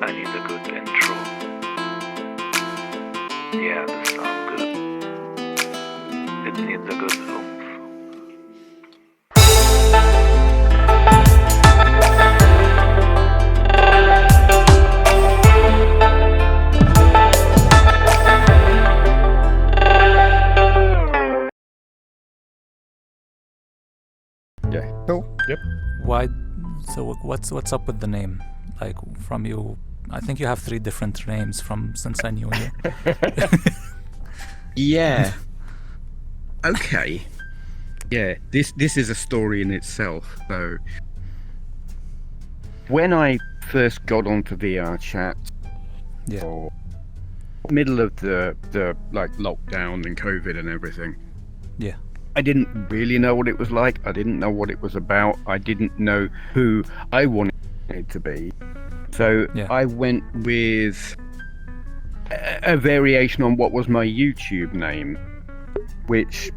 I need a good intro. Yeah, this sounds good. It needs a good oomph. Yeah. Cool. Yep. Why? So what's up with the name? Like from you, I think you have 3 different names from since I knew you. Yeah. Okay. Yeah. This is a story in itself. So when I first got onto VRChat, Yeah. or middle of the like lockdown and COVID and everything, Yeah. I didn't really know what it was like. I didn't know what it was about. I didn't know who I wanted it to be. So Yeah. I went with a variation on what was my YouTube name, which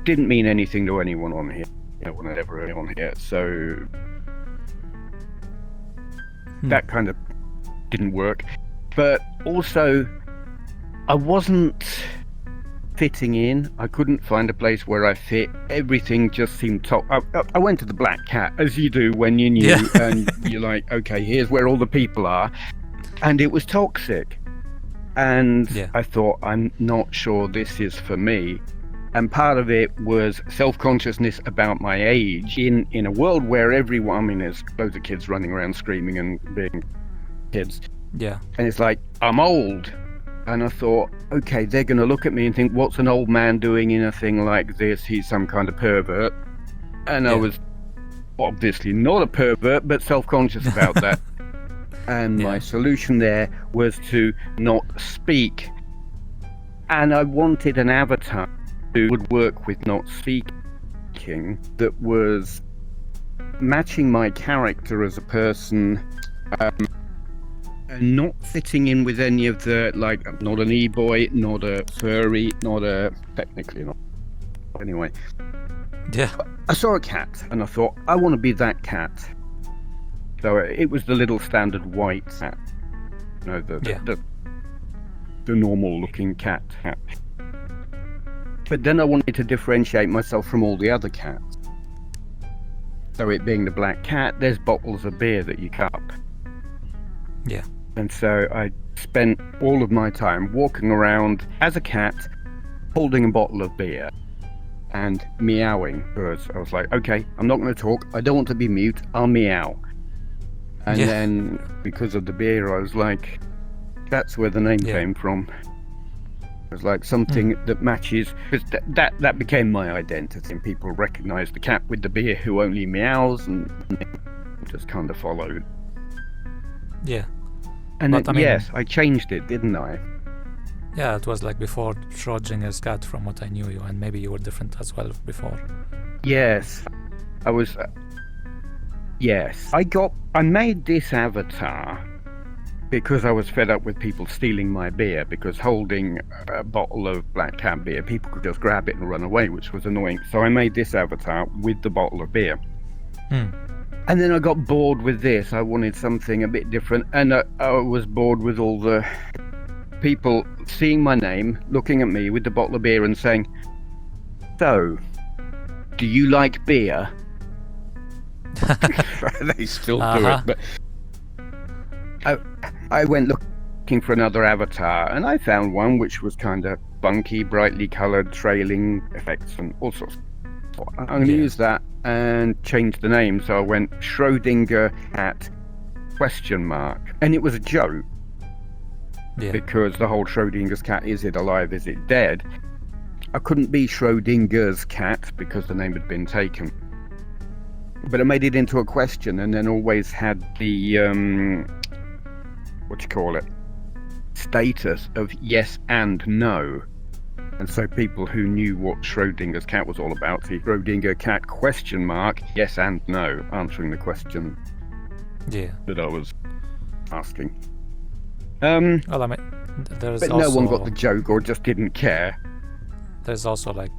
didn't mean anything to anyone on here. No one had ever heard on here. So that kind of didn't work. But also, I wasn't fitting in. I couldn't find a place where I fit. Everything just seemed top. I went to the Black Cat, as you do when you're new, Yeah. and you're like, okay, here's where all the people are, and it was toxic. And Yeah. I thought, I'm not sure this is for me. And part of it was self-consciousness about my age in a world where everyone, I mean, there's loads of kids running around screaming and being kids, Yeah. and it's like, I'm old. And I thought, okay, they're going to look at me and think, what's an old man doing in a thing like this? He's some kind of pervert. And I Yeah. was obviously not a pervert, but self-conscious about that. And Yeah. my solution there was to not speak. And I wanted an avatar who would work with not speaking, that was matching my character as a person, and not fitting in with any of the, like, I'm not an e-boy, not a furry, not a, technically not. Anyway, Yeah. I saw a cat and I thought, I want to be that cat. So it was the little standard white cat. You know, the normal looking cat. But then I wanted to differentiate myself from all the other cats. So it being the black cat, there's bottles of beer that you cup. Yeah. And so I spent all of my time walking around as a cat, holding a bottle of beer and meowing. Because I was like, okay, I'm not going to talk. I don't want to be mute. I'll meow. And Yeah. then because of the beer, I was like, that's where the name Yeah. came from. It was like something that matches, because that became my identity. And people recognized the cat with the beer who only meows, and just kind of followed. Yeah. And But, I mean- yes, I changed it, didn't I? Yeah. It was like before Schrodinger's cat, from what I knew you, and maybe you were different as well before. Yes, I was. Yes, I made this avatar because I was fed up with people stealing my beer. Because holding a bottle of Black Cat beer, people could just grab it and run away, which was annoying. So I made this avatar with the bottle of beer. And then I got bored with this. I wanted something a bit different, and I was bored with all the people seeing my name, looking at me with the bottle of beer and saying, so, do you like beer? They still do it, but I went looking for another avatar, and I found one which was kind of bunky, brightly coloured, trailing effects and all sorts. I'm going to Yeah. use that and change the name. So I went Schrodinger cat ? And it was a joke, Yeah. because the whole Schrodinger's cat, is it alive, is it dead? I couldn't be Schrodinger's cat because the name had been taken. But I made it into a question, and then always had the status of yes and no. And so people who knew what Schrodinger's cat was all about, see Schrodinger cat ? Yes and no, answering the question Yeah. that I was asking. Well, I mean, there's But also no one got the joke or just didn't care. there's also like,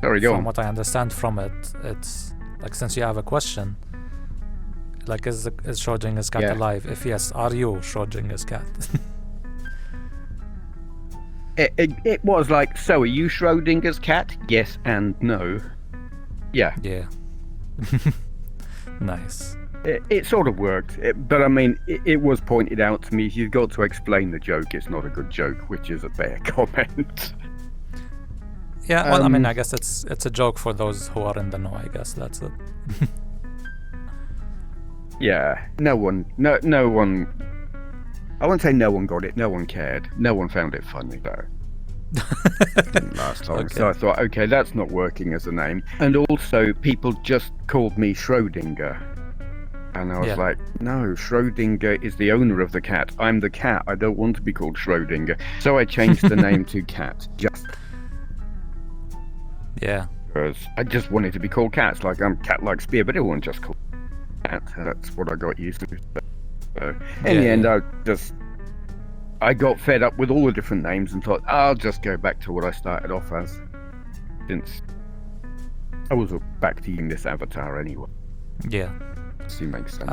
Sorry, go from on. what I understand from it, it's like, since you have a question, like is Schrodinger's cat Yeah. alive? If yes, are you Schrodinger's cat? It was like, so are you Schrodinger's cat? Yes and no. Yeah. Yeah. Nice. It sort of worked, but I mean, it was pointed out to me, you've got to explain the joke, it's not a good joke, which is a fair comment. Yeah, well, I mean, I guess it's a joke for those who are in the know, I guess, that's it. Yeah, no one, I won't say no one got it, no one cared, no one found it funny though. It didn't last long, Okay. so I thought, okay, that's not working as a name. And also, people just called me Schrodinger. And I was Yeah. like, no, Schrodinger is the owner of the cat. I'm the cat. I don't want to be called Schrodinger. So I changed the name to Cat, just Yeah. because I just wanted to be called Cats. Like, I'm Cat like Spear, but everyone just called Cat. That's what I got used to. So, in the end, I got fed up with all the different names and thought, I'll just go back to what I started off as. Since I was back to using this avatar anyway. Yeah. See, makes sense.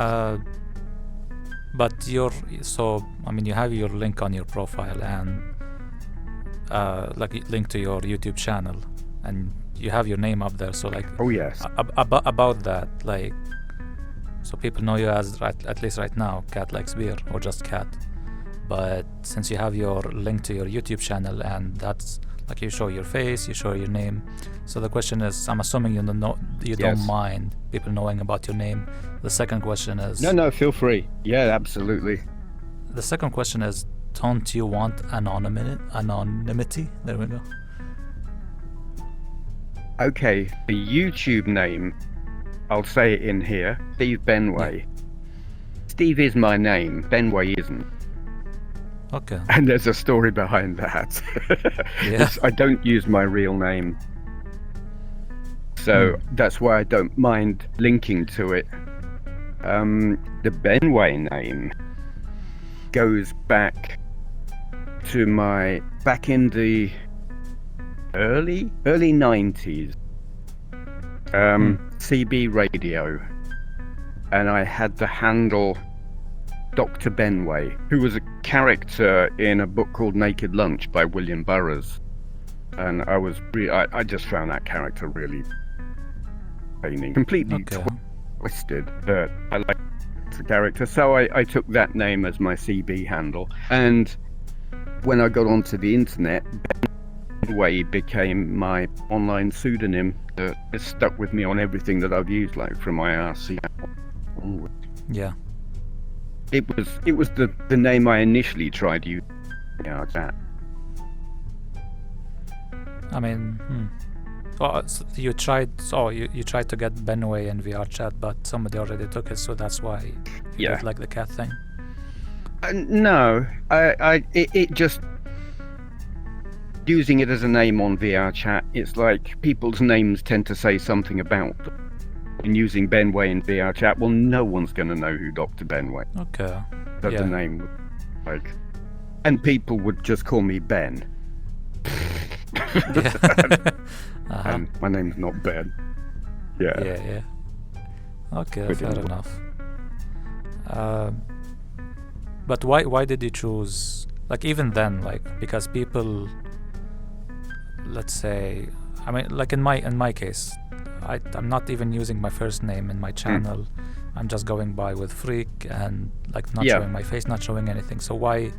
But I mean, you have your link on your profile and like link to your YouTube channel, and you have your name up there. So like, Oh yes. about that, like, so people know you as at least right now, Cat Likes Beer or just Cat. But since you have your link to your YouTube channel, and that's like you show your face, you show your name. So the question is, I'm assuming you Yes. don't mind people knowing about your name. The second question is, No, feel free. Yeah, absolutely. the second question is, don't you want anonymity? There we go. Okay, the YouTube name, I'll say it in here, SteveBenway. Steve is my name, Benway isn't. Okay. And there's a story behind that. Yeah. I don't use my real name. So that's why I don't mind linking to it. The Benway name goes back to back in the early 90s. CB radio. And I had the handle Dr. Benway, who was a character in a book called Naked Lunch by William Burroughs. And I just found that character really entertaining, completely Okay. twisted, but I liked the character, so I took that name as my CB handle. And when I got onto the internet, Benway became my online pseudonym that has stuck with me on everything that I've used, like from IRC onward. Yeah. It was the name I initially tried using. Yeah, that. I mean, Oh, so you tried to get Benway in VRChat, but somebody already took it, so that's why you did like the cat thing. No, it just using it as a name on VRChat. It's like people's names tend to say something about them. And using Benway in VRChat, well, no one's going to know who Dr. Benway. Okay. That the name would like, and people would just call me Ben. And my name's not Ben. Yeah. Yeah. Okay, Pretty fair much. enough. But why did you choose, like, even then, like, because people, let's say, I mean, like in my case, I'm not even using my first name in my channel. I'm just going by with Freak and like not showing my face, not showing anything. So why,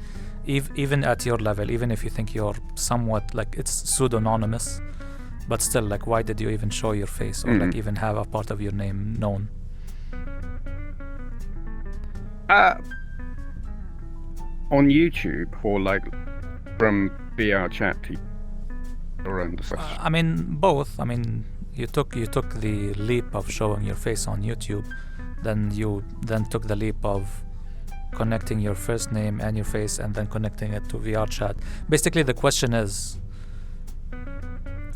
even at your level, even if you think you're somewhat like it's pseudonymous, but still, like, why did you even show your face or like even have a part of your name known? On YouTube or like from VRChat to your own discussion? I mean, both. I mean, you took the leap of showing your face on YouTube, then you took the leap of connecting your first name and your face and then connecting it to VRChat. Basically, the question is,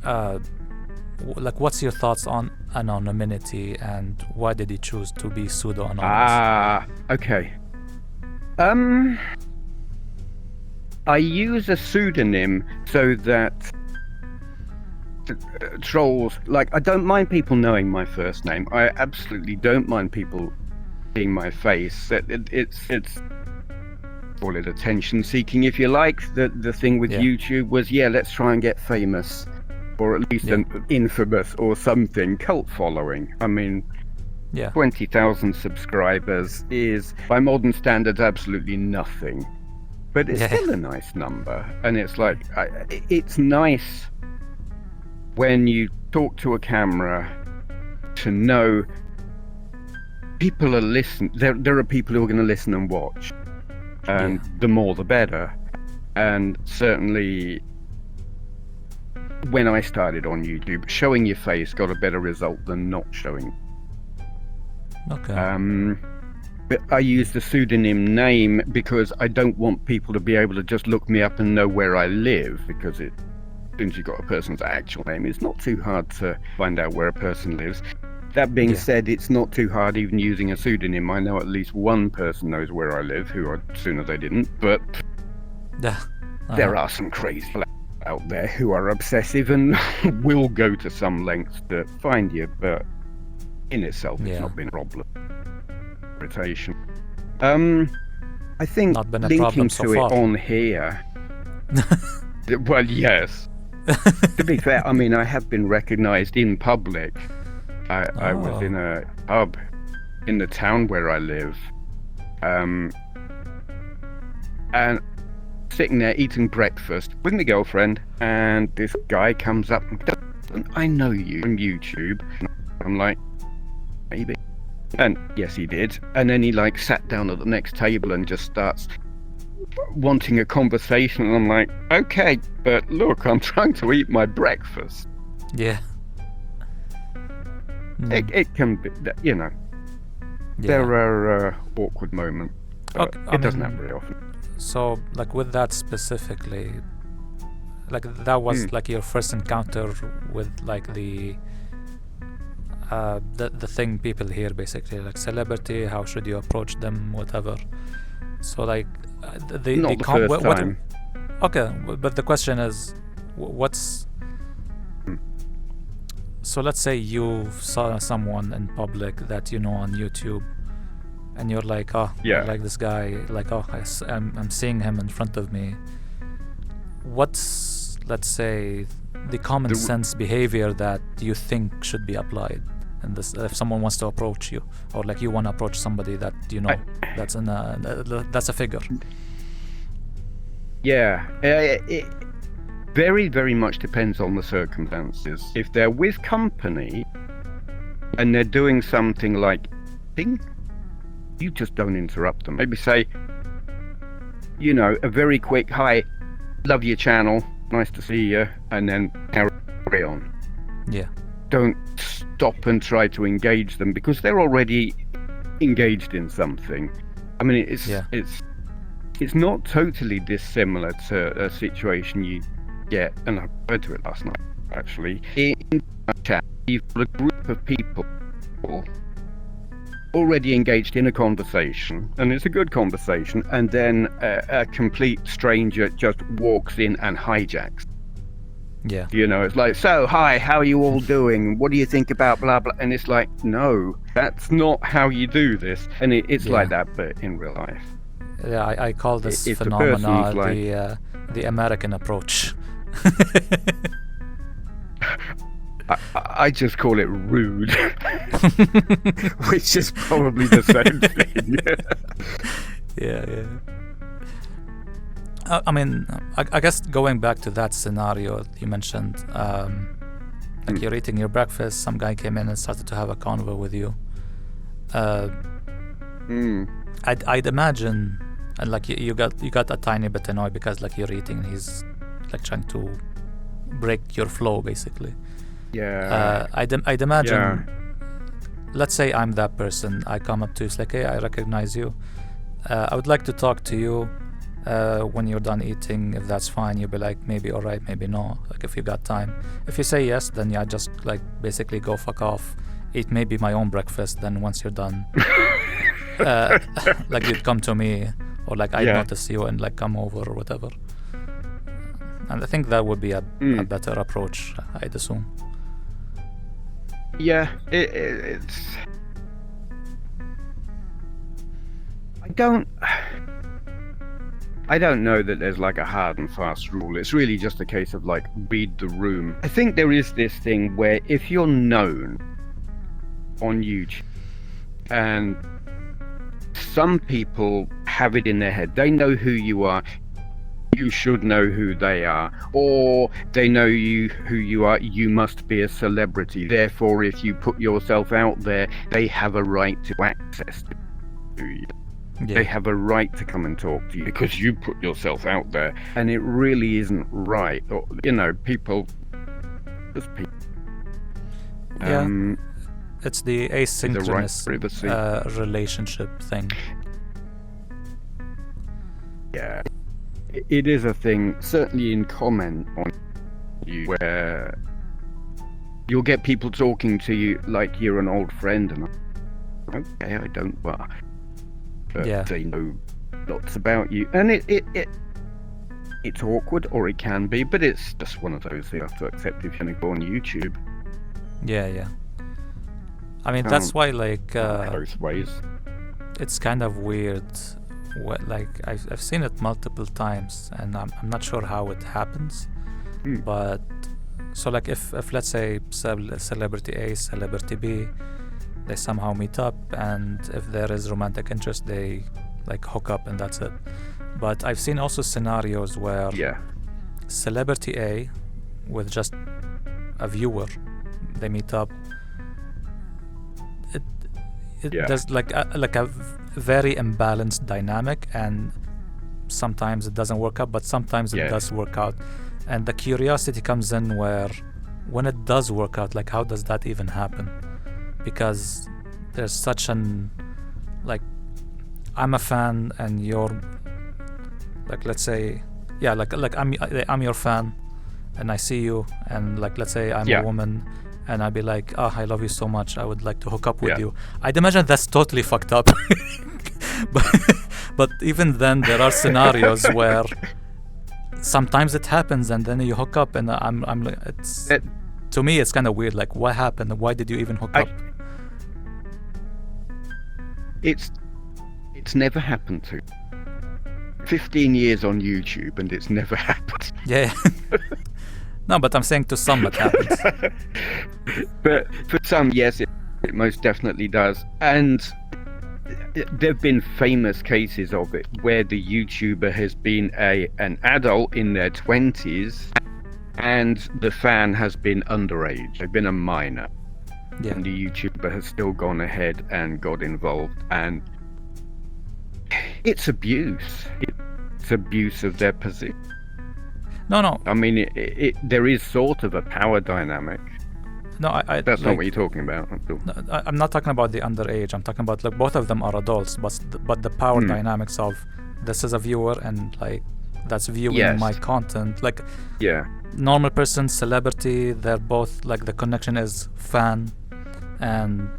like, what's your thoughts on anonymity and why did you choose to be pseudo-anonymous? Okay. I use a pseudonym so that trolls, like, I don't mind people knowing my first name. I absolutely don't mind people seeing my face. It's call it attention seeking, if you like. The thing with YouTube was, let's try and get famous, or at least an infamous or something, cult following. I mean, 20,000 subscribers is, by modern standards, absolutely nothing. But it's still a nice number. And it's like, it's nice when you talk to a camera to know people are listening. There are people who are going to listen and watch. And the more the better. And certainly when I started on YouTube, showing your face got a better result than not showing. Okay. But I use the pseudonym name because I don't want people to be able to just look me up and know where I live, because since you've got a person's actual name, it's not too hard to find out where a person lives. That being said, it's not too hard even using a pseudonym. I know at least one person knows where I live, who sooner they didn't, but there are some crazy people out there who are obsessive and will go to some lengths to find you, but in itself it's not been a problem. Irritation. I think not been a linking problem to so it far. on here. Well, yes. To be fair, I mean, I have been recognised in public. I was in a pub in the town where I live, and sitting there eating breakfast with my girlfriend, and this guy comes up and goes, "I know you from YouTube." I'm like, maybe. And yes, he did. And then he sat down at the next table and just starts wanting a conversation. And I'm like, okay, but look, I'm trying to eat my breakfast. Yeah. It can be, there are awkward moments. But it doesn't happen very often. So, with that specifically, that was your first encounter with the thing people hear, basically, celebrity, how should you approach them, whatever. So not the first time. Okay, but the question is, what's so let's say you saw someone in public that you know on YouTube, and you're like, I like this guy, I'm seeing him in front of me. What's, let's say, the common sense behavior that you think should be applied in this, if someone wants to approach you, or you want to approach somebody that you know that's a figure? It very, very much depends on the circumstances. If they're with company and they're doing something you just don't interrupt them. Maybe say, a very quick, "Hi, love your channel, nice to see you," and then carry on. Yeah. Don't stop and try to engage them, because they're already engaged in something. I mean, it's not totally dissimilar to a situation you get, and I referred to it last night, actually. In chat, you've got a group of people already engaged in a conversation, and it's a good conversation, and then a complete stranger just walks in and hijacks. Yeah. It's like, "So, hi, how are you all doing? What do you think about blah, blah?" And it's like, no, that's not how you do this. And it's like that, but in real life. Yeah, I call this If the phenomena person's the American approach. I just call it rude, which is probably the same thing. Yeah. I mean, I guess going back to that scenario you mentioned, you're eating your breakfast, some guy came in and started to have a convo with you. I'd imagine, and you got a tiny bit annoyed because you're eating and he's trying to break your flow, basically. Yeah. I'd imagine. Let's say I'm that person. I come up to you, it's like, "Hey, I recognize you. I would like to talk to you. When you're done eating, if that's fine." You'll be like, maybe alright, maybe no, if you got time. If you say yes, then just basically go fuck off, eat maybe my own breakfast, then once you're done you'd come to me, or I'd notice you and come over or whatever. And I think that would be a better approach, I'd assume. Yeah, it's I don't know that there's like a hard and fast rule. It's really just a case of like read the room. I think there is this thing where if you're known on YouTube, and some people have it in their head, they know who you are, you should know who they are, or they know who you are, you must be a celebrity. Therefore, if you put yourself out there, they have a right to access to you. Yeah. They have a right to come and talk to you because you put yourself out there, and it really isn't right. Or, people. Just people. Yeah. It's the asynchronous privacy. Relationship thing. Yeah. It is a thing, certainly in comment on you, where you'll get people talking to you like you're an old friend, and okay, I don't, but they know lots about you, and it's awkward, or it can be, but it's just one of those you have to accept if you're going to go on YouTube. Yeah. I mean, that's why, like, both ways. It's kind of weird. Like, I've seen it multiple times, and I'm not sure how it happens. But so, like, if let's say celebrity A, celebrity B, they somehow meet up, and if there is romantic interest, they like hook up, and that's it. But I've seen also scenarios where celebrity A with just a viewer, they meet up. There's like a very imbalanced dynamic, and sometimes it doesn't work out, but sometimes it does work out. And the curiosity comes in where, when it does work out, like, how does that even happen? Because there's such an, like, I'm a fan and you're, like, let's say, like I'm your fan, and I see you, and like, let's say I'm a woman, and I'd be like, oh, I love you so much, I would like to hook up with you. I'd imagine that's totally fucked up. but even then, there are scenarios where sometimes it happens, and then you hook up, and I'm like, to me, it's kind of weird. Like, what happened? Why did you even hook up? It's never happened to. 15 years on YouTube, and it's never happened. Yeah. No, but I'm saying to some it happens. But for some, yes, it most definitely does. And there have been famous cases of it where the YouTuber has been an adult in their 20s, and the fan has been underage. They've been a minor. Yeah. And the YouTuber has still gone ahead and got involved. And it's abuse. It's abuse of their position. No. I mean, there is sort of a power dynamic. No, that's like, not what you're talking about. No, I'm not talking about the underage. I'm talking about, like, both of them are adults, but the power dynamics of, this is a viewer, and like, that's viewing my content. Like, normal person, celebrity, they're both, like, the connection is fan, and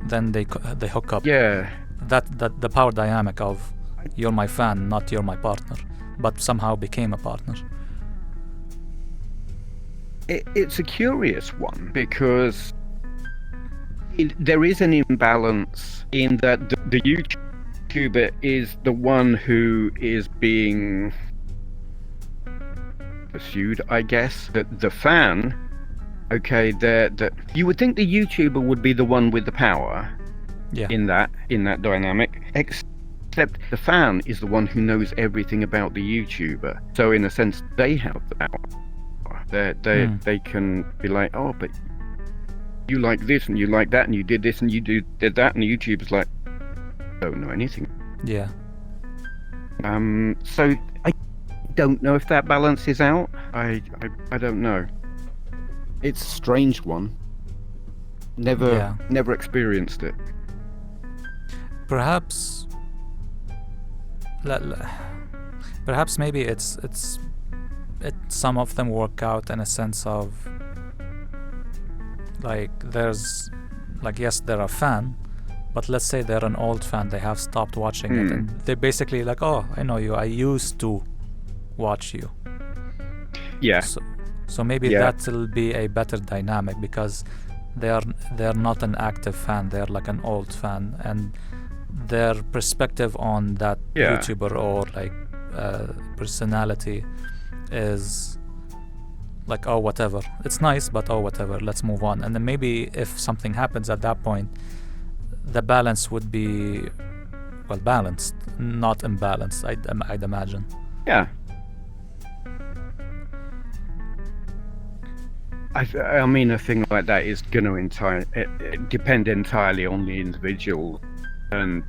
then they hook up. Yeah. That the power dynamic of, you're my fan, not you're my partner, but somehow became a partner. It's a curious one, because there is an imbalance in that the YouTuber is the one who is being pursued, I guess. The fan, okay, you would think the YouTuber would be the one with the power in that dynamic, except the fan is the one who knows everything about the YouTuber. So in a sense, they have the power. They can be like, oh, but you like this and you like that and you did this and you did that, and the YouTuber's like, don't know anything. Yeah. So I don't know if that balances out. I don't know. It's a strange one. Never experienced it. Perhaps maybe it's some of them work out in a sense of, like, there's, like, yes, they're a fan, but let's say they're an old fan, they have stopped watching it, and they're basically like, oh, I know you, I used to watch you. Yeah. So maybe that will be a better dynamic, because they're not an active fan, they're like an old fan, and their perspective on that Yeah. YouTuber or like personality is like, oh, whatever. It's nice, but oh, whatever. Let's move on. And then maybe if something happens at that point, the balance would be, well, balanced, not imbalanced, I'd imagine. Yeah. I mean, a thing like that is going to depend entirely on the individual, and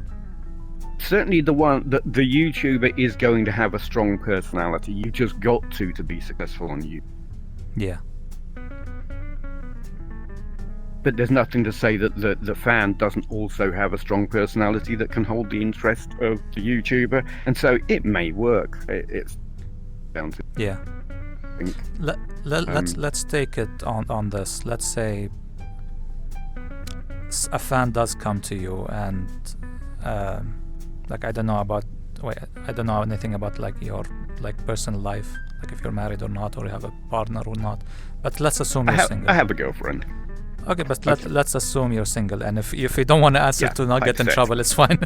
certainly the YouTuber is going to have a strong personality. You just got to be successful on YouTube. Yeah. But there's nothing to say that the fan doesn't also have a strong personality that can hold the interest of the YouTuber, and so it may work. It's down to Yeah. think. Let's take it on this. Let's say a fan does come to you and like I don't know anything about like your like personal life, like if you're married or not, or you have a partner or not. But let's assume you're single. I have a girlfriend. Okay, but let's assume you're single, and if you don't want to answer to not get in trouble, it's fine.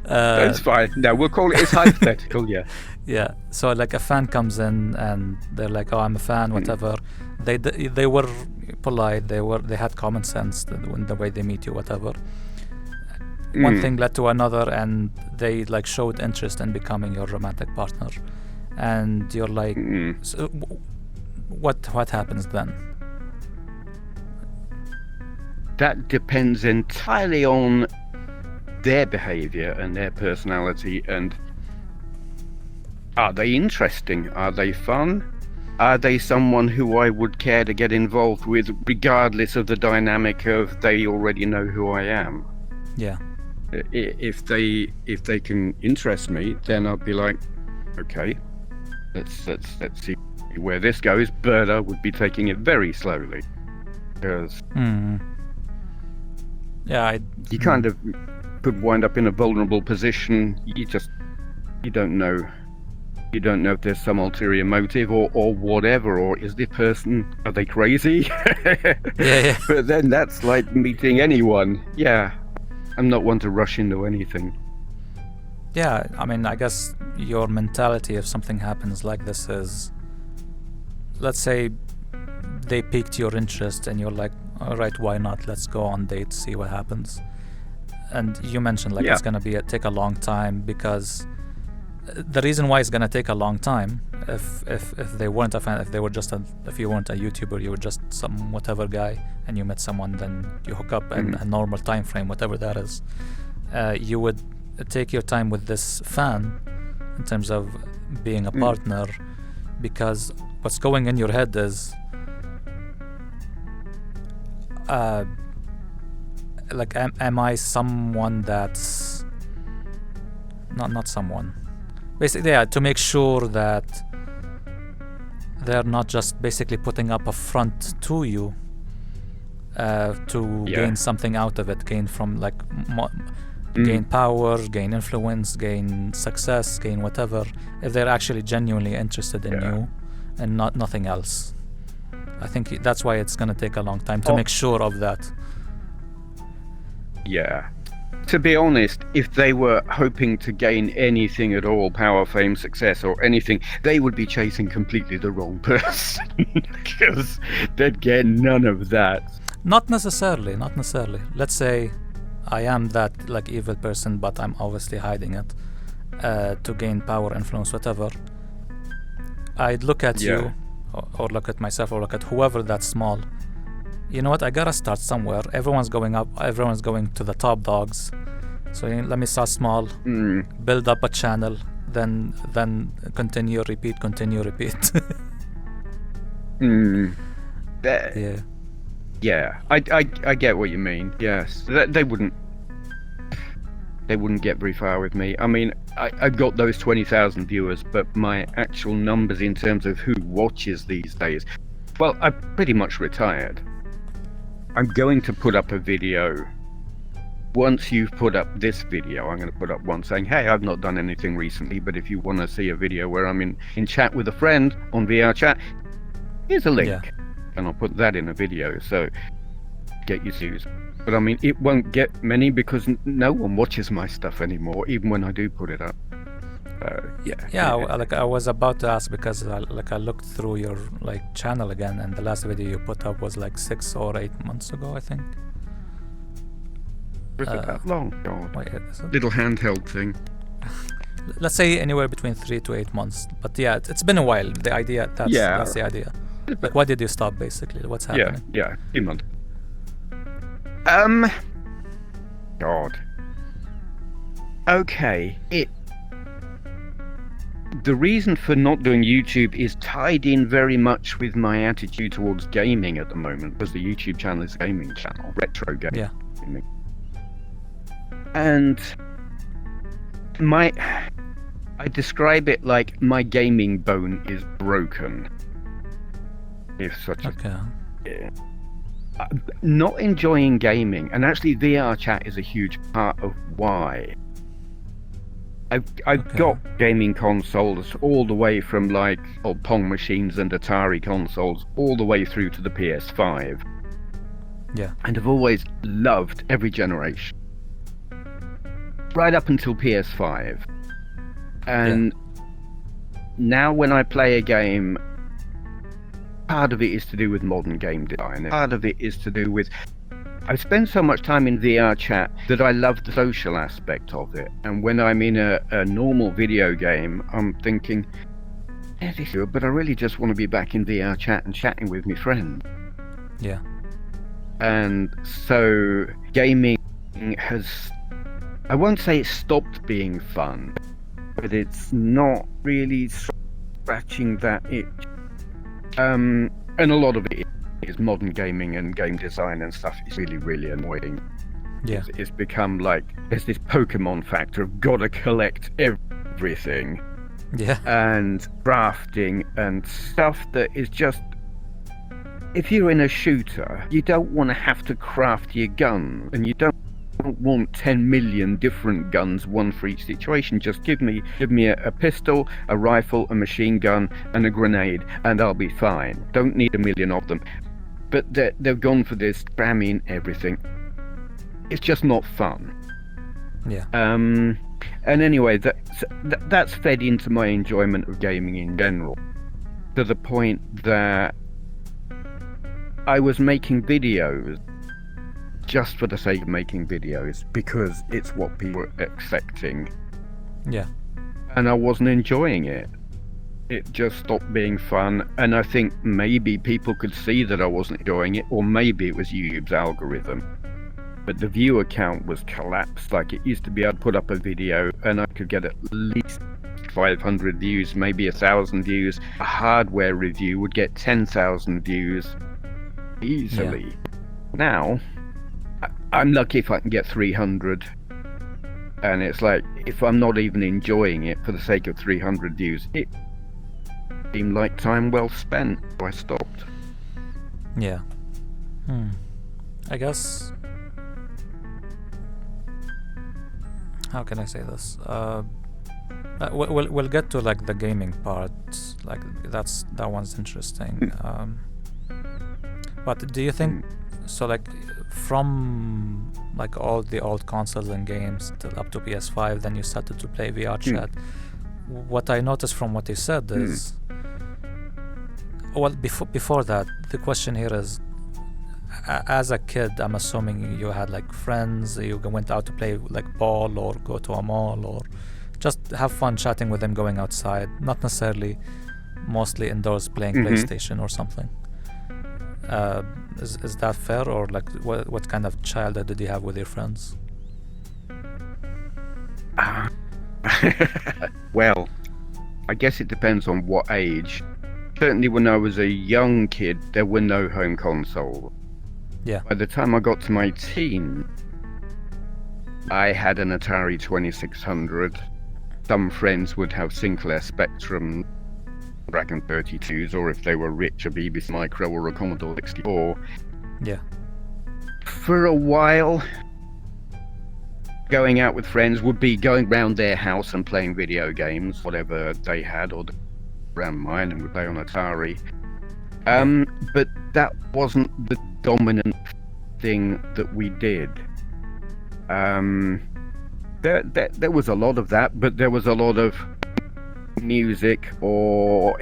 It's fine. No, we'll call it. It's hypothetical. Yeah. Yeah. So like a fan comes in and they're like, "Oh, I'm a fan, whatever." They were polite. They had common sense in the way they meet you, whatever. One thing led to another, and they like showed interest in becoming your romantic partner, and you're like, so, what happens then? That depends entirely on their behavior and their personality, and are they interesting? Are they fun? Are they someone who I would care to get involved with, regardless of the dynamic of they already know who I am? Yeah. If they can interest me, then I'll be like, okay, let's see where this goes. But I would be taking it very slowly, because you kind of could wind up in a vulnerable position. You don't know if there's some ulterior motive or whatever, or is this person, are they crazy? Yeah. But then that's like meeting anyone. Yeah, I'm not one to rush into anything. Yeah, I mean, I guess your mentality if something happens like this is, let's say they piqued your interest and you're like, all right, why not? Let's go on dates, see what happens. And you mentioned like it's gonna take a long time, because the reason why it's gonna take a long time, if they weren't a fan, if you weren't a YouTuber, you were just some whatever guy, and you met someone, then you hook up in a normal time frame, whatever that is, you would take your time with this fan in terms of being a partner, because what's going in your head is like am I someone that's not someone, basically, to make sure that they're not just basically putting up a front to you to gain something out of it, gain from like gain power, gain influence, gain success, gain whatever, if they're actually genuinely interested in you and nothing else. I think that's why it's going to take a long time to make sure of that. Yeah. To be honest, if they were hoping to gain anything at all, power, fame, success, or anything, they would be chasing completely the wrong person, because they'd get none of that. Not necessarily. Let's say I am that like evil person, but I'm obviously hiding it to gain power, influence, whatever. I'd look at you, or look at myself, or look at whoever that's small. You know what? I gotta start somewhere. Everyone's going up. Everyone's going to the top dogs. So let me start small, build up a channel, then continue, repeat. Yeah, I get what you mean. Yes, they wouldn't get very far with me. I mean, I've got those 20,000 viewers, but my actual numbers in terms of who watches these days, well, I pretty much retired. I'm going to put up a video. Once you've put up this video, I'm going to put up one saying, hey, I've not done anything recently, but if you want to see a video where I'm in chat with a friend on VRChat, here's a link. And I'll put that in a video. So get your views. But I mean, it won't get many because no one watches my stuff anymore, even when I do put it up. Like I was about to ask because I looked through your like channel again, and the last video you put up was like 6 or 8 months ago, I think. Was it that long? God. Wait, is it? Little handheld thing. Let's say anywhere between 3 to 8 months. But yeah, it's been a while. The idea, that's the idea. Like, why did you stop, basically? What's happening? Yeah, 2 months. God. Okay, the reason for not doing YouTube is tied in very much with my attitude towards gaming at the moment, because the YouTube channel is a gaming channel, retro gaming. Yeah. And I describe it like my gaming bone is broken. If such a... Okay. Yeah. Not enjoying gaming, and actually VRChat is a huge part of why. I've got gaming consoles all the way from like old Pong machines and Atari consoles all the way through to the PS5. Yeah. And I've always loved every generation. Right up until PS5. And now when I play a game, part of it is to do with modern game design. Part of it is to do with... I've spent so much time in VRChat that I love the social aspect of it. And when I'm in a normal video game, I'm thinking, yeah, this is good, but I really just want to be back in VRChat and chatting with my friends. Yeah. And so gaming has... I won't say it stopped being fun, but it's not really scratching that itch. And a lot of it is modern gaming and game design and stuff is really, really annoying. Yeah. It's become like, there's this Pokemon factor of gotta collect everything. Yeah. And crafting and stuff that is just... If you're in a shooter, you don't want to have to craft your gun, and you don't want 10 million different guns, one for each situation. Just give me a pistol, a rifle, a machine gun, and a grenade, and I'll be fine. Don't need a million of them. But they've gone for this cramming everything. It's just not fun. Yeah. And anyway, that's fed into my enjoyment of gaming in general, to the point that I was making videos just for the sake of making videos, because it's what people were expecting. Yeah. And I wasn't enjoying it. It just stopped being fun, and I think maybe people could see that I wasn't enjoying it, or maybe it was YouTube's algorithm. But the viewer count was collapsed. Like, it used to be I'd put up a video and I could get at least 500 views, maybe 1,000 views. A hardware review would get 10,000 views easily. Yeah. Now, I'm lucky if I can get 300. And it's like, if I'm not even enjoying it for the sake of 300 views, it seemed like time well spent, so I stopped. Yeah. I guess... How can I say this? We'll get to like the gaming part. Like that one's interesting. But do you think so? Like from like all the old consoles and games till up to PS5, then you started to play VRChat. What I noticed from what you said is, well, before that, the question here is, as a kid, I'm assuming you had like friends, you went out to play like ball or go to a mall or just have fun chatting with them, going outside, not necessarily mostly indoors playing PlayStation or something. Is that fair, or like what kind of childhood did you have with your friends? Well, I guess it depends on what age. Certainly when I was a young kid, there were no home consoles. Yeah. By the time I got to my teens, I had an Atari 2600. Some friends would have Sinclair Spectrum, Dragon 32s, or if they were rich, a BBC Micro or a Commodore 64. Yeah. For a while, going out with friends would be going round their house and playing video games, whatever they had, or around mine, and we'd play on Atari. But that wasn't the dominant thing that we did. There was a lot of that, but there was a lot of music or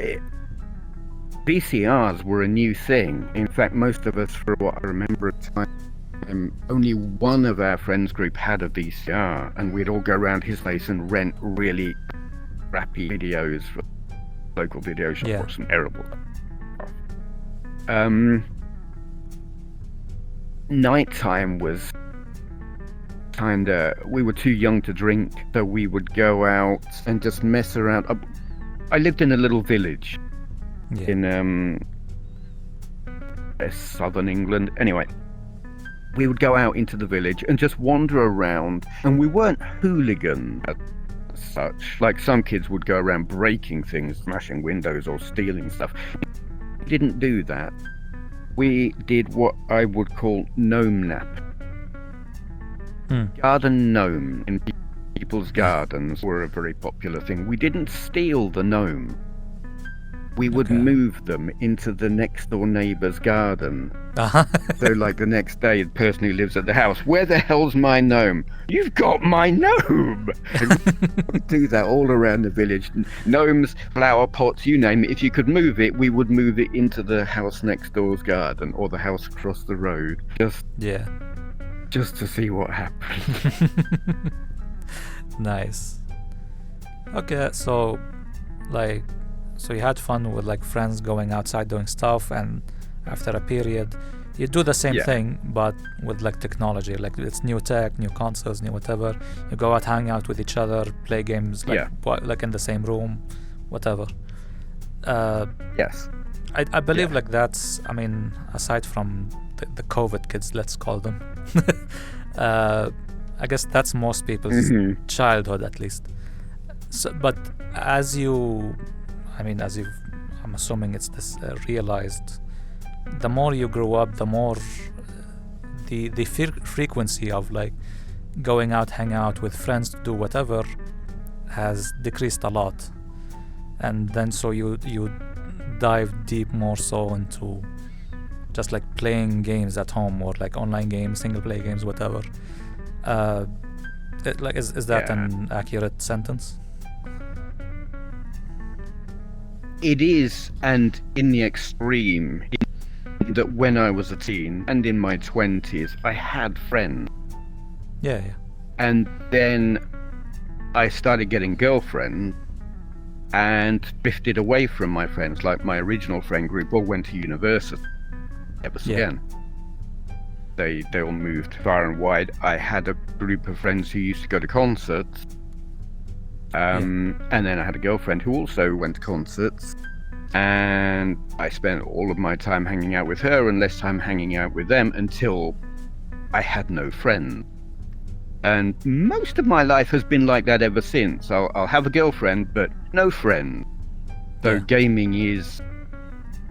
VCRs were a new thing. In fact, most of us, for what I remember at the time, only one of our friends group had a VCR, and we'd all go around his place and rent really crappy videos for local video shop or some terrible stuff. Nighttime was we were too young to drink, so we would go out and just mess around. I lived in a little village in southern England. Anyway, we would go out into the village and just wander around, and we weren't hooligans as such. Like some kids would go around breaking things, smashing windows or stealing stuff. We didn't do that. We did what I would call gnome nap. Garden gnome in people's gardens were a very popular thing. We didn't steal the gnome. We would move them into the next door neighbour's garden. So like the next day, the person who lives at the house, where the hell's my gnome? You've got my gnome! And we'd do that all around the village. Gnomes, flower pots, you name it. If you could move it, we would move it into the house next door's garden or the house across the road. Just to see what happened. Nice. Okay, so you had fun with like friends going outside doing stuff, and after a period you do the same thing but with like technology, like it's new tech, new consoles, new whatever. You go out, hang out with each other, play games like in the same room, whatever. Yes. I believe like that's, I mean, aside from the COVID kids, let's call them, I guess that's most people's childhood at least. So, but as you've, I'm assuming it's this realized, the more you grow up, the more the frequency of like going out, hang out with friends to do whatever has decreased a lot, and then so you dive deep more so into just like playing games at home or like online games, single play games, whatever. Is that an accurate sentence? It is, and in the extreme, that when I was a teen and in my 20s, I had friends. Yeah. And then I started getting girlfriends and drifted away from my friends. Like my original friend group all went to university. Never again. They all moved far and wide. I had a group of friends who used to go to concerts. And then I had a girlfriend who also went to concerts, and I spent all of my time hanging out with her and less time hanging out with them until I had no friends. And most of my life has been like that ever since. I'll have a girlfriend, but no friends. So gaming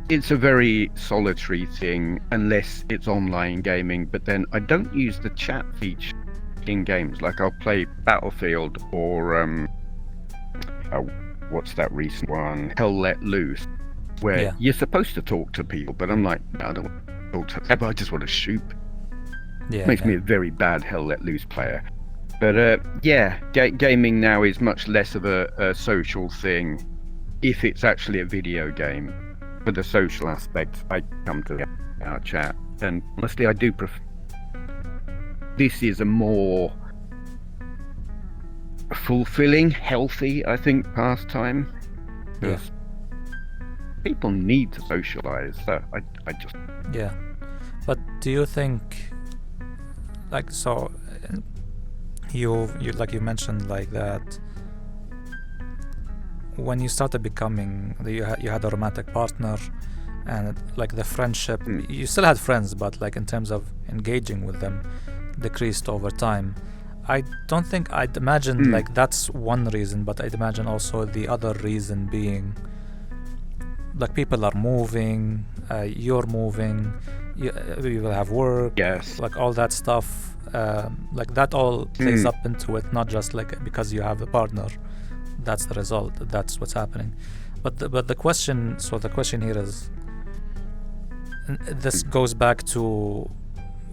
it's a very solitary thing unless it's online gaming, but then I don't use the chat feature in games. Like I'll play Battlefield or what's that recent one, Hell Let Loose, where you're supposed to talk to people, but I'm like, no, I don't want to talk to them, I just want to shoot. Makes me a very bad Hell Let Loose player. But gaming now is much less of a social thing if it's actually a video game. For the social aspect, I come to our chat, and honestly I do prefer this is a more fulfilling, healthy, I think, pastime, because people need to socialize. So I just But do you think, like, so you like you mentioned like that when you started becoming, you had a romantic partner, and like the friendship, you still had friends, but like in terms of engaging with them decreased over time. I don't think, I'd imagine like that's one reason, but I'd imagine also the other reason being like people are moving, you're moving, you will have work, like all that stuff, like that all plays up into it, not just like because you have a partner, that's the result, that's what's happening. But the question here is, this goes back to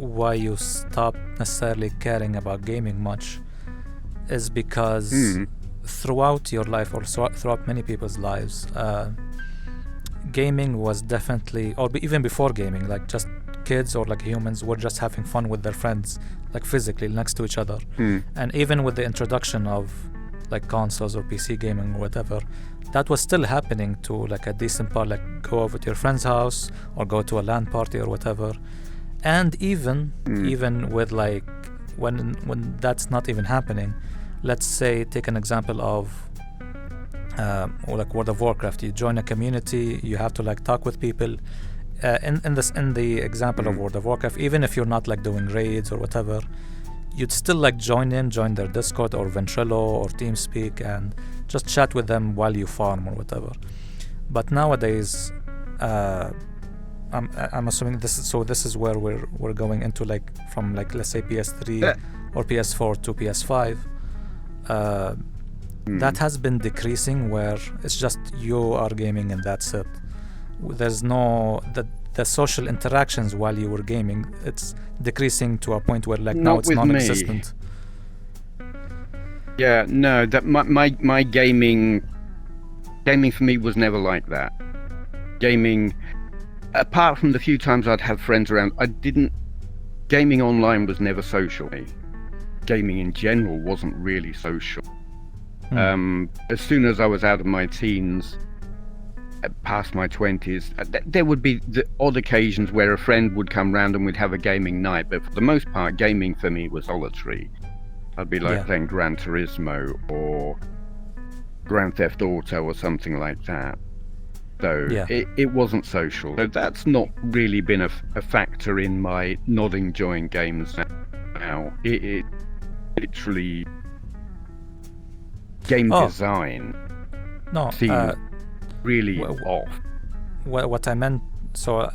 why you stop necessarily caring about gaming much is because throughout your life, or throughout many people's lives, gaming was definitely, or even before gaming, like just kids or like humans were just having fun with their friends, like physically next to each other. And even with the introduction of like consoles or PC gaming or whatever, that was still happening to like a decent part, like go over to your friend's house or go to a LAN party or whatever. And even with like when that's not even happening, let's say take an example of or like World of Warcraft. You join a community, you have to like talk with people. In the example of World of Warcraft, even if you're not like doing raids or whatever, you'd still like join their Discord or Ventrilo or TeamSpeak and just chat with them while you farm or whatever. But nowadays, I'm assuming this is where we're going into, like from like let's say PS3 or PS4 to PS5. That has been decreasing, where it's just you are gaming and that's it. There's no the social interactions while you were gaming. It's decreasing to a point where like now it's non-existent. Yeah, no, that my gaming for me was never like that. Gaming, apart from the few times I'd have friends around, gaming online was never social. Gaming in general wasn't really social. As soon as I was out of my teens, past my 20s, there would be the odd occasions where a friend would come round and we'd have a gaming night, but for the most part, gaming for me was solitary. I'd be like playing Gran Turismo or Grand Theft Auto or something like that. So it wasn't social. So that's not really been a factor in my not enjoying games now. It literally game design seems really off. What I meant, so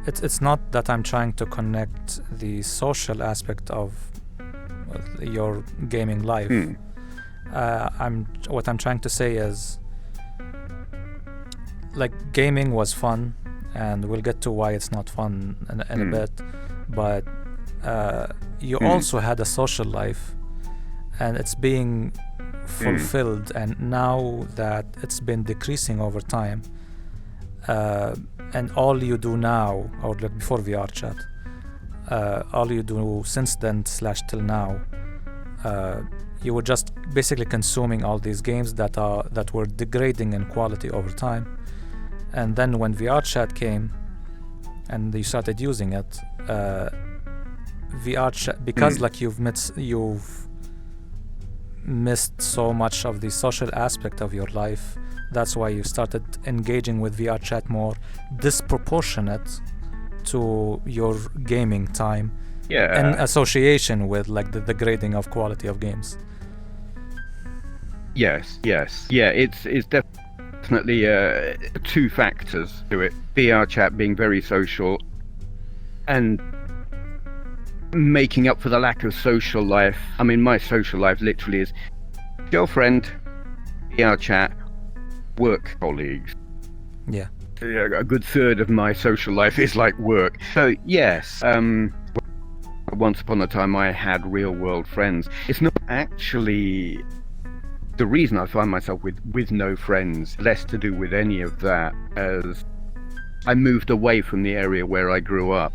it's not that I'm trying to connect the social aspect of your gaming life. What I'm trying to say is, like, gaming was fun, and we'll get to why it's not fun in a bit, but you also had a social life, and it's being fulfilled, and now that it's been decreasing over time, and all you do now, or like before VRChat, all you do since then / till now, you were just basically consuming all these games that were degrading in quality over time. And then when VRChat came and you started using it, VRChat, because like you've missed so much of the social aspect of your life, that's why you started engaging with VRChat more disproportionate to your gaming time, in association with like the degrading of quality of games. Yes, it's definitely two factors to it. VRChat being very social and making up for the lack of social life. I mean, my social life literally is girlfriend, VRChat, work colleagues. Yeah. A good third of my social life is like work. So yes, once upon a time I had real world friends. It's not actually the reason I find myself with no friends, less to do with any of that, as I moved away from the area where I grew up.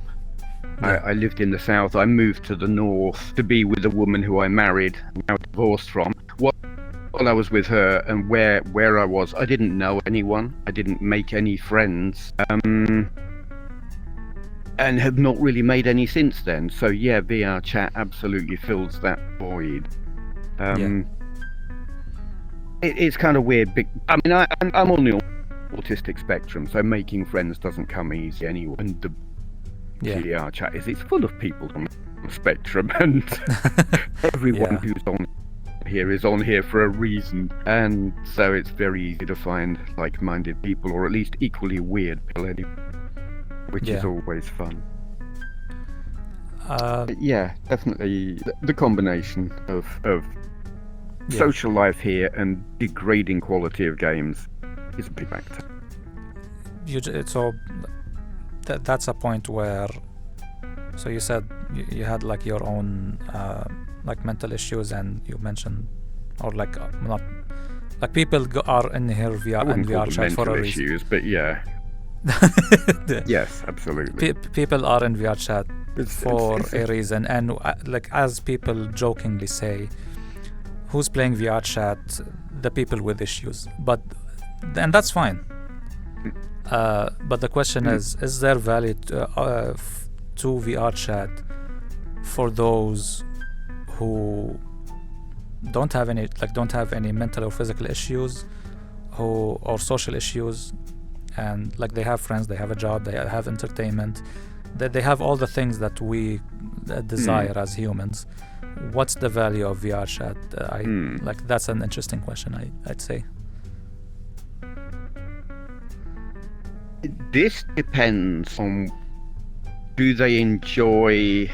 I lived in the south. I moved to the north to be with a woman who I married, now divorced from. While I was with her, and where I was, I didn't know anyone. I didn't make any friends, and have not really made any since then. So yeah, VRChat absolutely fills that void. It's kind of weird. I mean, I'm on the autistic spectrum, so making friends doesn't come easy anyway. And the VRChat it's full of people on the spectrum, and everyone who's on here is on here for a reason, and so it's very easy to find like-minded people, or at least equally weird people, which is always fun. Definitely the combination of social life here and degrading quality of games is a big factor. So that's a point where, so you said you had like your own like mental issues, and you mentioned, or like not, like people are in here I wouldn't call them VRChat for mental a reason. issues, but yeah. Yes, absolutely. People are in VRChat It's for a reason, and like as people jokingly say, who's playing VRChat? The people with issues, and that's fine. But the question is there value to VRChat for those who don't have any mental or physical issues, or social issues, and like they have friends, they have a job, they have entertainment, they have all the things that we desire as humans. What's the value of VRChat? Like that's an interesting question, I'd say. This depends on, do they enjoy,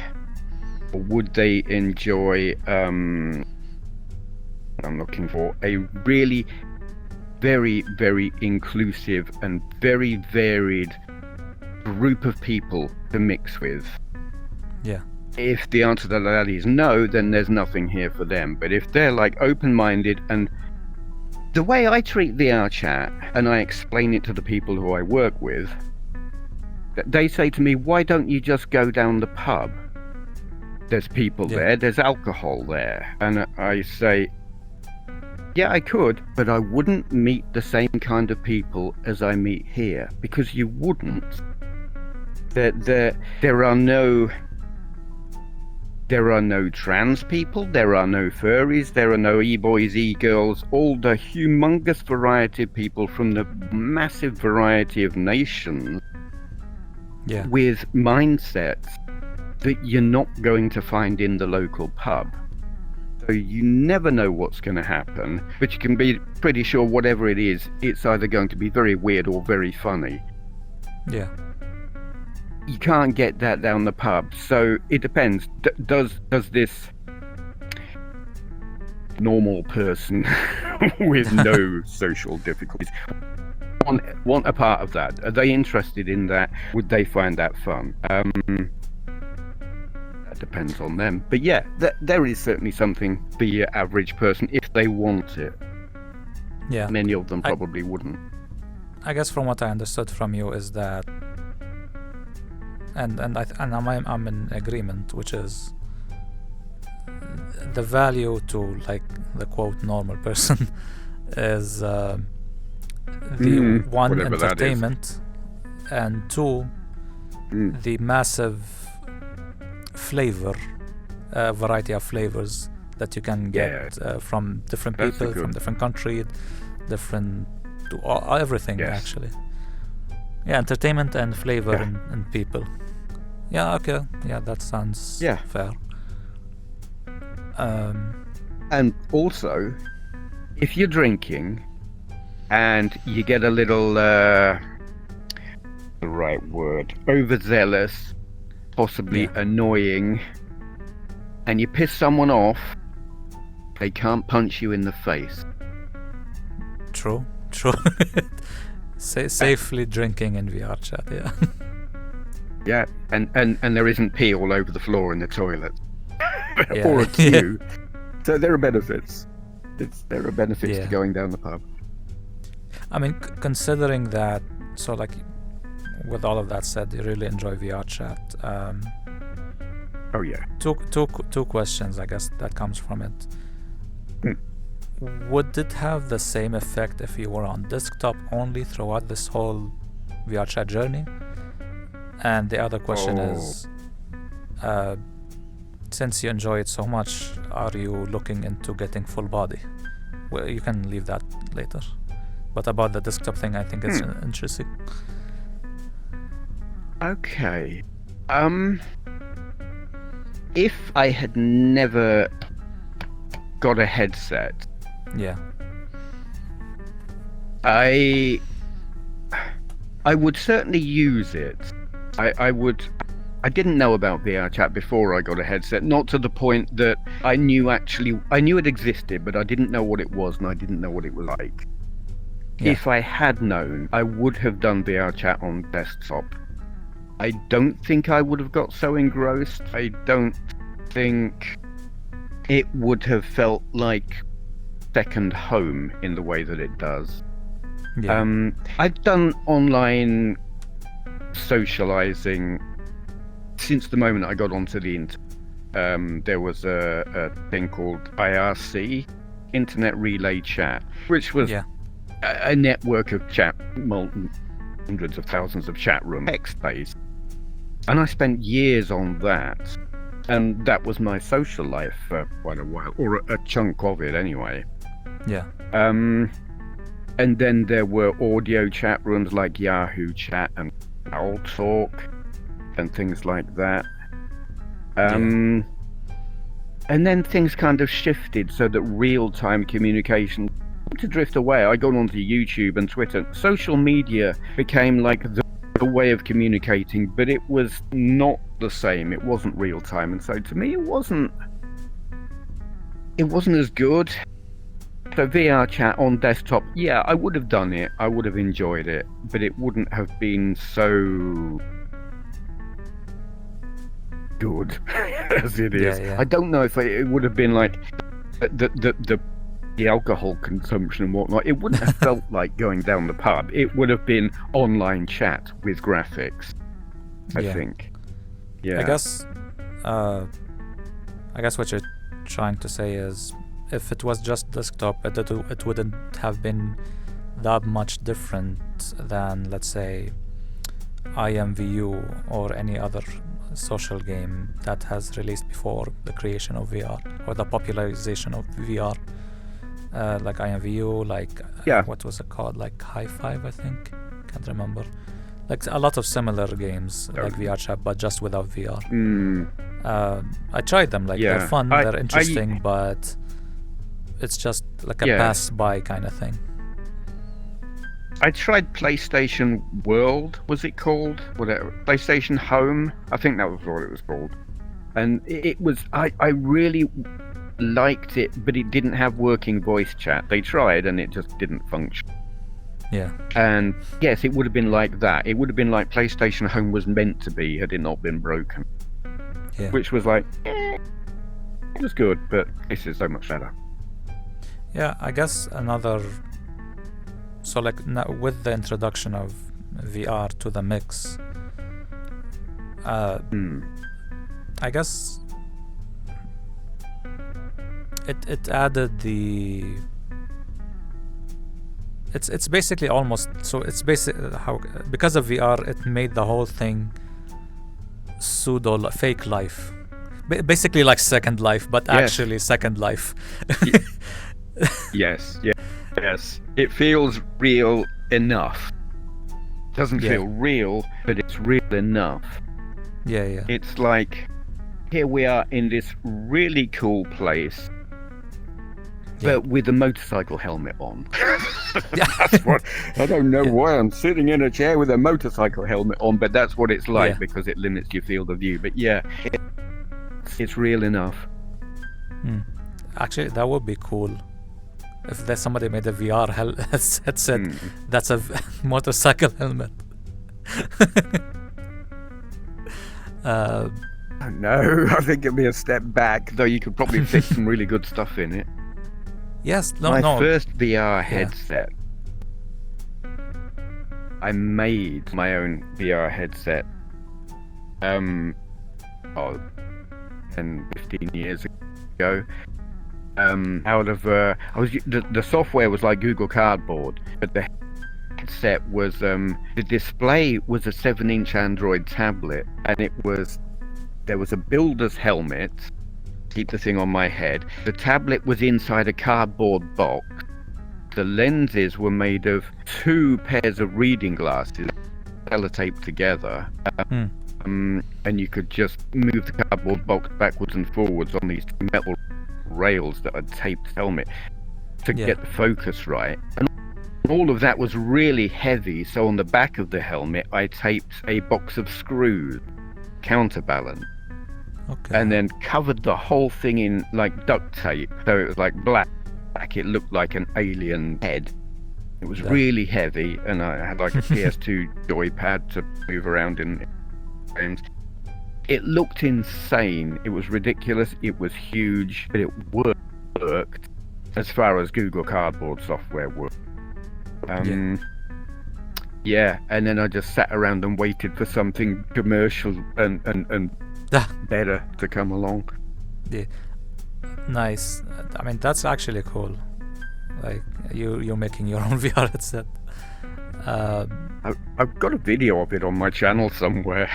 or would they enjoy, I'm looking for a really very, very inclusive and very varied group of people to mix with. Yeah. If the answer to that is no, then there's nothing here for them. But if they're like open-minded, and the way I treat VRChat, and I explain it to the people who I work with, they say to me, why don't you just go down the pub? There's people there, there's alcohol there. And I say, yeah, I could, but I wouldn't meet the same kind of people as I meet here, because you wouldn't. There are no trans people, there are no furries, there are no e-boys, e-girls, all the humongous variety of people from the massive variety of nations with mindsets that you're not going to find in the local pub. So you never know what's going to happen, but you can be pretty sure whatever it is, it's either going to be very weird or very funny. Yeah. You can't get that down the pub, so it depends. Does this normal person with no social difficulties want a part of that? Are they interested in that? Would they find that fun? That depends on them. But yeah, there is certainly something for your average person if they want it. Yeah. Many of them probably wouldn't. I guess from what I understood from you is that, and I'm in agreement, which is the value to like the quote normal person is the one, entertainment, and two, the massive flavor, variety of flavors that you can get from different people, from different countries, different everything actually. Yeah, entertainment and flavor and people. Yeah, okay. Yeah, that sounds fair. And also, if you're drinking and you get a little, the right word, overzealous, possibly annoying, and you piss someone off, they can't punch you in the face. True. Safely drinking in VRChat, yeah. Yeah, and there isn't pee all over the floor in the toilet. Or a queue. So there are benefits. There are benefits to going down the pub. I mean, considering that, so like, with all of that said, you really enjoy VRChat. Oh yeah. Two questions, I guess, that comes from it. Would it have the same effect if you were on desktop only throughout this whole VRChat journey? And the other question is, since you enjoy it so much, are you looking into getting full body? Well, you can leave that later. But about the desktop thing, I think it's interesting. Okay. If I had never got a headset, I would certainly use it. I didn't know about VRChat before I got a headset, not to the point that I knew it existed, but I didn't know what it was and I didn't know what it was like. If I had known, I would have done VRChat on desktop. I don't think I would have got so engrossed. I don't think it would have felt like second home in the way that it does. Yeah. I've done online socializing since the moment I got onto the internet. There was a thing called IRC, Internet Relay Chat, which was a network of hundreds of thousands of chat rooms, text-based. And I spent years on that. And that was my social life for quite a while, or a chunk of it anyway. Yeah. And then there were audio chat rooms like Yahoo Chat and Owl Talk and things like that. And then things kind of shifted so that real-time communication to drift away. I got onto YouTube and Twitter. Social media became like the way of communicating, but it was not the same. It wasn't real-time, and so to me, it wasn't as good. So VRChat on desktop, yeah, I would have done it. I would have enjoyed it, but it wouldn't have been so good as it is. Yeah. I don't know if it would have been like the alcohol consumption and whatnot. It wouldn't have felt like going down the pub. It would have been online chat with graphics, I think. Yeah. I guess what you're trying to say is, if it was just desktop, it wouldn't have been that much different than, let's say, IMVU or any other social game that has released before the creation of VR or the popularization of VR. Like IMVU, what was it called? Like High Five, I think. Can't remember. Like a lot of similar games like VRChat, but just without VR. I tried them. They're fun, they're interesting, but it's just like a pass-by kind of thing. I tried PlayStation World, was it called? Whatever. PlayStation Home, I think that was what it was called. And it was, I really liked it, but it didn't have working voice chat. They tried and it just didn't function. Yeah. And yes, it would have been like that. It would have been like PlayStation Home was meant to be had it not been broken. Yeah. Which was like, it was good, but this is so much better. Yeah, I guess another... So like now with the introduction of VR to the mix, I guess it added the... It's basically almost... So it's basically how... Because of VR, it made the whole thing pseudo fake life. Basically like Second Life, but actually Second Life. Yes. It feels real enough. Doesn't feel real, but it's real enough. Yeah. It's like, here we are in this really cool place, but with a motorcycle helmet on. That's what, I don't know why I'm sitting in a chair with a motorcycle helmet on, but that's what it's like because it limits your field of view. But it's real enough. Actually, that would be cool. If there's somebody made a VR headset that's a motorcycle helmet. No, I think it'd be a step back, though you could probably fit some really good stuff in it. Yes, My first VR headset, I made my own VR headset 10, 15 years ago. Out of the software was like Google Cardboard, but the headset was the display was a 7-inch Android tablet, and there was a builder's helmet to keep the thing on my head. The tablet was inside a cardboard box. The lenses were made of 2 pairs of reading glasses sellotaped together. And you could just move the cardboard box backwards and forwards on these metal rails that are taped helmet to get the focus right. And all of that was really heavy, so on the back of the helmet I taped a box of screws, counterbalance, and then covered the whole thing in like duct tape, so it was like black. It looked like an alien head. It was really heavy, and I had like a PS2 joypad to move around in. games. It looked insane. It was ridiculous. It was huge, but it worked as far as Google Cardboard software worked. Yeah, and then I just sat around and waited for something commercial and better to come along. Yeah. Nice. I mean, that's actually cool. Like you're making your own VR headset. I've got a video of it on my channel somewhere.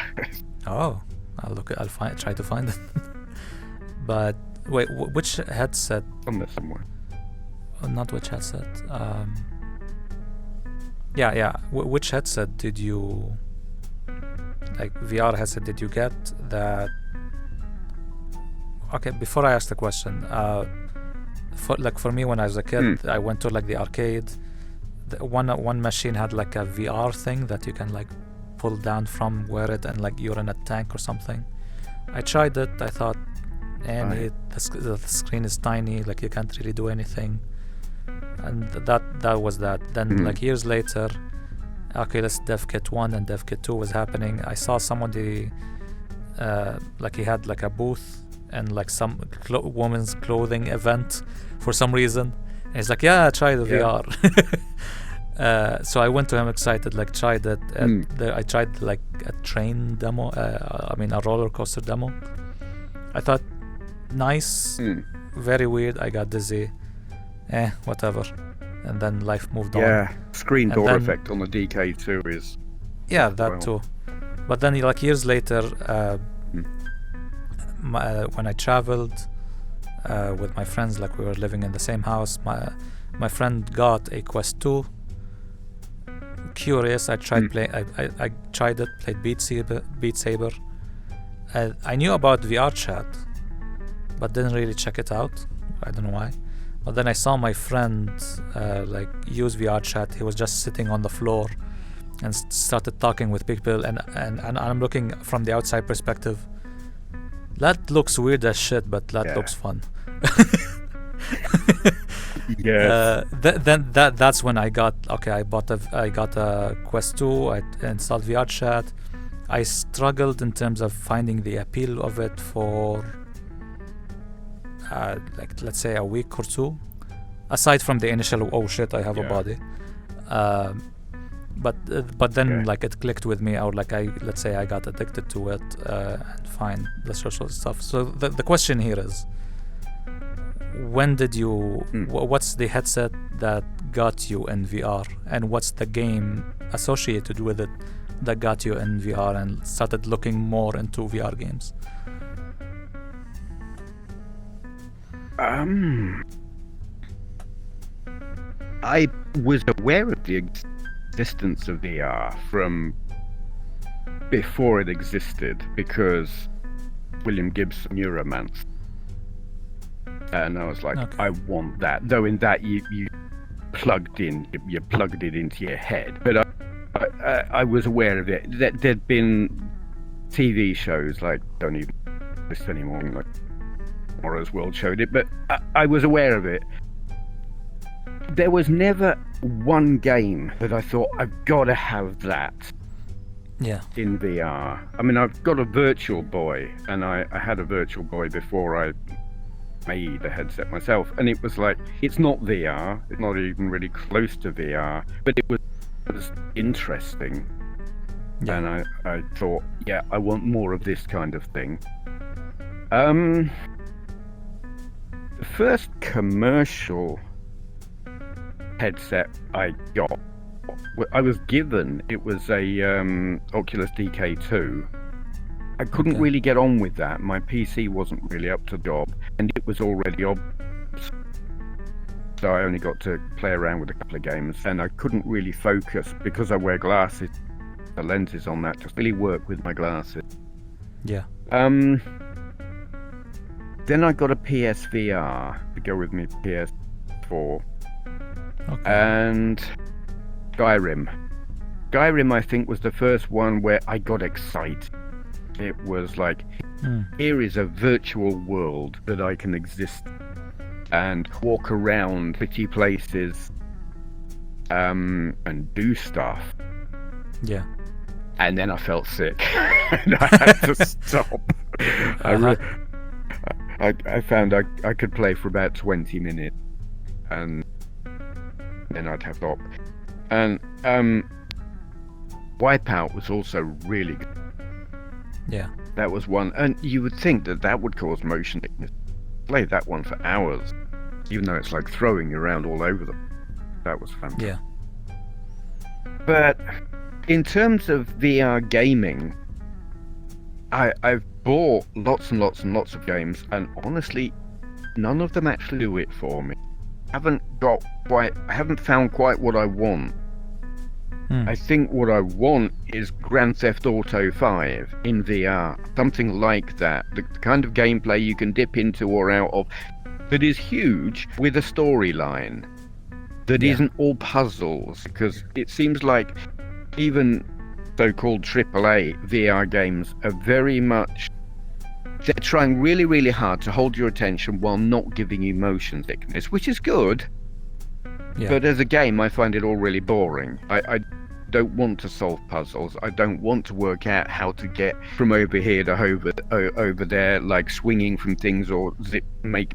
Oh, I'll try to find it. But wait, which headset? On there somewhere. Oh, not which headset. Yeah. Which headset did you, like VR headset, did you get that? Okay, before I ask the question, for me when I was a kid, I went to like the arcade. One machine had like a VR thing that you can like pull down from, wear it, and like you're in a tank or something. I tried it. I thought, the screen is tiny, like you can't really do anything. And that was that. Then like years later, Oculus DevKit 1 and DevKit 2 was happening. I saw somebody like he had like a booth and like some women's clothing event for some reason. And he's like, yeah, try the VR. So I went to him excited, like tried it. I tried like a train demo, a roller coaster demo. I thought, nice, very weird. I got dizzy. Whatever. And then life moved on. Yeah, screen door effect on the DK2 is... Yeah, that too. But then like years later, when I traveled with my friends, like we were living in the same house, my friend got a Quest 2. Curious, I tried I tried it, played Beat Saber. I knew about VRChat, but didn't really check it out. I don't know why. But then I saw my friend like use VRChat. He was just sitting on the floor and started talking with people, and I'm looking from the outside perspective. That looks weird as shit, but that looks fun. Yes. Then that's when I got I got a Quest 2. I installed VRChat. I struggled in terms of finding the appeal of it for like let's say a week or two, aside from the initial oh shit I have a body, but then like it clicked with me, or like let's say I got addicted to it, and find the social stuff. So the question here is, when did you what's the headset that got you in VR, and what's the game associated with it that got you in VR and started looking more into VR games? I was aware of the existence of VR from before it existed, because William Gibson Neuromancer, and I was like, I want that. Though in that you plugged it into your head, but I was aware of it. That there'd been TV shows like, don't even exist anymore, like Tomorrow's World showed it, but I was aware of it. There was never one game that I thought, I've got to have that in VR. I mean, I've got a Virtual Boy, and I had a Virtual Boy before I made a headset myself, and it was like, it's not VR, it's not even really close to VR, but it was interesting. And I thought, I want more of this kind of thing. The first commercial headset I got, I was given, it was a Oculus DK2. I couldn't really get on with that. My PC wasn't really up to the job, and it was already so I only got to play around with a couple of games, and I couldn't really focus because I wear glasses. The lenses on that just really work with my glasses. Then I got a PSVR to go with me PS4. And Skyrim. Skyrim, I think, was the first one where I got excited. It was like, here is a virtual world that I can exist and walk around pretty places and do stuff. and then I felt sick, and I had to stop. I found I could play for about 20 minutes, and then I'd have to stop. And Wipeout was also really good. Yeah. That was one, and you would think that would cause motion sickness. Played that one for hours, even though it's like throwing you around all over them. That was fantastic. Yeah. But in terms of VR gaming, I've bought lots and lots and lots of games, and honestly, none of them actually do it for me. I haven't found quite what I want. I think what I want is Grand Theft Auto 5 in VR, something like that. The kind of gameplay you can dip into or out of that is huge, with a storyline that isn't all puzzles, because it seems like even so-called AAA VR games are very much, they're trying really, really hard to hold your attention while not giving you motion sickness, which is good. Yeah. But as a game, I find it all really boring. I don't want to solve puzzles. I don't want to work out how to get from over here to over there, like swinging from things, or make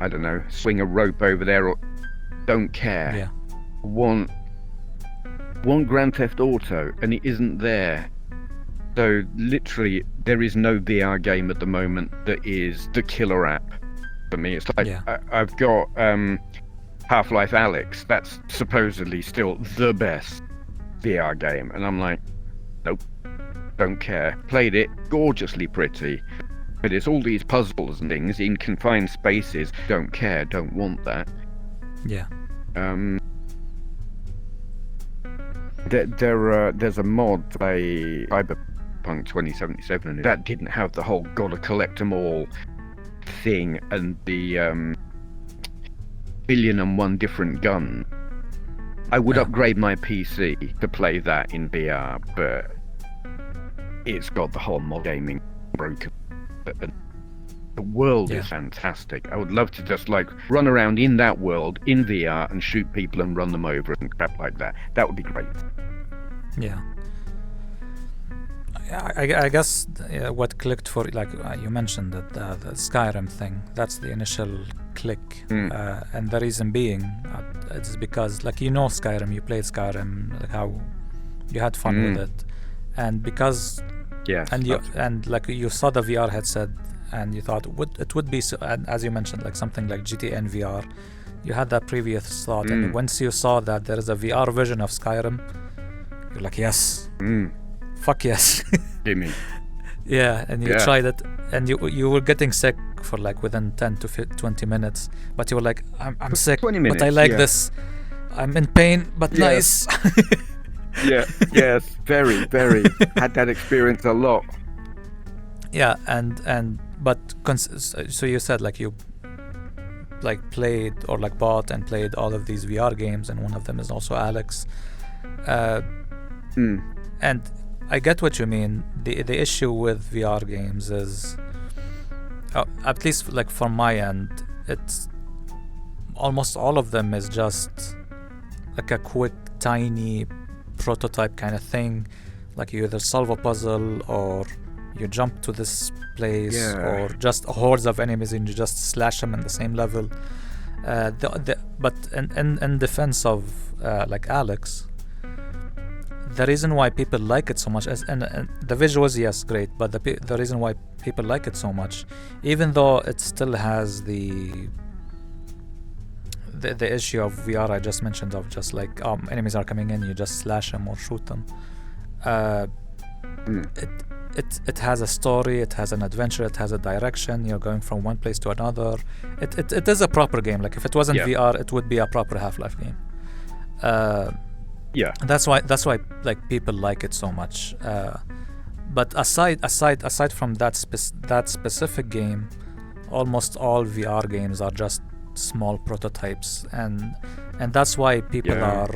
I don't know, swing a rope over there, or don't care. Yeah. Want Grand Theft Auto, and it isn't there. So literally, there is no VR game at the moment that is the killer app for me. It's like I've got Half-Life Alyx. That's supposedly still the best VR game, and I'm like, nope, don't care. Played it, gorgeously pretty, but it's all these puzzles and things in confined spaces. Don't care, don't want that. Yeah. There's a mod by Cyberpunk 2077, and that didn't have the whole gotta collect them all thing and the 1,000,001 different guns. I would upgrade my PC to play that in VR, but it's got the whole mod gaming broken. The world is fantastic. I would love to just like run around in that world in VR and shoot people and run them over and crap like that. That would be great. Yeah. I guess what clicked for, like you mentioned, that the Skyrim thing, that's the initial click, and the reason being it's because, like, Skyrim, you played Skyrim, like how you had fun with it, and because and like you saw the VR headset and you thought it would be so, and as you mentioned, like something like GTA in VR, you had that previous thought, and once you saw that there is a VR version of Skyrim, you're like, yes. Fuck yes. Gimme. Yeah, and you tried it, and you were getting sick for like within 10 to 20 minutes, but you were like, I'm sick, 20 minutes, but I like this. I'm in pain, but nice. Yes, very, very. Had that experience a lot. Yeah, but so you said like you like played or like bought and played all of these VR games, and one of them is also Alyx. And I get what you mean. The issue with VR games is, at least like from my end, it's almost all of them is just like a quick, tiny prototype kind of thing. Like you either solve a puzzle or you jump to this place, or just hordes of enemies and you just slash them in the same level. But in defense of like Alyx, the reason why people like it so much and the visuals, yes, great, but the reason why people like it so much, even though it still has the issue of VR I just mentioned, of just like enemies are coming in, you just slash them or shoot them. It has a story, it has an adventure, it has a direction. You're going from one place to another. It is a proper game. Like if it wasn't VR, it would be a proper Half-Life game. That's why like people like it so much. But aside from that specific game, almost all VR games are just small prototypes, and that's why people are.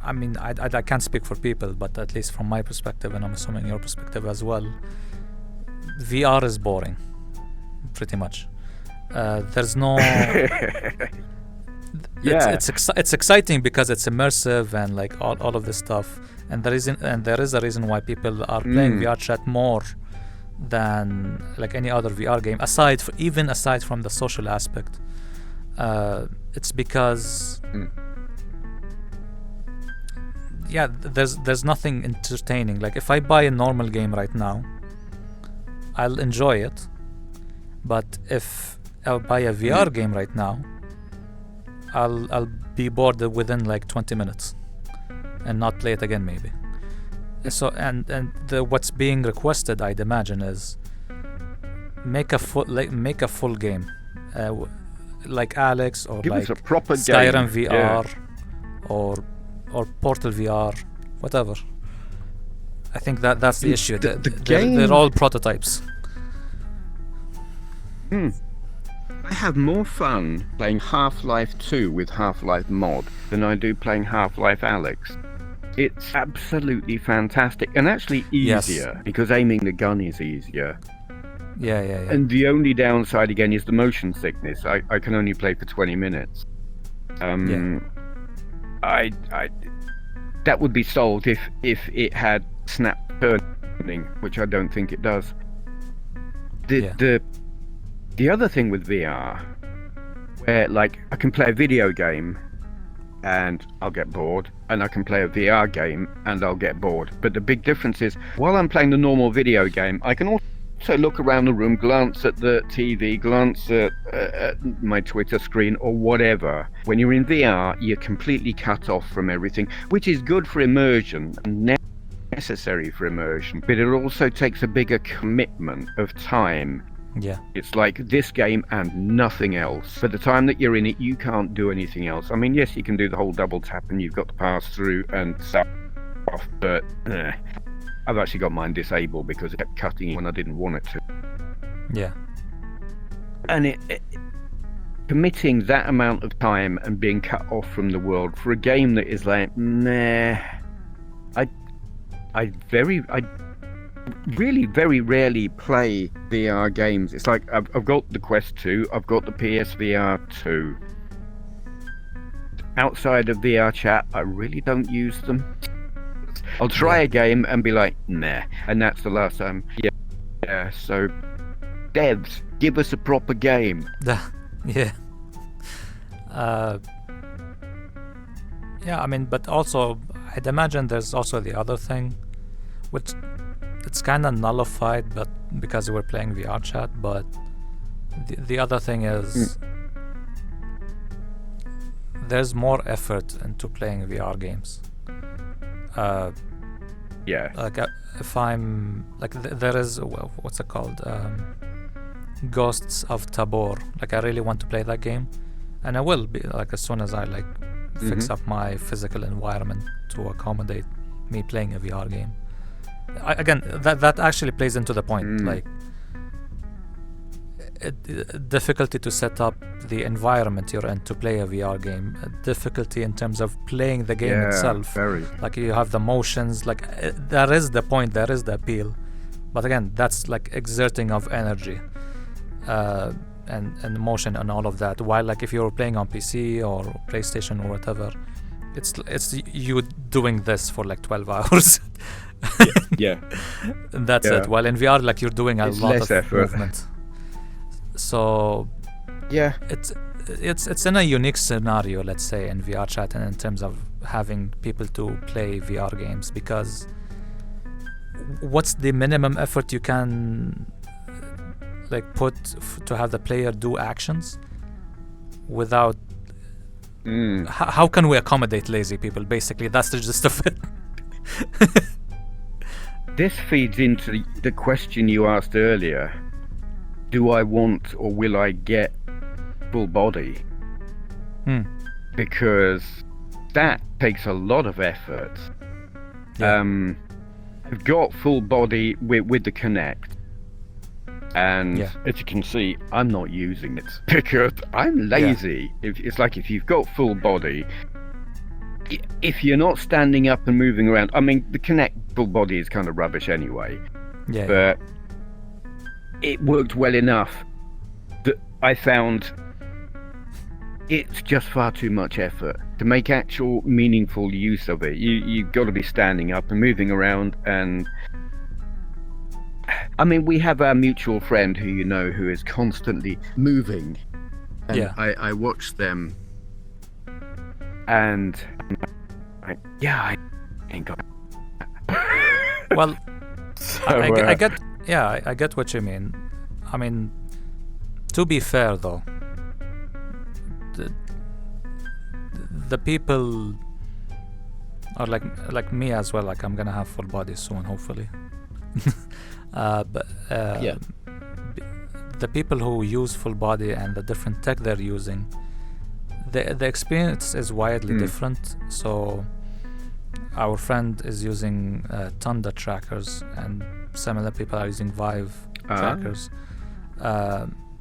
I mean, I can't speak for people, but at least from my perspective, and I'm assuming your perspective as well, VR is boring, pretty much. There's no. it's exciting because it's immersive and like all of this stuff, and there is a reason why people are playing VRChat more than like any other VR game, aside from the social aspect. It's because there's nothing entertaining. Like if I buy a normal game right now, I'll enjoy it, but if I buy a VR game right now, I'll be bored within like 20 minutes and not play it again maybe. So what's being requested, I'd imagine, is make a full game, like Alex or Give like us a proper Skyrim game. VR or Portal VR, whatever. I think that's the issue. The game... They're all prototypes. I have more fun playing Half-Life 2 with Half-Life mod than I do playing Half-Life Alex. It's absolutely fantastic and actually easier because aiming the gun is easier. Yeah. And the only downside again is the motion sickness. I can only play for 20 minutes. That would be solved if it had snap turning, which I don't think it does. The other thing with VR, where like I can play a video game and I'll get bored, and I can play a VR game and I'll get bored. But the big difference is, while I'm playing the normal video game, I can also look around the room, glance at the TV, glance at my Twitter screen or whatever. When you're in VR, you're completely cut off from everything, which is good for immersion and necessary for immersion, but it also takes a bigger commitment of time. Yeah. It's like this game and nothing else. For the time that you're in it, you can't do anything else. I mean, yes, you can do the whole double tap and you've got to pass through and stuff off, but I've actually got mine disabled because it kept cutting when I didn't want it to. Yeah. And it committing that amount of time and being cut off from the world for a game that is like, nah, I really very rarely play VR games. It's like I've got the Quest 2, I've got the PSVR 2. Outside of VRChat, I really don't use them. I'll try a game and be like, nah, and that's the last time. Yeah. So, devs, give us a proper game. Yeah. I mean, but also, I'd imagine there's also the other thing, which it's kind of nullified, but because we're playing VRChat. But the other thing is there's more effort into playing VR games. Like if I'm like there is what's it called? Ghosts of Tabor. Like I really want to play that game, and I will be like as soon as I like fix up my physical environment to accommodate me playing a VR game. Again, that actually plays into the point, like difficulty to set up the environment you're in to play a VR game, difficulty in terms of playing the game itself. Very. Like you have the motions, like there is the point, there is the appeal, but again, that's like exerting of energy and motion and all of that. While like if you're playing on PC or PlayStation or whatever, it's you doing this for like 12 hours. Yeah. And that's it. While in VR, like you're doing a lot of effort. movement. So yeah, it's in a unique scenario, let's say, in VRChat, and in terms of having people to play VR games, because what's the minimum effort you can like put to have the player do actions without how can we accommodate lazy people? Basically, that's the gist of it. This feeds into the question you asked earlier. Do I want or will I get full body? Because that takes a lot of effort. I've got full body with the Kinect, and as you can see, I'm not using it because I'm lazy. It's like if you've got full body, if you're not standing up and moving around, I mean, the Kinect full body is kind of rubbish anyway. But it worked well enough that I found it's just far too much effort to make actual meaningful use of it. You've got to be standing up and moving around. And I mean, we have our mutual friend who you know who is constantly moving. And Yeah. I watch them, and I ain't got. Well, So, I get, yeah, I get what you mean. I mean, to be fair though, the people are like me as well. Like I'm gonna have full body soon, hopefully. But Yeah. the people who use full body and the different tech they're using, the experience is widely different. So our friend is using Tunda trackers, and similar people are using Vive trackers.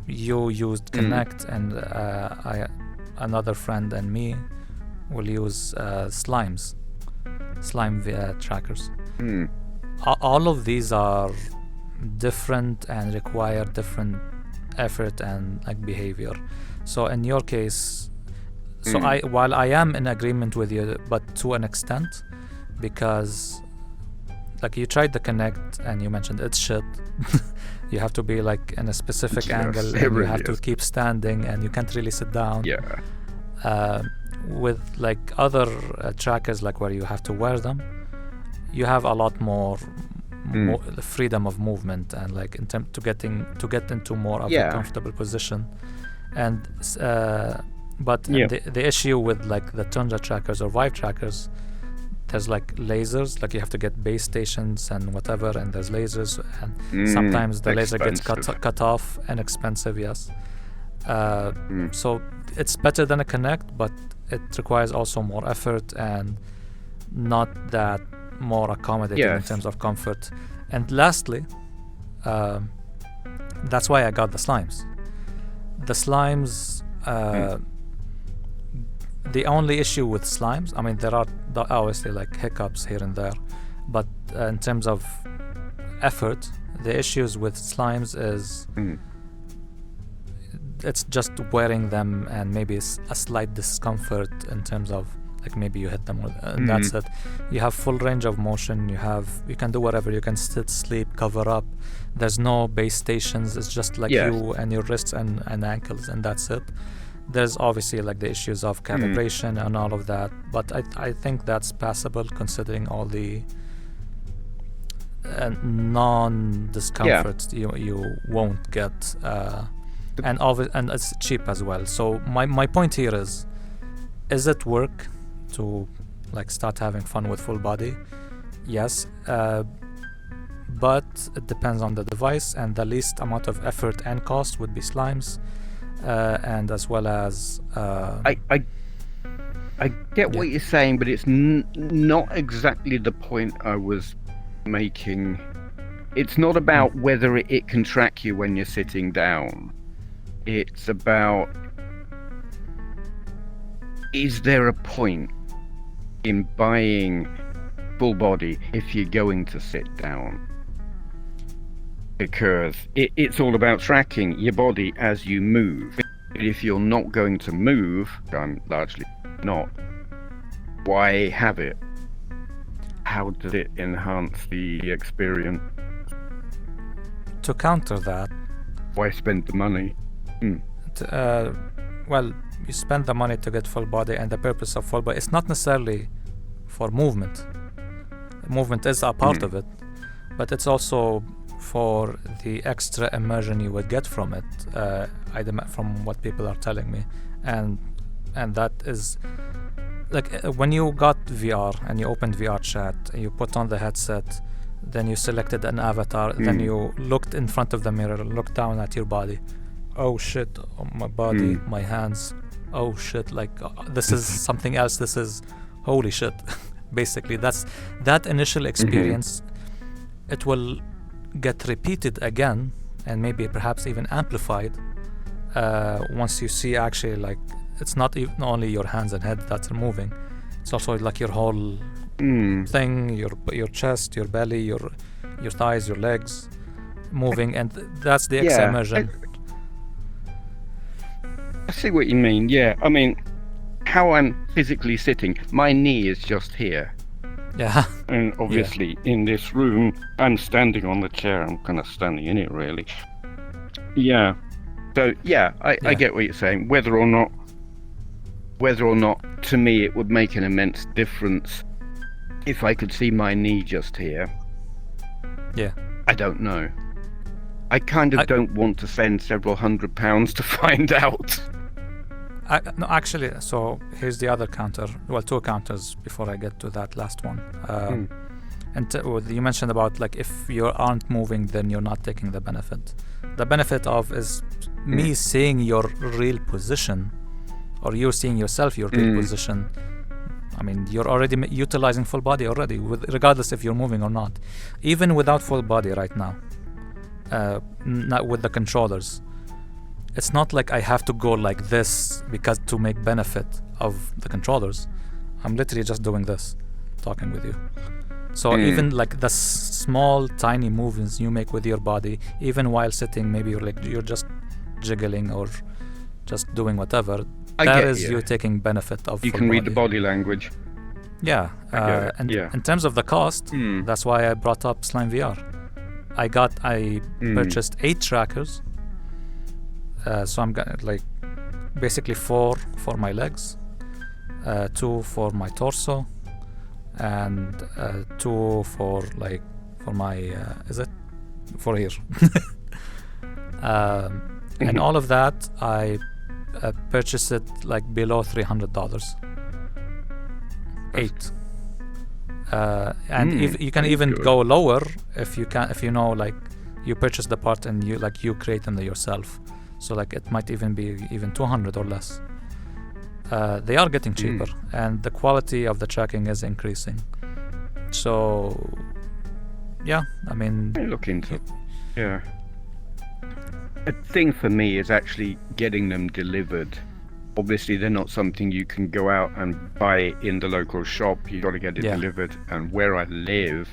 You used Connect, and another friend and me will use slime trackers. All of these are different and require different effort and like behavior. So in your case, while I am in agreement with you, but to an extent, because like you tried the Connect and you mentioned it's shit. You have to be like in a specific angle, and you have to keep standing, and you can't really sit down. Yeah. With like other trackers, like where you have to wear them, you have a lot more freedom of movement, and like in to get into more of a comfortable position. And but the issue with like the Tundra trackers or Vive trackers, there's like lasers, like you have to get base stations and whatever, and there's lasers, and sometimes the laser gets cut off, and expensive, yes. So it's better than a Connect, but it requires also more effort and not that more accommodating in terms of comfort. And lastly, that's why I got the slimes. The slimes, the only issue with slimes, I mean, there are obviously like hiccups here and there, but in terms of effort, the issues with slimes is it's just wearing them, and maybe a slight discomfort in terms of like maybe you hit them and that's it. You have full range of motion, you can do whatever, you can sit, sleep, cover up. There's no base stations, it's just like you and your wrists and ankles, and that's it. There's obviously like the issues of calibration and all of that, but I think that's passable considering all the non-discomfort you won't get, and it's cheap as well. So my point here is it work to like start having fun with full body? Yes, but it depends on the device, and the least amount of effort and cost would be slimes. And as well as I get what you're saying, but it's not exactly the point I was making. It's not about whether it can track you when you're sitting down. It's about, is there a point in buying full body if you're going to sit down? Because it's all about tracking your body as you move. If you're not going to move, I'm largely not, why have it? How does it enhance the experience? To counter that, Why spend the money? Well, you spend the money to get full body, and the purpose of full body, it's not necessarily for movement. Movement is a part of it, but it's also for the extra immersion you would get from it, from what people are telling me, and that is like when you got VR and you opened VRChat, you put on the headset, then you selected an avatar, then you looked in front of the mirror, looked down at your body. Oh shit, my body, my hands. Oh shit, like this is something else. This is holy shit. Basically, that's that initial experience. It will get repeated again, and maybe perhaps even amplified once you see actually like it's not even only your hands and head that's moving, it's also like your whole thing, your chest, your belly, your thighs, your legs moving, and that's the extra immersion. see what you mean. Yeah, I mean, how I'm physically sitting, my knee is just here. Yeah. And obviously in this room, I'm standing on the chair. I'm kind of standing in it, really. Yeah. So, yeah, I get what you're saying. Whether or not, to me, it would make an immense difference if I could see my knee just here. Yeah. I don't know. I kind of don't want to spend several £100 to find out. No, actually, so here's the other counter. Well, two counters before I get to that last one. And you mentioned about like if you aren't moving, then you're not taking the benefit. The benefit of is me seeing your real position, or you seeing yourself your real position. I mean, you're already utilizing full body already, regardless if you're moving or not. Even without full body right now, not with the controllers. It's not like I have to go like this because to make benefit of the controllers. I'm literally just doing this, talking with you. So even like the small tiny movements you make with your body, even while sitting, maybe you're just jiggling or just doing whatever. That is you taking benefit of. You can read the body language. Yeah, and in terms of the cost, that's why I brought up Slime VR. I purchased 8 trackers. So I'm gonna like basically 4 for my legs, 2 for my torso, and 2 for my for here. And all of that I purchased it like below $300. 8. And if you can even go lower if you know like you purchase the part and you create them yourself. So like it might even be even 200 or less. They are getting cheaper, and the quality of the tracking is increasing. So, yeah, I mean, look into it. Yeah. A thing for me is actually getting them delivered. Obviously, they're not something you can go out and buy in the local shop. You got to get it delivered. And where I live,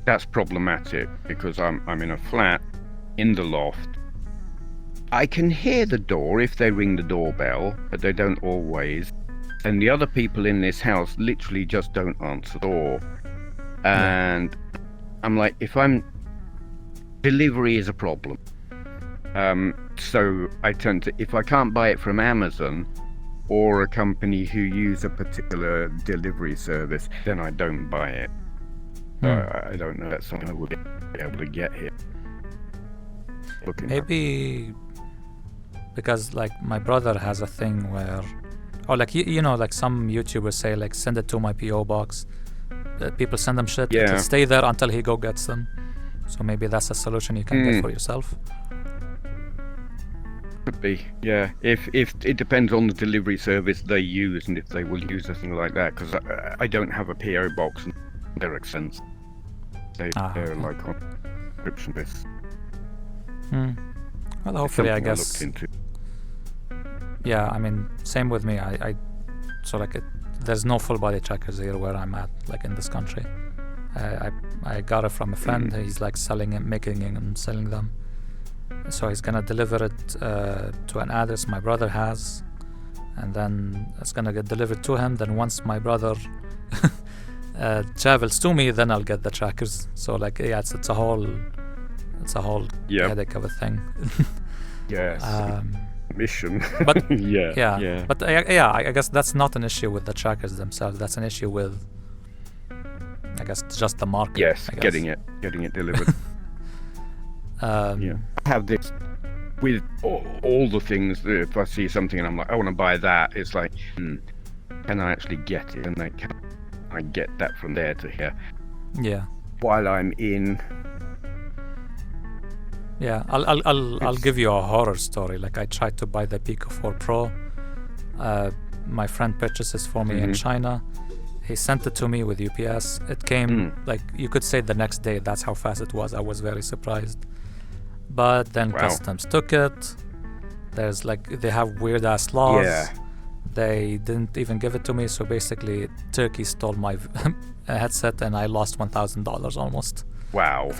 that's problematic because I'm in a flat in the loft. I can hear the door if they ring the doorbell, but they don't always. And the other people in this house literally just don't answer the door. And I'm like, delivery is a problem. So I turn to, if I can't buy it from Amazon or a company who use a particular delivery service, then I don't buy it. I don't know, that's something I would be able to get here. Maybe because like my brother has a thing where, or like you know, like some YouTubers say like send it to my PO box. People send them shit. It'll stay there until he gets them. So maybe that's a solution you can get for yourself. Could be, yeah. If it depends on the delivery service they use and if they will use a thing like that, because I don't have a PO box and they're expensive. They're like on subscription base. Well, hopefully, I guess. Yeah, I mean, same with me. So like there's no full body trackers here where I'm at, like in this country. I got it from a friend. He's like selling it, making it and selling them. So he's gonna deliver it to an address my brother has, and then it's gonna get delivered to him. Then once my brother travels to me, then I'll get the trackers. So like it's a whole headache of a thing. Yes. Mission. But But I guess that's not an issue with the trackers themselves. That's an issue with, I guess, just the market. Yes, getting it delivered. I have this with all the things that if I see something and I'm like, I want to buy that, it's like, can I actually get it? And can I get that from there to here? Yeah. While I'm in. Yeah, I'll give you a horror story. Like I tried to buy the Pico 4 Pro. My friend purchased it for me in China. He sent it to me with UPS. It came like you could say the next day. That's how fast it was. I was very surprised. But then customs took it. There's like they have weird ass laws. Yeah. They didn't even give it to me. So basically, Turkey stole my headset, and I lost $1,000 almost. Wow.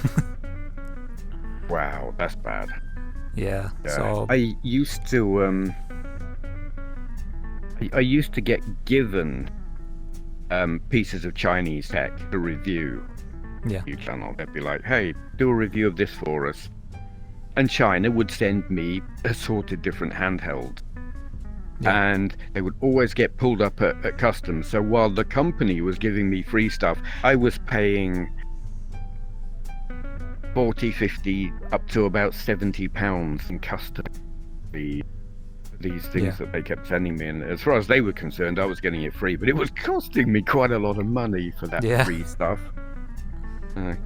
Wow, that's bad. Yeah. So I used to I used to get given pieces of Chinese tech to review. Yeah. Channel. They'd be like, "Hey, do a review of this for us," and China would send me assorted different handhelds. Yeah. And they would always get pulled up at customs. So while the company was giving me free stuff, I was paying 40, 50, up to about £70 in customs. These things that they kept sending me, and as far as they were concerned, I was getting it free, but it was costing me quite a lot of money for that free stuff.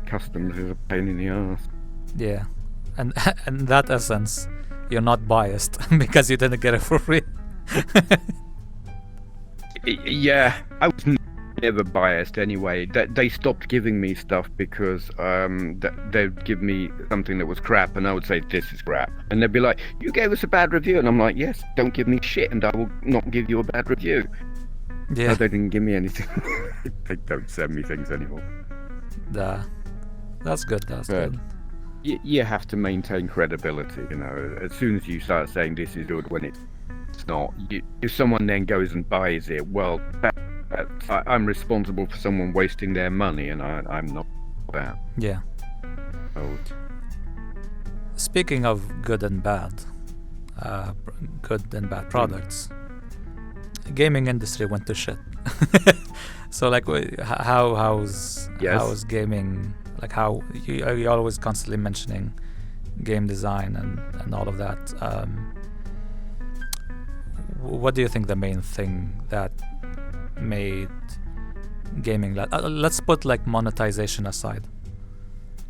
Customs is a pain in the ass. Yeah, and in that essence, you're not biased because you didn't get it for free. Yeah, I was never biased anyway. They stopped giving me stuff because they'd give me something that was crap, and I would say, "This is crap," and they'd be like, "You gave us a bad review," and I'm like, "Yes, don't give me shit, and I will not give you a bad review." Yeah, No, they didn't give me anything. They don't send me things anymore. That's good. That's good. You have to maintain credibility. You know, as soon as you start saying this is good when it's not, if someone then goes and buys it, well, I'm responsible for someone wasting their money, and I'm not that. Yeah. Oh. Speaking of good and bad products, gaming industry went to shit. So like, how's gaming? Like, how you're always constantly mentioning game design and all of that. What do you think the main thing that made gaming? Let's put like monetization aside.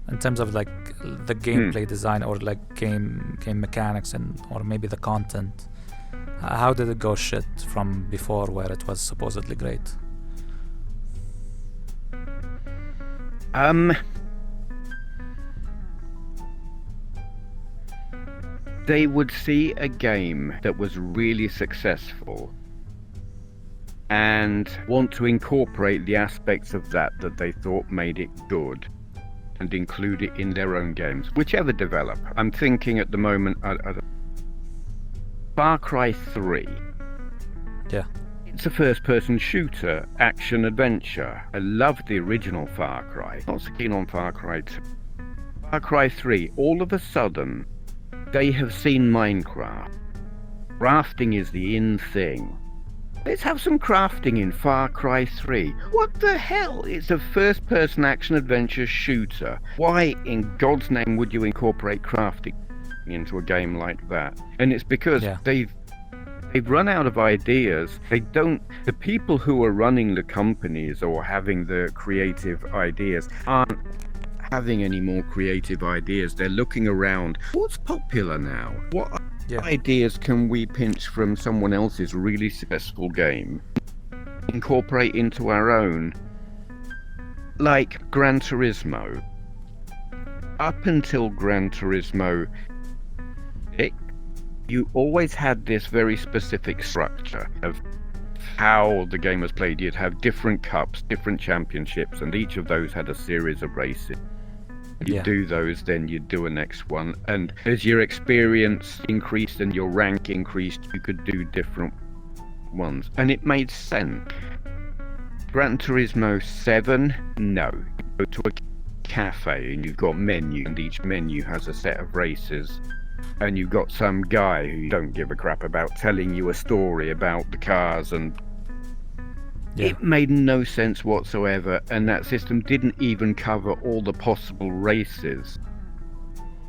In terms of like the gameplay design or like game mechanics or maybe the content, how did it go shit from before where it was supposedly great? They would see a game that was really successful and want to incorporate the aspects of that they thought made it good and include it in their own games, whichever developer. I'm thinking at the moment, Far Cry 3. Yeah. It's a first-person shooter, action-adventure. I love the original Far Cry. Not so keen on Far Cry 2. Far Cry 3, all of a sudden, they have seen Minecraft. Crafting is the in thing. Let's have some crafting in Far Cry 3. What the hell? It's a first-person action-adventure shooter. Why in God's name would you incorporate crafting into a game like that? And it's because they've run out of ideas. The people who are running the companies or having the creative ideas aren't having any more creative ideas. They're looking around. What's popular now? What ideas can we pinch from someone else's really successful game, incorporate into our own? Like Gran Turismo. Up until Gran Turismo 6, you always had this very specific structure of how the game was played. You'd have different cups, different championships, and each of those had a series of races. You do those, then you do a next one, and as your experience increased and your rank increased, you could do different ones, and it made sense. Gran Turismo 7, no. You go to a cafe and you've got menu, and each menu has a set of races, and you've got some guy who don't give a crap about telling you a story about the cars, and it made no sense whatsoever, and that system didn't even cover all the possible races.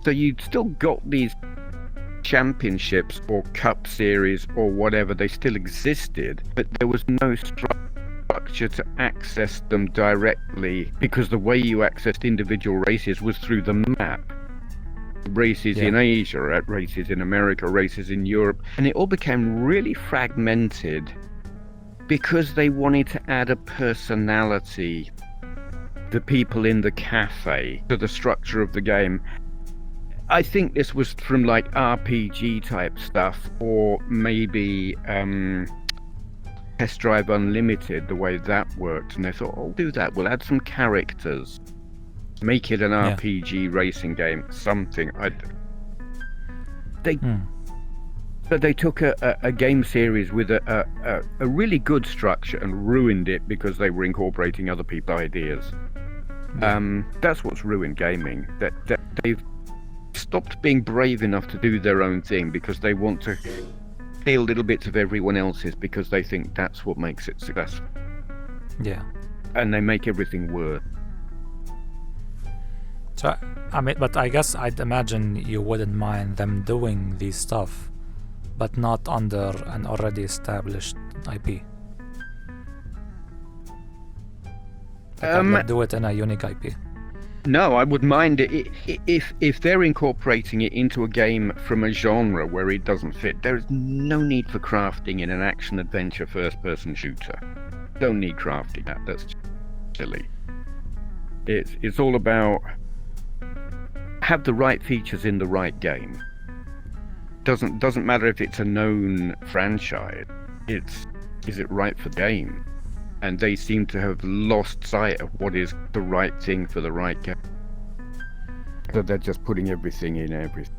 So you'd still got these championships or cup series or whatever, they still existed, but there was no structure to access them directly, because the way you accessed individual races was through the map. Races in Asia, races in America, races in Europe, and it all became really fragmented because they wanted to add a personality, the people in the cafe, to the structure of the game. I think this was from like RPG type stuff, or maybe Test Drive Unlimited, the way that worked, and they thought, oh, do that, we'll add some characters, make it an RPG racing game, something. But they took a game series with a really good structure and ruined it because they were incorporating other people's ideas. That's what's ruined gaming. That they've stopped being brave enough to do their own thing because they want to steal little bits of everyone else's because they think that's what makes it successful. Yeah. And they make everything worse. So, I mean, but I guess I'd imagine you wouldn't mind them doing these stuff, but not under an already established IP. Like do it in a unique IP. No, I would mind it if they're incorporating it into a game from a genre where it doesn't fit. There is no need for crafting in an action-adventure first-person shooter. Don't need crafting. That's silly. It's all about have the right features in the right game. Doesn't matter if it's a known franchise. Is it right for the game? And they seem to have lost sight of what is the right thing for the right game. So they're just putting everything in everything.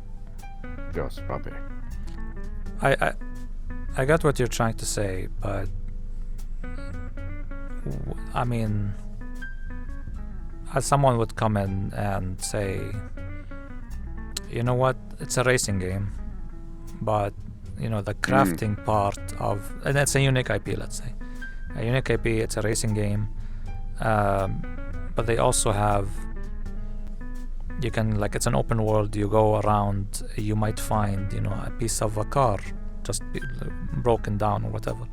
Just rubbish. I got what you're trying to say, but I mean, as someone would come in and say, you know what, it's a racing game, but you know the crafting part of, and it's a unique IP, let's say. A unique IP, it's a racing game, but they also have, you can, like, it's an open world, you go around, you might find, you know, a piece of a car just broken down or whatever.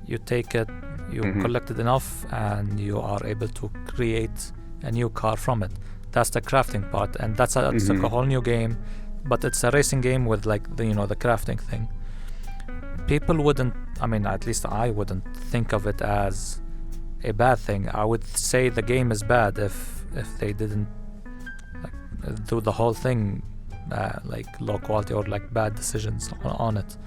You take it, you collect it enough, and you are able to create a new car from it. That's the crafting part, and that's it's like a whole new game, but it's a racing game with, like, the, you know, the crafting thing. People wouldn't, I mean, at least I wouldn't think of it as a bad thing. I would say the game is bad if they didn't, like, do the whole thing like low quality or like bad decisions on it.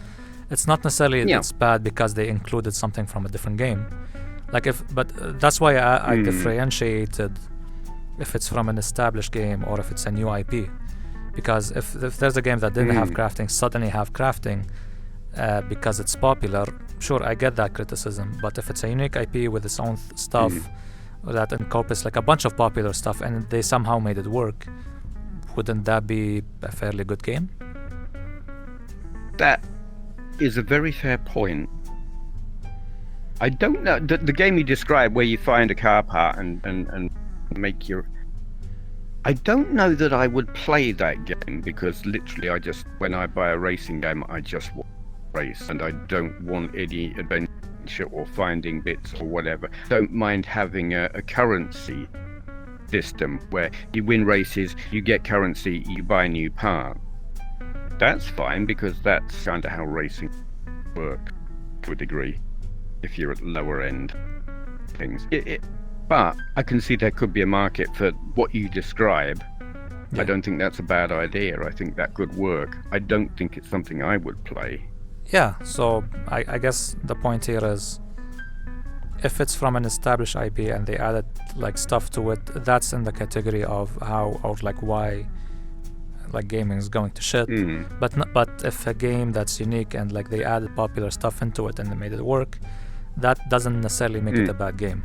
It's not necessarily it's bad because they included something from a different game. Like but that's why I differentiated if it's from an established game or if it's a new IP. Because if there's a game that didn't have crafting, suddenly have crafting, because it's popular, sure, I get that criticism. But if it's a unique IP with its own stuff that encompasses like a bunch of popular stuff and they somehow made it work, wouldn't that be a fairly good game? That is a very fair point. I don't know, the game you described where you find a car part and make your... I don't know that I would play that game because literally when I buy a racing game, I just want to race and I don't want any adventure or finding bits or whatever. Don't mind having a currency system where you win races, you get currency, you buy new parts. That's fine because that's kind of how racing works to a degree if you're at lower end things. But I can see there could be a market for what you describe. I don't think that's a bad idea. I think that could work. I don't think it's something I would play. Yeah, so I guess the point here is if it's from an established IP and they added like stuff to it, that's in the category of how or like why like gaming is going to shit. But if a game that's unique and like they added popular stuff into it and they made it work, that doesn't necessarily make it a bad game.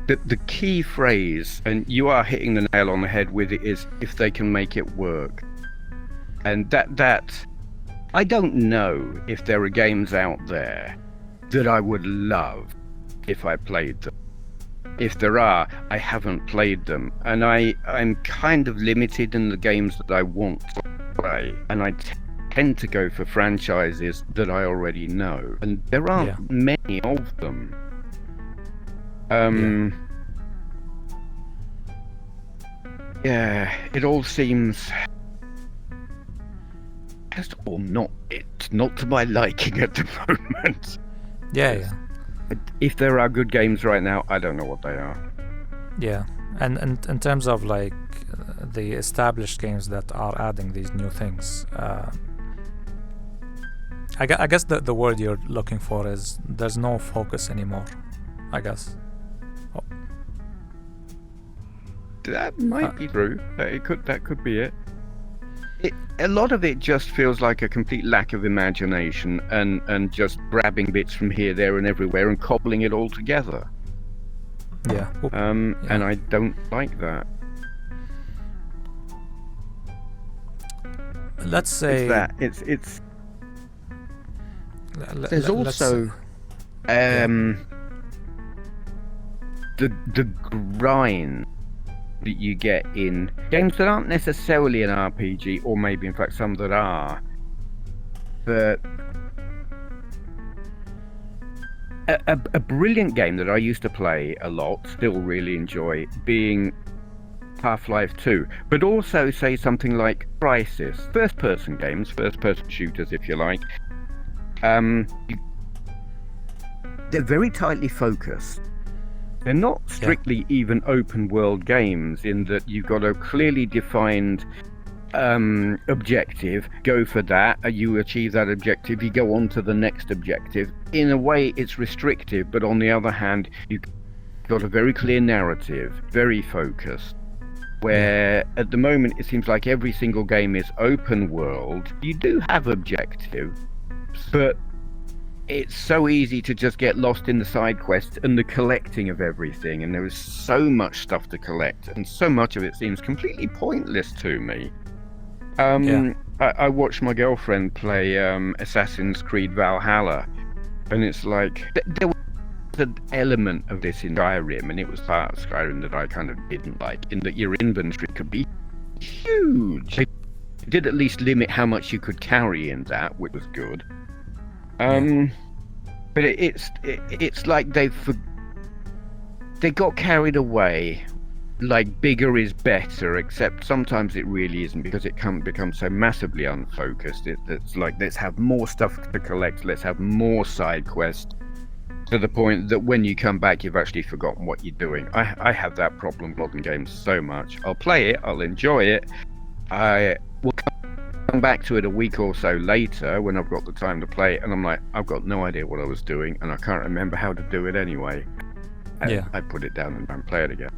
The key phrase, and you are hitting the nail on the head with it, is if they can make it work. And that I don't know if there are games out there that I would love if I played them. If there are, I haven't played them, and I'm kind of limited in the games that I want to play, and I tend to go for franchises that I already know, and there aren't many of them. It all seems just all it's not to my liking at the moment. If there are good games right now, I don't know what they are. Yeah, and in terms of like the established games that are adding these new things, I guess the word you're looking for is there's no focus anymore, I guess. That might be true. That could be it. A lot of it just feels like a complete lack of imagination and just grabbing bits from here, there, and everywhere and cobbling it all together. Yeah. And I don't like that. Let's say It's there's also the grind that you get in games that aren't necessarily an RPG, or maybe in fact some that are, but a brilliant game that I used to play a lot, still really enjoy, being Half-Life 2, but also say something like Crysis, first-person games, first-person shooters if you like. They're very tightly focused. They're not strictly even open world games in that you've got a clearly defined objective, go for that, you achieve that objective, you go on to the next objective. In a way it's restrictive, but on the other hand you've got a very clear narrative, very focused. Where at the moment it seems like every single game is open world. You do have objectives, but it's so easy to just get lost in the side quests and the collecting of everything, and there is so much stuff to collect, and so much of it seems completely pointless to me. I watched my girlfriend play Assassin's Creed Valhalla, and it's like there was an element of this in Skyrim, and it was part of Skyrim that I kind of didn't like, in that your inventory could be huge. They did at least limit how much you could carry in that, which was good. But it's like they got carried away, like bigger is better, except sometimes it really isn't, because it can become so massively unfocused. It's like, let's have more stuff to collect, let's have more side quests, to the point that when you come back you've actually forgotten what you're doing. I have that problem with modern games so much. I'll play it, I'll enjoy it, I will come back to it a week or so later when I've got the time to play it, and I'm like, I've got no idea what I was doing, and I can't remember how to do it anyway. And I put it down and don't play it again.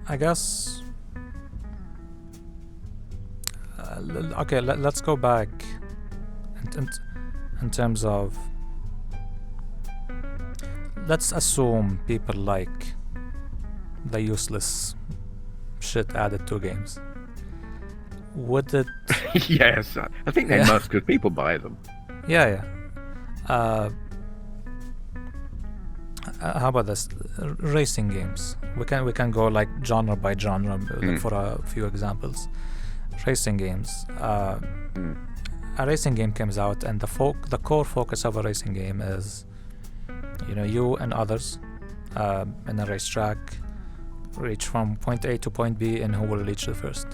I guess okay, let's go back in terms of, let's assume people like the useless shit added to games. Would it yes, I think they must, because people buy them. How about this? Racing games. We can go like genre by genre for a few examples. Racing games. A racing game comes out, and the core focus of a racing game is, you and others in a racetrack reach from point A to point B, and who will reach the first.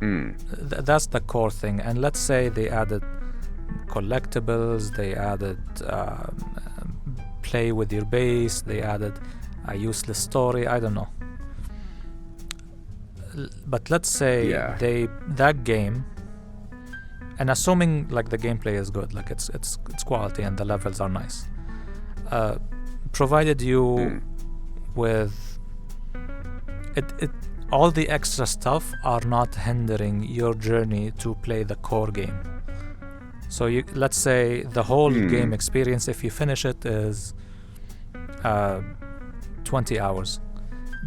That's the core thing. And let's say they added collectibles, they added play with your base, they added a useless story, I don't know. But let's say that game, and assuming like the gameplay is good, like it's quality and the levels are nice, provided you with it all the extra stuff are not hindering your journey to play the core game. So let's say the whole game experience, if you finish it, is 20 hours.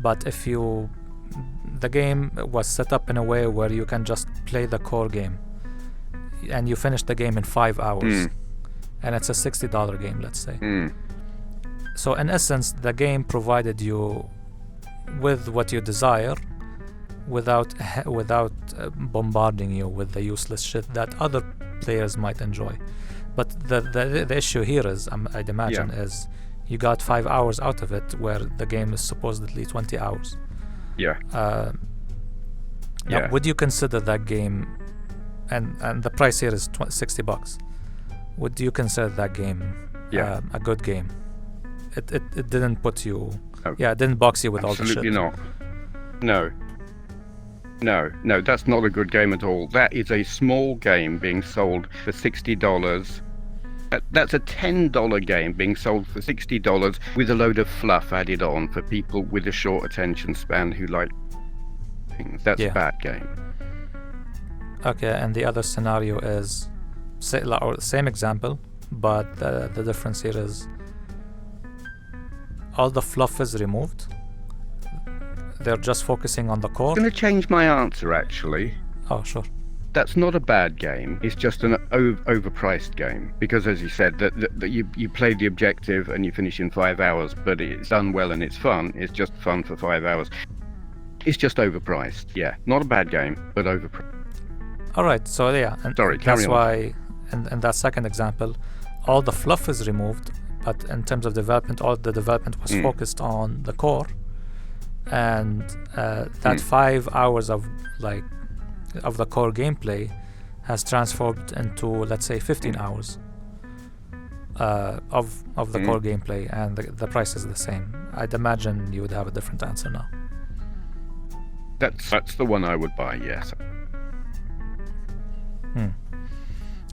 But if the game was set up in a way where you can just play the core game, and you finish the game in 5 hours, and it's a $60 game, let's say. So in essence, the game provided you with what you desire, without bombarding you with the useless shit that other players might enjoy. But the issue here is, I'd imagine, is you got 5 hours out of it, where the game is supposedly 20 hours. Now, would you consider that game, and the price here is $60, would you consider that game a good game? It didn't put you it didn't box you with all the shit. Absolutely not. No, that's not a good game at all. That is a small game being sold for $60. That's a $10 game being sold for $60 with a load of fluff added on for people with a short attention span who like things. That's a bad game. Okay, and the other scenario is same example, but the difference here is all the fluff is removed. They're just focusing on the core. I'm going to change my answer, actually. Oh, sure. That's not a bad game. It's just an overpriced game. Because, as you said, that you play the objective and you finish in 5 hours, but it's done well and it's fun. It's just fun for 5 hours. It's just overpriced. Yeah, not a bad game, but overpriced. All right, so yeah, and Sorry, carry that's on. why in that second example, all the fluff is removed, but in terms of development, all the development was focused on the core, and that 5 hours of the core gameplay has transformed into, let's say, 15 hours of the core gameplay, and the price is the same. I'd imagine you would have a different answer now. That's the one I would buy, yes.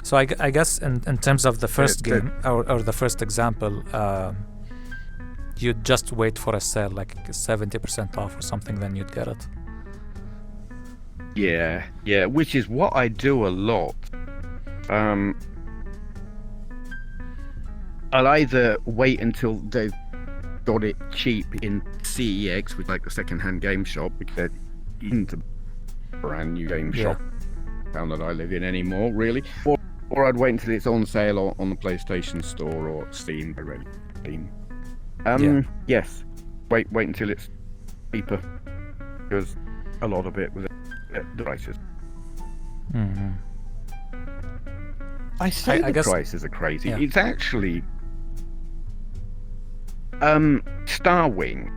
So I guess in terms of the first game or the first example, you'd just wait for a sale, like 70% off or something, then you'd get it. Yeah, which is what I do a lot. I'll either wait until they've got it cheap in CEX, with like the second-hand game shop, because there isn't a brand new game shop town that I live in anymore, really. Or I'd wait until it's on sale on the PlayStation Store or Steam already. Yes. Wait until it's cheaper, because a lot of it was the prices. I say I guess prices are crazy. Yeah. It's actually Star Wing,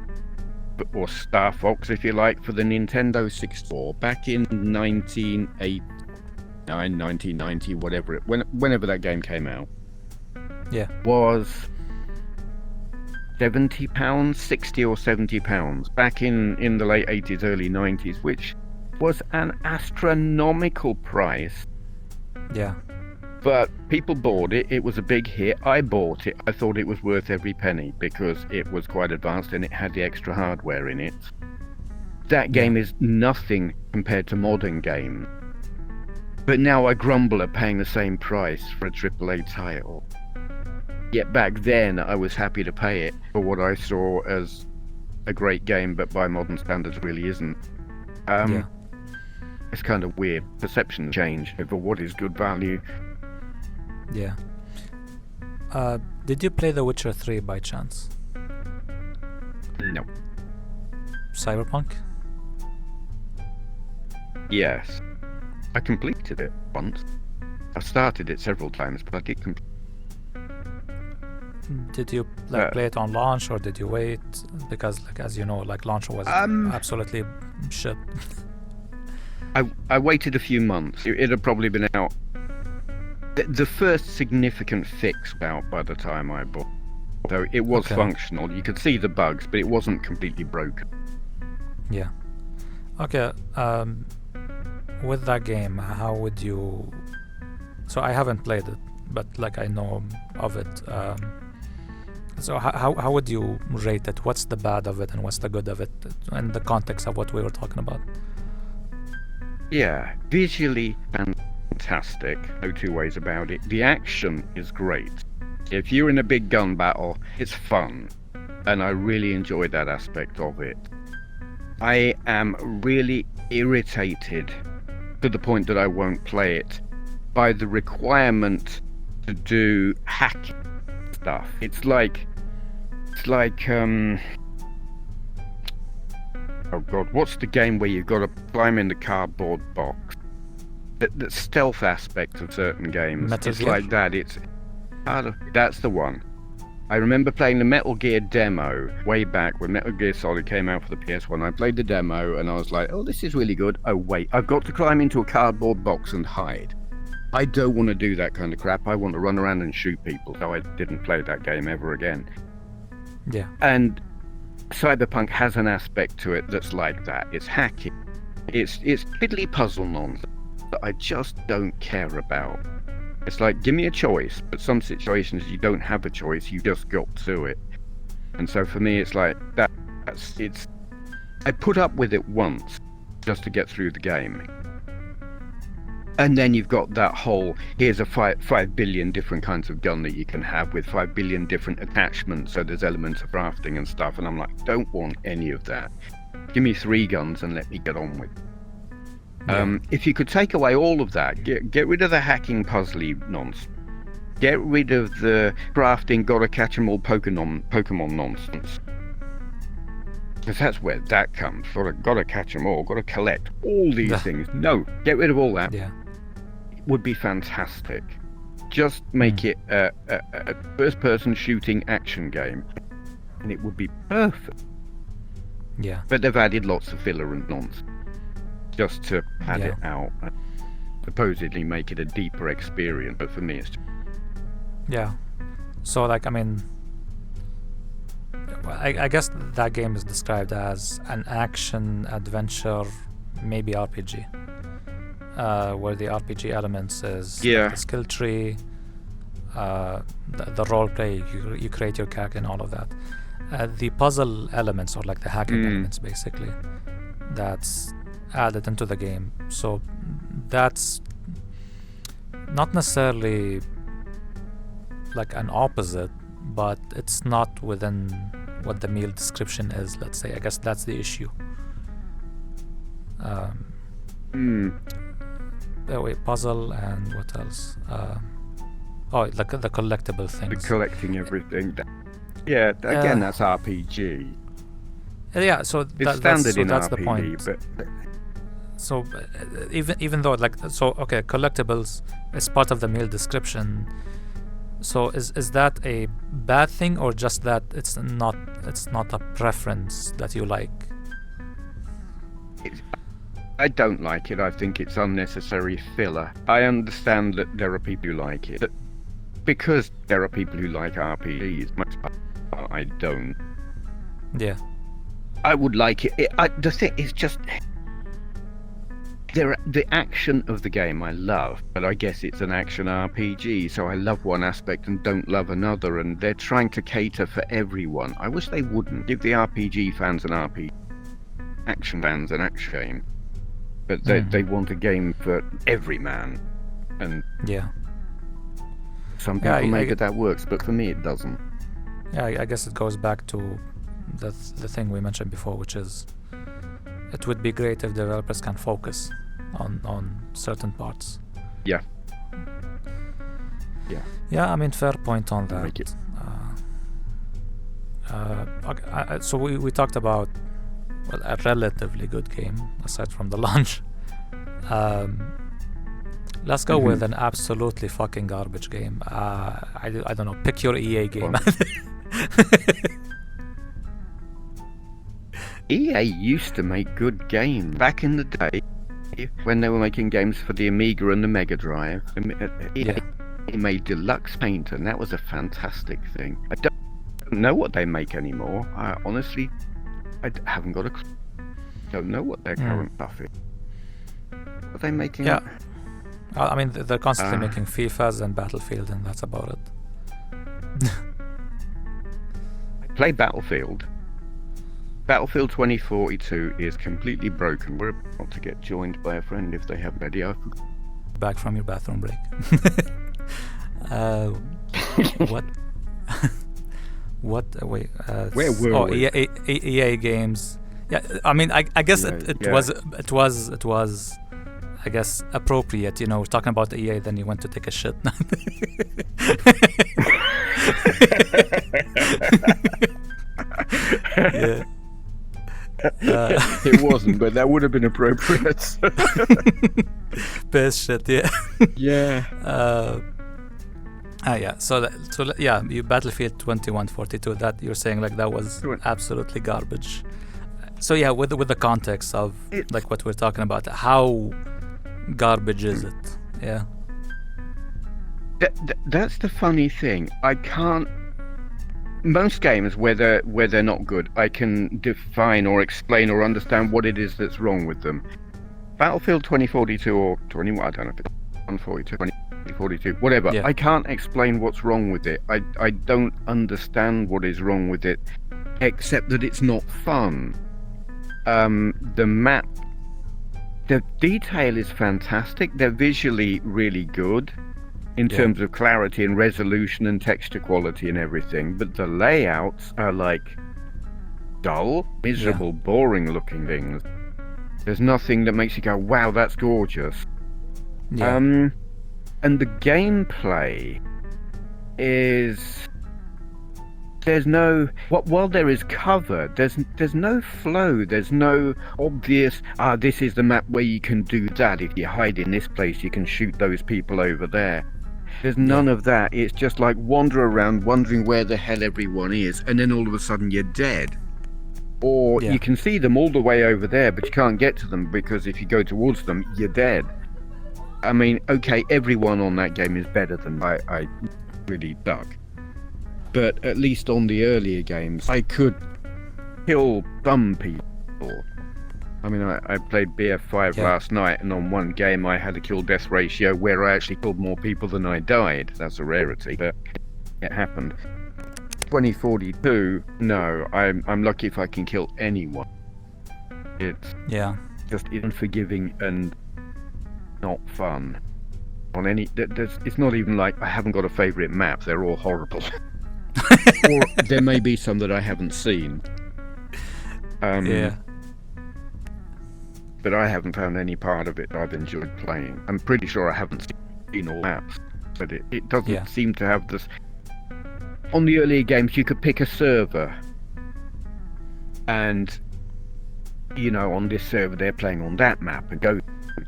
or Star Fox if you like, for the Nintendo 64 back in 1989, 1990, whenever that game came out. Yeah. Was £70, 60 or £70 back in the late 80s, early 90s, which was an astronomical price. Yeah. But people bought it. It was a big hit. I bought it. I thought it was worth every penny because it was quite advanced and it had the extra hardware in it. That game is nothing compared to modern games. But now I grumble at paying the same price for a AAA title. Yet back then I was happy to pay it for what I saw as a great game, but by modern standards really isn't. It's kind of weird. Perception change over what is good value. Yeah. Did you play The Witcher 3 by chance? No. Cyberpunk? Yes. I completed it once. I've started it several times, but I did complete. Did you play it on launch, or did you wait? Because, as you know, launch was absolutely shit. I waited a few months. It had probably been out. The first significant fix was out by the time I bought. So it was functional. You could see the bugs, but it wasn't completely broken. Yeah. Okay. With that game, how would you... So I haven't played it, but I know of it. So how would you rate it? What's the bad of it and what's the good of it in the context of what we were talking about? Yeah, visually fantastic, no two ways about it. The action is great. If you're in a big gun battle, it's fun, and I really enjoy that aspect of it. I am really irritated, to the point that I won't play it, by the requirement to do hack stuff. It's like oh god, what's the game where you've got to climb in the cardboard box? The stealth aspect of certain games. Metal it's Gear? like that. It's that's the one. I remember playing the Metal Gear demo way back when Metal Gear Solid came out for the PS1. I played the demo and I was like, oh, this is really good. Oh wait, I've got to climb into a cardboard box and hide. I don't want to do that kind of crap. I want to run around and shoot people. So I didn't play that game ever again. Yeah. And Cyberpunk has an aspect to it that's like that. It's hacking. It's fiddly puzzle nonsense that I just don't care about. It's like, give me a choice, but some situations you don't have a choice, you just got to it. And so for me, it's like, I put up with it once, just to get through the game. And then you've got that whole, here's a 5 billion different kinds of gun that you can have with 5 billion different attachments, so there's elements of crafting and stuff, and I'm like, don't want any of that. Give me 3 guns and let me get on with it. If you could take away all of that, get rid of the hacking puzzly nonsense, get rid of the crafting gotta catch 'em all Pokemon nonsense, because that's where that comes. Gotta catch 'em all, gotta collect all these things. No, get rid of all that. Yeah. It would be fantastic. Just make it a first-person shooting action game, and it would be perfect. Yeah. But they've added lots of filler and nonsense just to pad it out and supposedly make it a deeper experience. But for me, it's Yeah. So, like, I mean, I guess that game is described as an action adventure, maybe RPG, where the RPG elements is like the skill tree, the role play, you create your character and all of that. The puzzle elements, or like the hacking elements, basically, that's added into the game. So that's not necessarily like an opposite, but it's not within what the meal description is, let's say. I guess that's the issue. Wait, puzzle and what else? Like the collectible things. the collecting everything. Yeah, again, that's RPG. Yeah, so It's standard in that's RPG, the point. but So even though okay, collectibles is part of the meal description. So is that a bad thing, or just that it's not a preference that you like? I don't like it. I think it's unnecessary filler. I understand that there are people who like it, but because there are people who like RPGs, I don't. Yeah. I would like it. The thing is just the action of the game I love, but I guess it's an action RPG, so I love one aspect and don't love another, and they're trying to cater for everyone. I wish they wouldn't. Give the RPG fans an RPG, action fans an action game, but they want a game for every man, and some people maybe that works, but for me it doesn't. Yeah, I guess it goes back to the thing we mentioned before, which is it would be great if developers can focus on certain parts. Yeah. Yeah, I mean, fair point on that. Make it. So we talked about a relatively good game aside from the launch. Let's go with an absolutely fucking garbage game. I don't know. Pick your EA game. EA used to make good games back in the day when they were making games for the Amiga and the Mega Drive. EA made Deluxe Paint, and that was a fantastic thing. I don't know what they make anymore. Honestly, I haven't got a clue. Don't know what their current stuff is. What are they making? Yeah. I mean, they're constantly making FIFAs and Battlefield, and that's about it. I play Battlefield. Battlefield 2042 is completely broken. We're about to get joined by a friend if they haven't already. Back from your bathroom break. What? What? Wait. Where were we? EA games. Yeah, I mean, I guess it was. I guess appropriate. You know, talking about the EA, then you went to take a shit. Yeah. It wasn't, but that would have been appropriate. Piss shit, yeah. Yeah. Yeah. So you Battlefield 2142. That you're saying like that was absolutely garbage. So yeah, with the context of like what we're talking about, how garbage is it? Yeah. That's the funny thing. I can't. Most games where they're not good, I can define or explain or understand what it is that's wrong with them. Battlefield 2042 or 21, I don't know if it's 142, 2042, whatever. Yeah. I can't explain what's wrong with it. I don't understand what is wrong with it, except that it's not fun. The map, the detail is fantastic. They're visually really good in terms of clarity and resolution and texture quality and everything, but the layouts are like dull, miserable, boring looking things. There's nothing that makes you go, wow, that's gorgeous. Yeah. And the gameplay is, there's no, while there is cover, there's no flow. There's no obvious, this is the map where you can do that. If you hide in this place, you can shoot those people over there. There's none of that. It's just like wander around wondering where the hell everyone is, and then all of a sudden you're dead. Or you can see them all the way over there, but you can't get to them because if you go towards them, you're dead. I mean, okay, everyone on that game is better than I really suck. But at least on the earlier games, I could kill some people. I mean, I played BF5 last night, and on one game I had a kill-death ratio where I actually killed more people than I died. That's a rarity, but it happened. 2042, no, I'm lucky if I can kill anyone. It's just unforgiving and not fun. On any, it's not even like I haven't got a favourite map. They're all horrible. Or there may be some that I haven't seen. But I haven't found any part of it I've enjoyed playing. I'm pretty sure I haven't seen all maps, but it doesn't seem to have this. On the earlier games, you could pick a server, and you know, on this server they're playing on that map, and go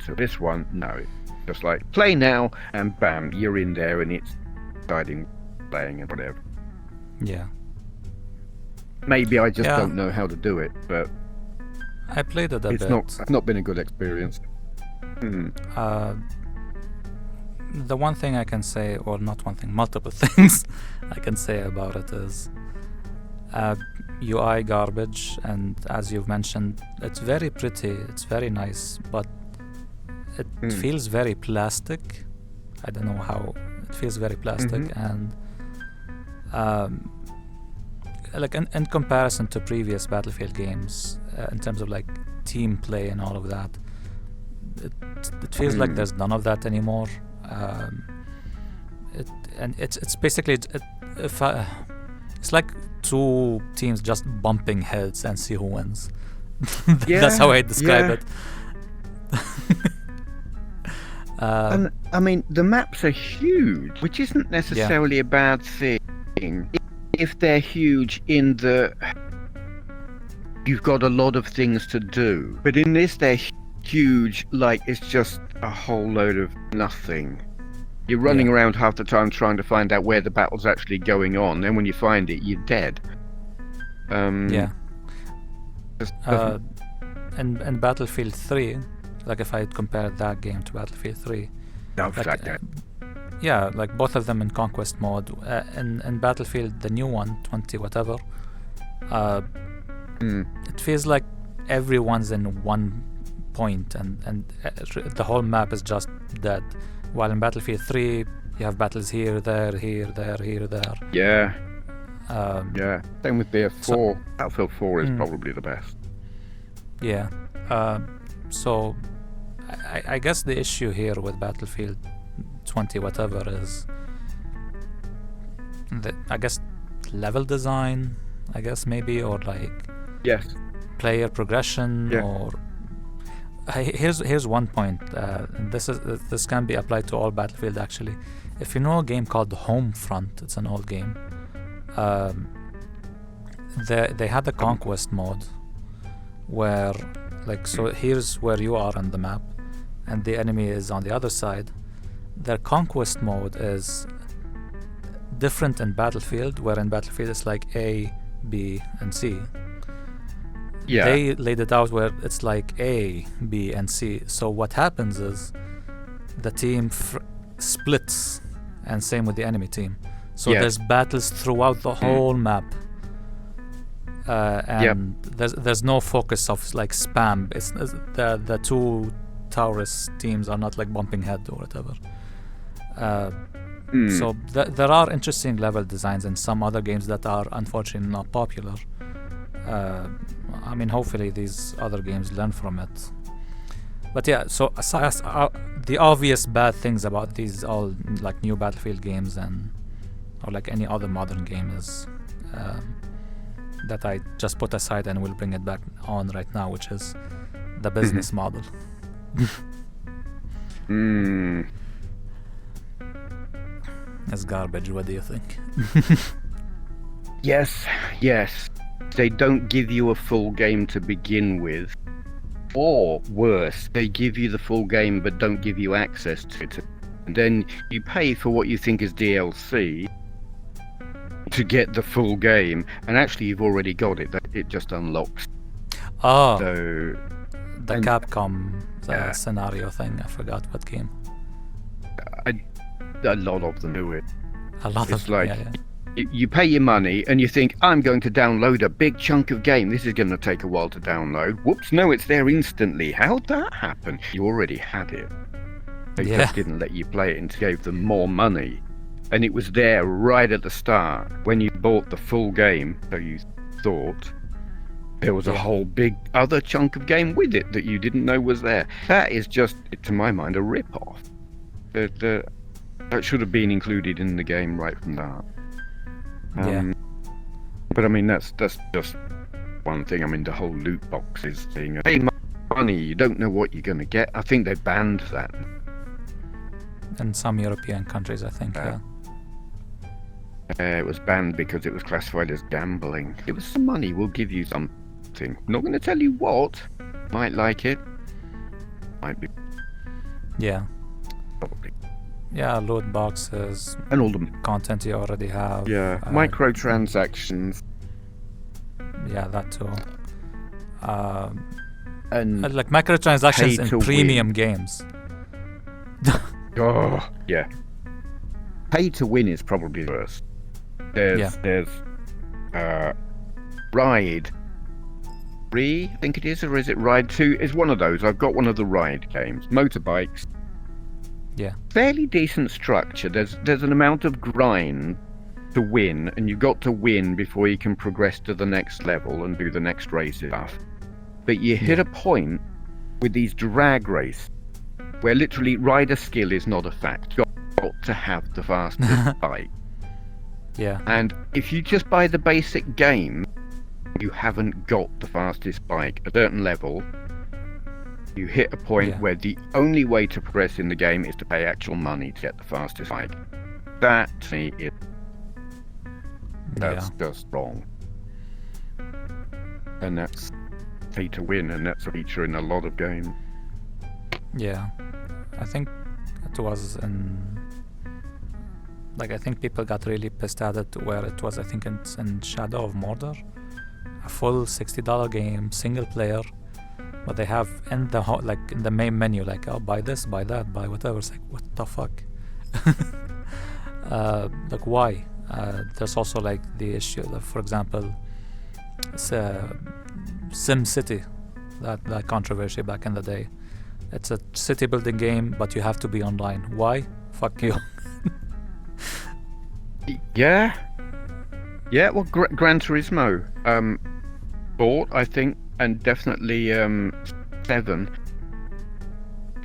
to this one. No, just like play now, and bam, you're in there, and it's deciding playing and whatever. Yeah. Maybe I just don't know how to do it, but I played it a bit. It's not been a good experience. The one thing I can say, or not one thing, multiple things I can say about it is UI garbage, and as you've mentioned, it's very pretty, it's very nice, but it feels very plastic. I don't know how it feels very plastic, and like in comparison to previous Battlefield games, in terms of like team play and all of that, it feels like there's none of that anymore. It's basically it's like two teams just bumping heads and see who wins. That's how I describe it. And I mean, the maps are huge, which isn't necessarily a bad thing if they're huge in the you've got a lot of things to do. But in this, they're huge, like it's just a whole load of nothing. You're running around half the time trying to find out where the battle's actually going on. Then when you find it, you're dead. And Battlefield 3, like if I compared that game to Battlefield 3, like both of them in conquest mode. In Battlefield, the new one, 20 whatever, it feels like everyone's in one point, and the whole map is just dead. While in Battlefield 3, you have battles here, there, here, there, here, there. Same with BF4. Battlefield 4 is probably the best. So I guess the issue here with Battlefield 20 whatever is that, I guess, level design, I guess, maybe, or like player progression, or here's one point. This can be applied to all Battlefield actually. If you know a game called Homefront, it's an old game. They had the conquest mode where, like, so here's where you are on the map and the enemy is on the other side. Their conquest mode is different in Battlefield, where in Battlefield it's like A, B, and C. They laid it out where it's like A, B, and C. So what happens is the team splits, and same with the enemy team. So there's battles throughout the whole map, and there's no focus of like spam. It's the two Taurus teams are not like bumping head or whatever. So there are interesting level designs in some other games that are unfortunately not popular. I mean, hopefully these other games learn from it. But yeah, so the obvious bad things about these all like new Battlefield games or like any other modern game is that I just put aside and will bring it back on right now, which is the business model. It's garbage. What do you think? Yes. They don't give you a full game to begin with. Or worse, they give you the full game but don't give you access to it. And then you pay for what you think is DLC to get the full game, and actually you've already got it. It just unlocks. Oh, so the Capcom scenario thing. I forgot what game. A lot of them do it. It's like you pay your money and you think, I'm going to download a big chunk of game. This is going to take a while to download. Whoops, no, it's there instantly. How'd that happen? You already had it. They just didn't let you play it and gave them more money. And it was there right at the start when you bought the full game. So you thought there was a whole big other chunk of game with it that you didn't know was there. That is just, to my mind, a rip-off. That should have been included in the game right from that. But I mean, that's just one thing. I mean, the whole loot boxes thing. Pay money, you don't know what you're going to get. I think they banned that. In some European countries, I think, It was banned because it was classified as gambling. Give us some money, we'll give you something. I'm not going to tell you what. Might like it. Might be. Yeah. Probably. Yeah, loot boxes. And all the content you already have. Yeah, microtransactions. Yeah, that too. And like microtransactions in premium games. Oh, yeah. Pay to win is probably the worst. There's Ride 3, I think it is, or is it Ride 2? It's one of those. I've got one of the Ride games. Motorbikes. Yeah. Fairly decent structure. There's an amount of grind to win, and you've got to win before you can progress to the next level and do the next race stuff. But you hit a point with these drag races where literally rider skill is not a fact. You've got to have the fastest bike. Yeah. And if you just buy the basic game, you haven't got the fastest bike. At a certain level, you hit a point where the only way to progress in the game is to pay actual money to get the fastest bike. That, to me, that's just wrong. And that's pay to win, and that's a feature in a lot of games. Yeah. I think it was I think people got really pissed at it where it was, I think, in Shadow of Mordor. A full $60 game, single player. But they have in the main menu, like, oh, buy this, buy that, buy whatever. It's like, what the fuck? Like, why? There's also like the issue, for example, Sim City, that controversy back in the day. It's a city building game, but you have to be online. Why? Fuck you. Yeah. Well, Gran Turismo bought, I think, and definitely 7.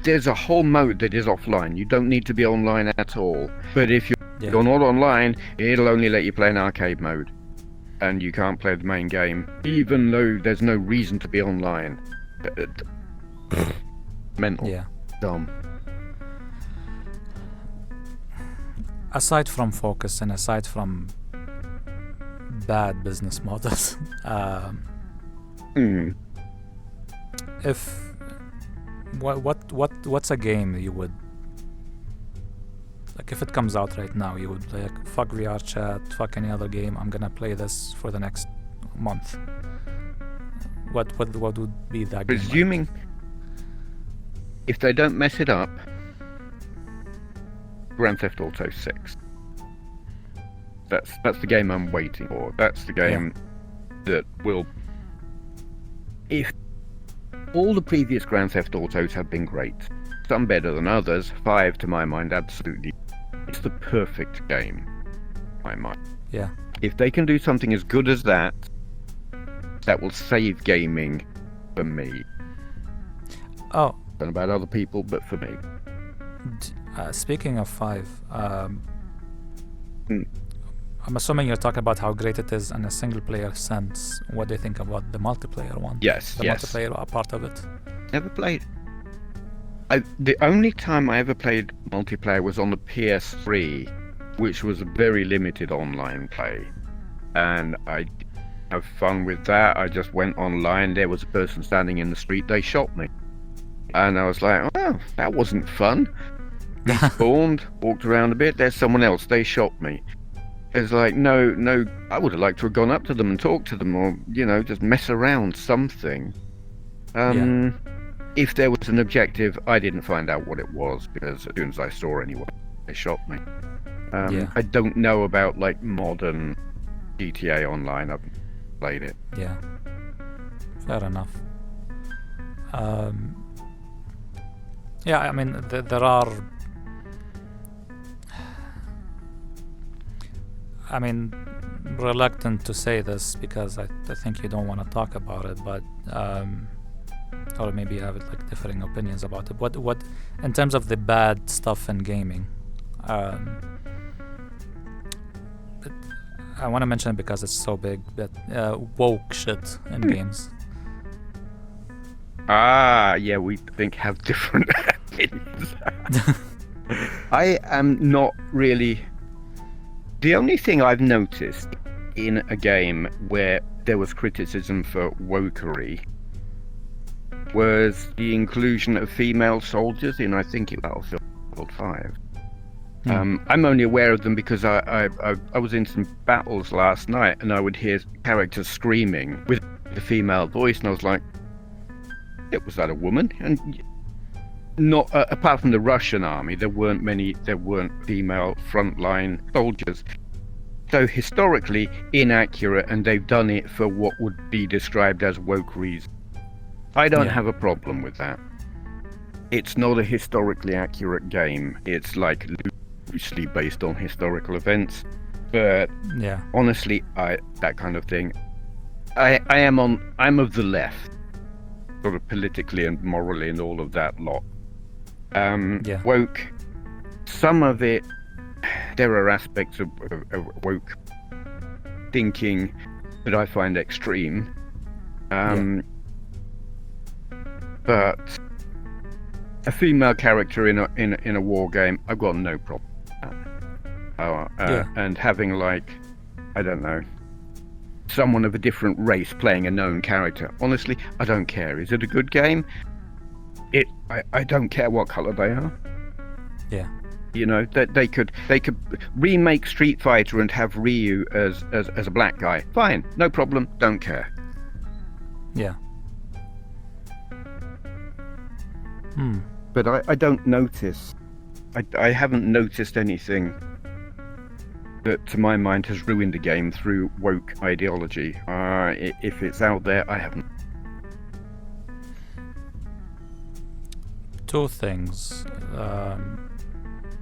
There's a whole mode that is offline. You don't need to be online at all. But if you're not online, it'll only let you play in arcade mode, and you can't play the main game, even though there's no reason to be online. Mental. Yeah. Dumb. Aside from focus and aside from bad business models, if what's a game you would, like, if it comes out right now, you would play, like, fuck VRChat, fuck any other game, I'm gonna play this for the next month? What would be that game? Presuming if they don't mess it up, Grand Theft Auto 6. That's the game I'm waiting for. That's the game that will. If all the previous Grand Theft Autos have been great, some better than others, 5 to my mind absolutely it's the perfect game, in my mind. Yeah. If they can do something as good as that, that will save gaming for me. Oh, I don't know about other people, but for me. speaking of 5, Hmm. I'm assuming you're talking about how great it is in a single player sense. What do you think about the multiplayer one? Yes, The yes. multiplayer are part of it. Never played. The only time I ever played multiplayer was on the PS3, which was very limited online play. And I have fun with that. I just went online. There was a person standing in the street. They shot me. And I was like, oh, that wasn't fun. Respawned, walked around a bit. There's someone else. They shot me. It's like, no, I would have liked to have gone up to them and talked to them, or, just mess around, something. If there was an objective, I didn't find out what it was, because as soon as I saw anyone, they shot me. I don't know about, modern GTA Online. I've played it. Yeah. Fair enough. Yeah, I mean, there are... I mean, reluctant to say this because I think you don't want to talk about it, but or maybe you have differing opinions about it. What in terms of the bad stuff in gaming, I want to mention it because it's so big, but woke shit in games. Yeah, we have different opinions. I am not really... The only thing I've noticed in a game where there was criticism for wokery was the inclusion of female soldiers in, I think, Battlefield 5. I'm only aware of them because I was in some battles last night and I would hear characters screaming with the female voice, and I was like, was that a woman? And not apart from the Russian army, there weren't female frontline soldiers. So historically inaccurate, and they've done it for what would be described as woke reasons. I don't have a problem with that. It's not a historically accurate game. It's loosely based on historical events, but honestly, that kind of thing. I'm of the left, sort of politically and morally and all of that lot. Woke, some of it, there are aspects of woke thinking that I find extreme. But a female character in a war game, I've got no problem with that. And having I don't know, someone of a different race playing a known character, honestly, I don't care. Is it a good game? I don't care what color they are. Yeah. That they could remake Street Fighter and have Ryu as a black guy. Fine, no problem, don't care. Yeah. But I don't notice. I haven't noticed anything that, to my mind, has ruined the game through woke ideology. If it's out there, I haven't. Two things.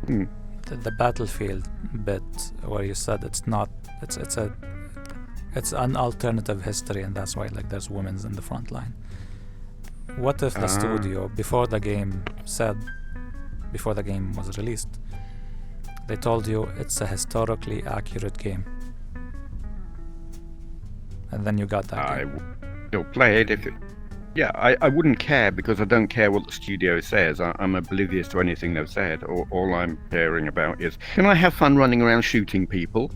The Battlefield bit where you said it's an alternative history, and that's why there's women's in the front line. What if the studio, before the game was released, they told you it's a historically accurate game, and then you got that game? I would still play it if it... Yeah, I wouldn't care, because I don't care what the studio says. I'm oblivious to anything they've said. All I'm caring about is, can I have fun running around shooting people?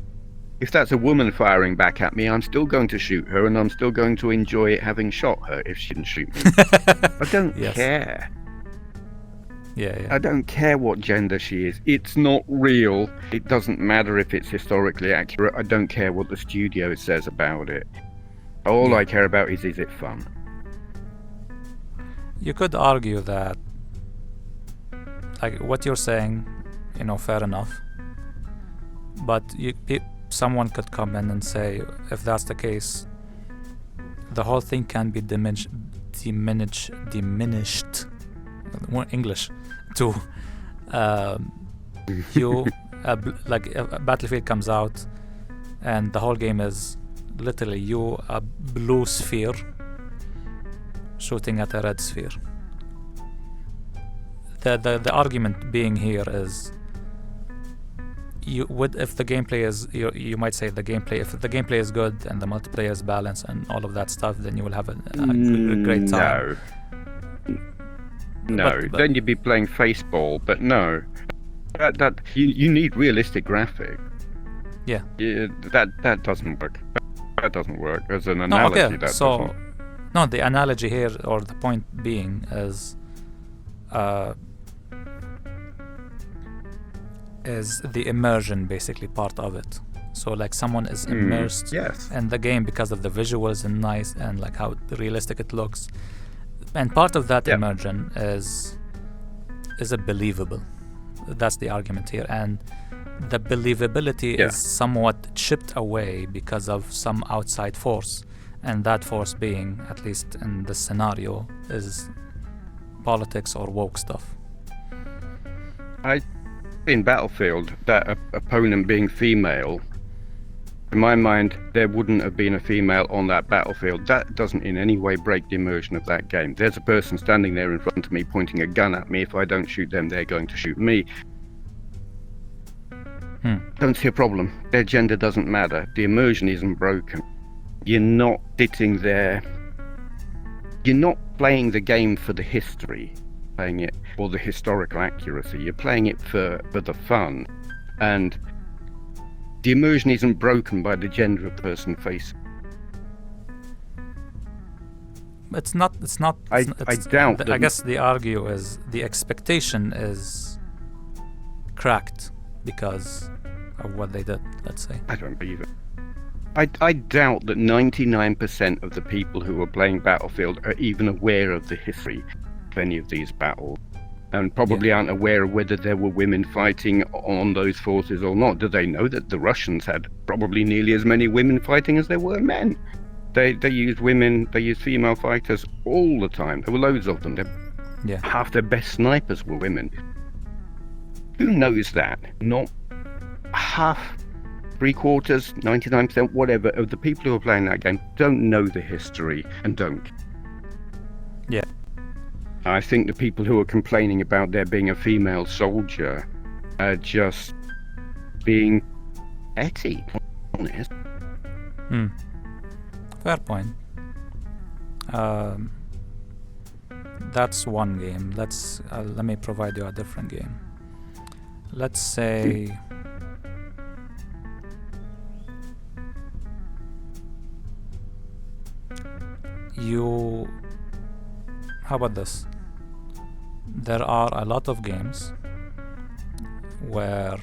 If that's a woman firing back at me, I'm still going to shoot her, and I'm still going to enjoy it having shot her if she didn't shoot me. I don't care. Yeah. I don't care what gender she is. It's not real. It doesn't matter if it's historically accurate. I don't care what the studio says about it. All I care about is it fun? You could argue that, what you're saying, fair enough. But someone could come in and say, if that's the case, the whole thing can be diminished. More English to you Battlefield comes out, and the whole game is literally you, a blue sphere, shooting at a red sphere. The argument being here is, if the gameplay is, you might say if the gameplay is good and the multiplayer is balanced and all of that stuff, then you will have a great time. No, But then you'd be playing Faceball, but no. That you need realistic graphics. Yeah. That doesn't work. That doesn't work as an analogy. No, the analogy here, or the point being, is the immersion, basically, part of it. So like someone is immersed in the game because of the visuals and nice and like how realistic it looks, and part of that immersion is it believable? That's the argument here, and the believability is somewhat chipped away because of some outside force, and that force being, at least in this scenario, is politics or woke stuff. In Battlefield, that opponent being female, in my mind, there wouldn't have been a female on that battlefield. That doesn't in any way break the immersion of that game. There's a person standing there in front of me pointing a gun at me. If I don't shoot them, they're going to shoot me. Don't see a problem. Their gender doesn't matter. The immersion isn't broken. You're not sitting there. You're not playing the game for the history, playing it for the historical accuracy. You're playing it for the fun. And the immersion isn't broken by the gender of the person facing. It's not. I doubt that. I guess the argue is the expectation is cracked because of what they did, let's say. I don't believe it. I doubt that 99% of the people who are playing Battlefield are even aware of the history of any of these battles, and probably aren't aware of whether there were women fighting on those forces or not. Do they know that the Russians had probably nearly as many women fighting as there were men? They used women, they used female fighters all the time. There were loads of them. Half their best snipers were women. Who knows that? Not half, 3/4, 99%, whatever, of the people who are playing that game don't know the history and don't. Yeah. I think the people who are complaining about there being a female soldier are just being petty, honest. Fair point. That's one game. Let me provide you a different game. Let's say how about this? There are a lot of games where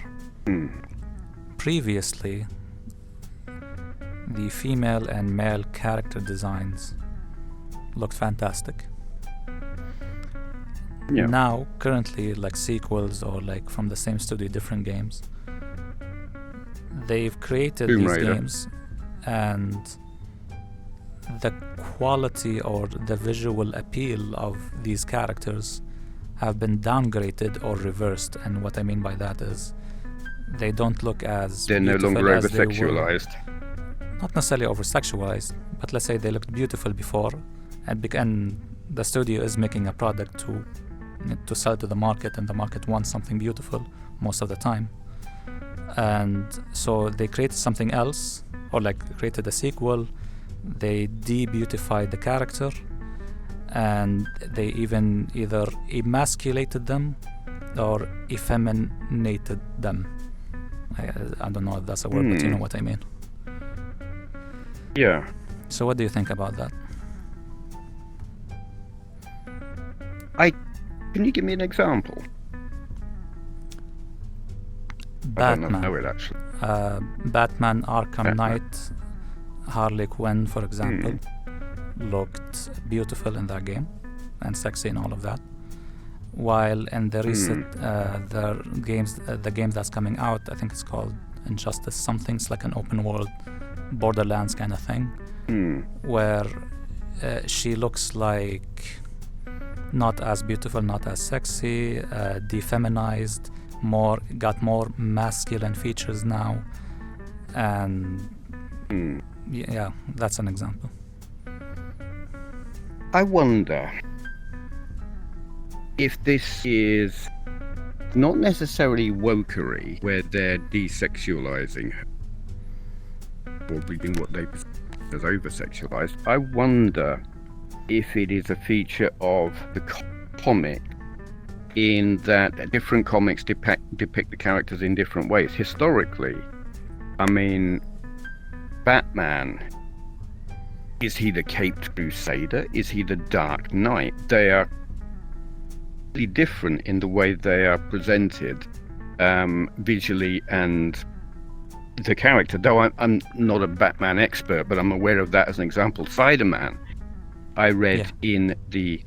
previously the female and male character designs looked fantastic. Now, currently, like sequels or like from the same studio, different games, they've created these games, and the quality or the visual appeal of these characters have been downgraded or reversed. And what I mean by that is they don't look as they're no longer over-sexualized. Not necessarily over-sexualized, but let's say they looked beautiful before, and the studio is making a product to sell to the market, and the market wants something beautiful most of the time. And so they created something else, or like created a sequel. They de-beautified the character, and they even either emasculated them or effeminated them. I don't know if that's a word, but you know what I mean. Yeah. So what do you think about that? Can you give me an example? Batman. I don't know it actually. Batman Arkham Knight, Harley Quinn, for example, looked beautiful in that game and sexy and all of that. While in the recent the game that's coming out, I think it's called Injustice something. It's like an open world Borderlands kind of thing, where she looks like not as beautiful, not as sexy, defeminized, got more masculine features now, and yeah, that's an example. I wonder if this is not necessarily wokery, where they're desexualizing her, or reading what they perceive as over-sexualized. I wonder if it is a feature of the comic, in that different comics depict the characters in different ways. Historically, I mean, Batman, is he the Caped Crusader? Is he the Dark Knight? They are really different in the way they are presented visually, and the character, though I'm not a Batman expert, but I'm aware of that as an example. Spider-Man, I read in the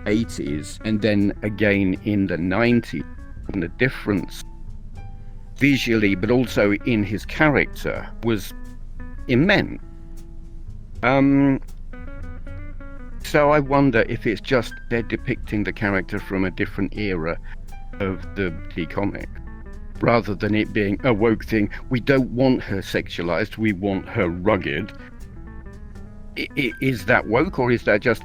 80s and then again in the 90s, and the difference visually but also in his character was immense. So I wonder if it's just they're depicting the character from a different era of the comic, rather than it being a woke thing. We don't want her sexualized, we want her rugged. Is that woke, or is that just,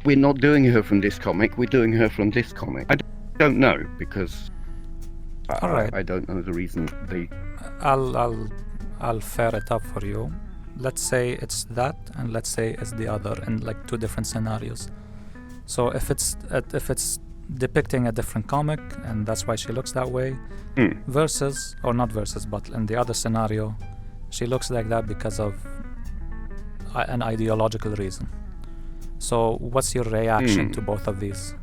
we're not doing her from this comic, we're doing her from this comic? I don't know, because I don't know the reason they... I'll fair it up for you. Let's say it's that, and let's say it's the other, in like two different scenarios. So if it's depicting a different comic, and that's why she looks that way, versus, or not versus, but in the other scenario, she looks like that because of an ideological reason. So what's your reaction to both of these?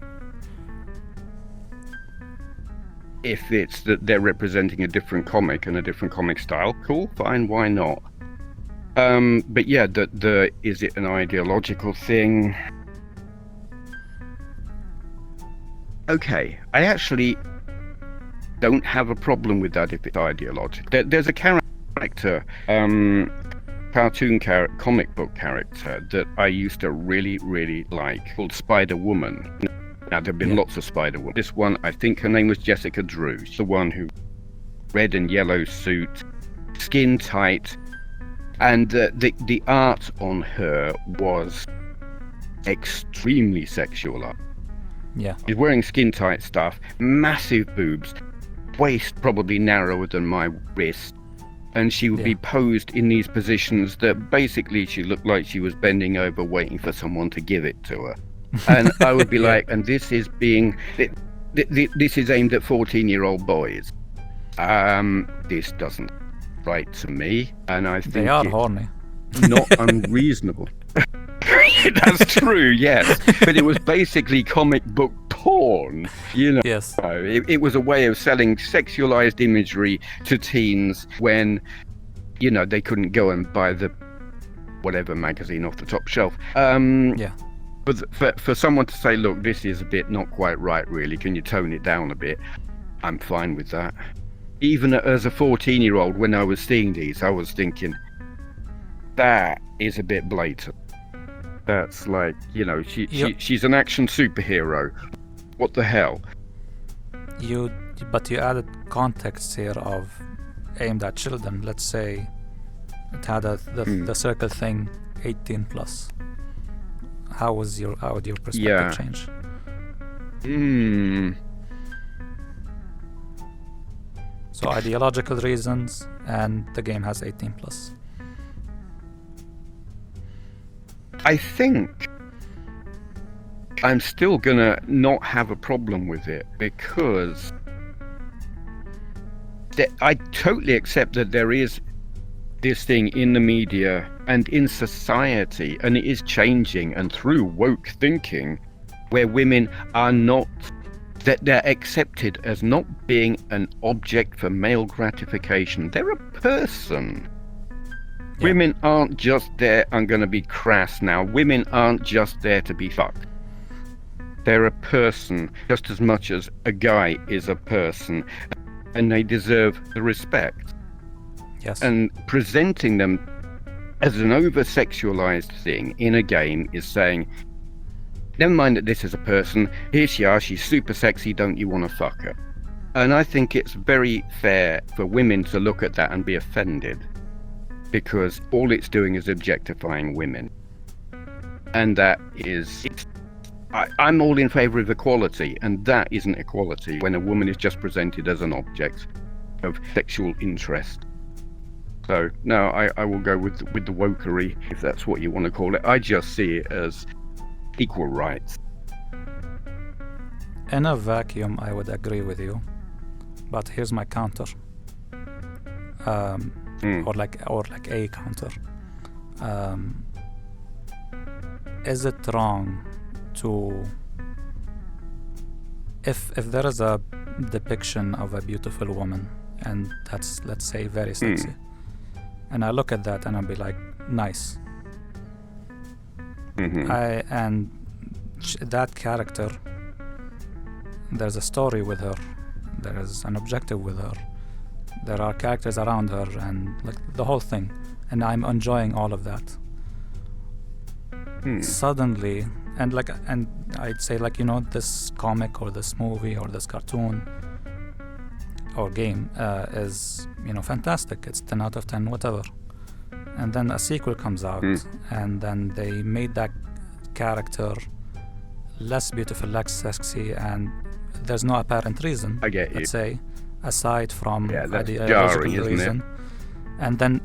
If it's that they're representing a different comic and a different comic style, cool, fine, why not? But yeah, is it an ideological thing? Okay, I actually don't have a problem with that if it's ideological. There's a character, cartoon comic book character that I used to really, really like, called Spider-Woman. Now, there have been lots of Spider-Woman. This one, I think her name was Jessica Drew. She's the one who, red and yellow suit, skin tight, and the art on her was extremely sexual. Yeah. She's wearing skin tight stuff, massive boobs, waist probably narrower than my wrist, and she would be posed in these positions that basically she looked like she was bending over waiting for someone to give it to her. And I would be like, and this is aimed at 14-year-old boys. This doesn't right to me, and I think they are horny. Not unreasonable. That's true, yes. But it was basically comic book porn, you know. Yes. It was a way of selling sexualized imagery to teens when, you know, they couldn't go and buy the whatever magazine off the top shelf. But for someone to say, look, this is a bit not quite right, really, can you tone it down a bit? I'm fine with that. Even as a 14-year-old, when I was seeing these, I was thinking, that is a bit blatant. That's like, you know, she's an action superhero. What the hell? But you added context here of aimed at children. Let's say it had the circle thing 18 plus. How would your perspective change? So ideological reasons, and the game has 18 plus. I think I'm still gonna not have a problem with it, because I totally accept that there is this thing in the media and in society, and it is changing, and through woke thinking, where women are not, that they're accepted as not being an object for male gratification. They're a person. Yeah. Women aren't just there, I'm going to be crass now, women aren't just there to be fucked. They're a person just as much as a guy is a person, and they deserve the respect. Yes. And presenting them as an over-sexualized thing in a game is saying, never mind that this is a person, here she is, she's super sexy, don't you want to fuck her? And I think it's very fair for women to look at that and be offended, because all it's doing is objectifying women. And that is... I'm all in favour of equality, and that isn't equality when a woman is just presented as an object of sexual interest. So, no, I will go with the wokery, if that's what you want to call it. I just see it as equal rights. In a vacuum, I would agree with you, but here's my counter, or like a counter. Is it wrong to, if there is a depiction of a beautiful woman and that's, let's say, very sexy, and I look at that and I'll be like, nice. That character, there's a story with her, there is an objective with her, there are characters around her, and like the whole thing, and I'm enjoying all of that. Suddenly, and I'd say, like, you know, this comic or this movie or this cartoon or game is, you know, fantastic, it's 10 out of 10, whatever, and then a sequel comes out and then they made that character less beautiful, less sexy, and there's no apparent reason, I get you. let's say, aside from that's ideological jarring, isn't reason. And then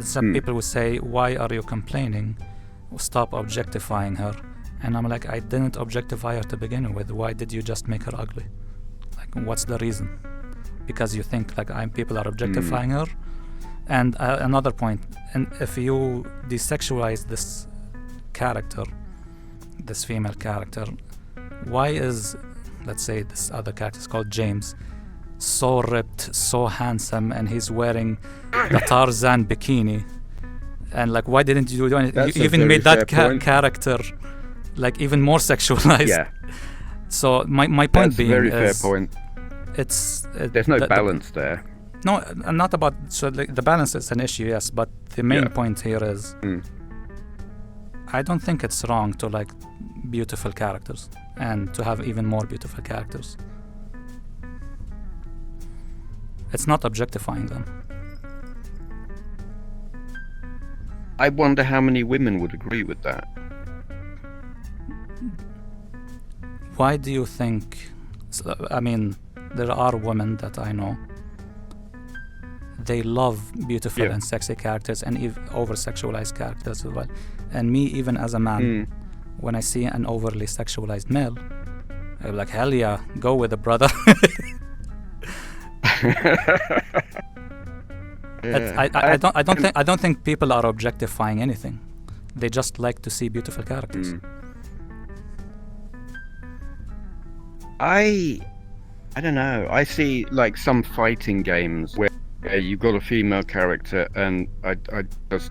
some people would say, why are you complaining? Stop objectifying her. And I'm like, I didn't objectify her to begin with. Why did you just make her ugly? Like, what's the reason? Because you think like people are objectifying her? And another point, and if you desexualize this character, this female character, why is, let's say, this other character is called James, so ripped, so handsome, and he's wearing the Tarzan bikini, and like, why didn't you do anything? You even made that character like even more sexualized. Yeah. So my point That's being a very fair is, point. There's no balance there. No, not about, so the balance is an issue, yes, but the main point here is I don't think it's wrong to like beautiful characters and to have even more beautiful characters. It's not objectifying them. I wonder how many women would agree with that. Why do you think, I mean, there are women that I know, they love beautiful and sexy characters and over-sexualized characters as well. And me, even as a man, when I see an overly sexualized male, I'm like, hell yeah, go with it, brother. I don't think people are objectifying anything. They just like to see beautiful characters. I don't know. I see like some fighting games where you've got a female character and I just,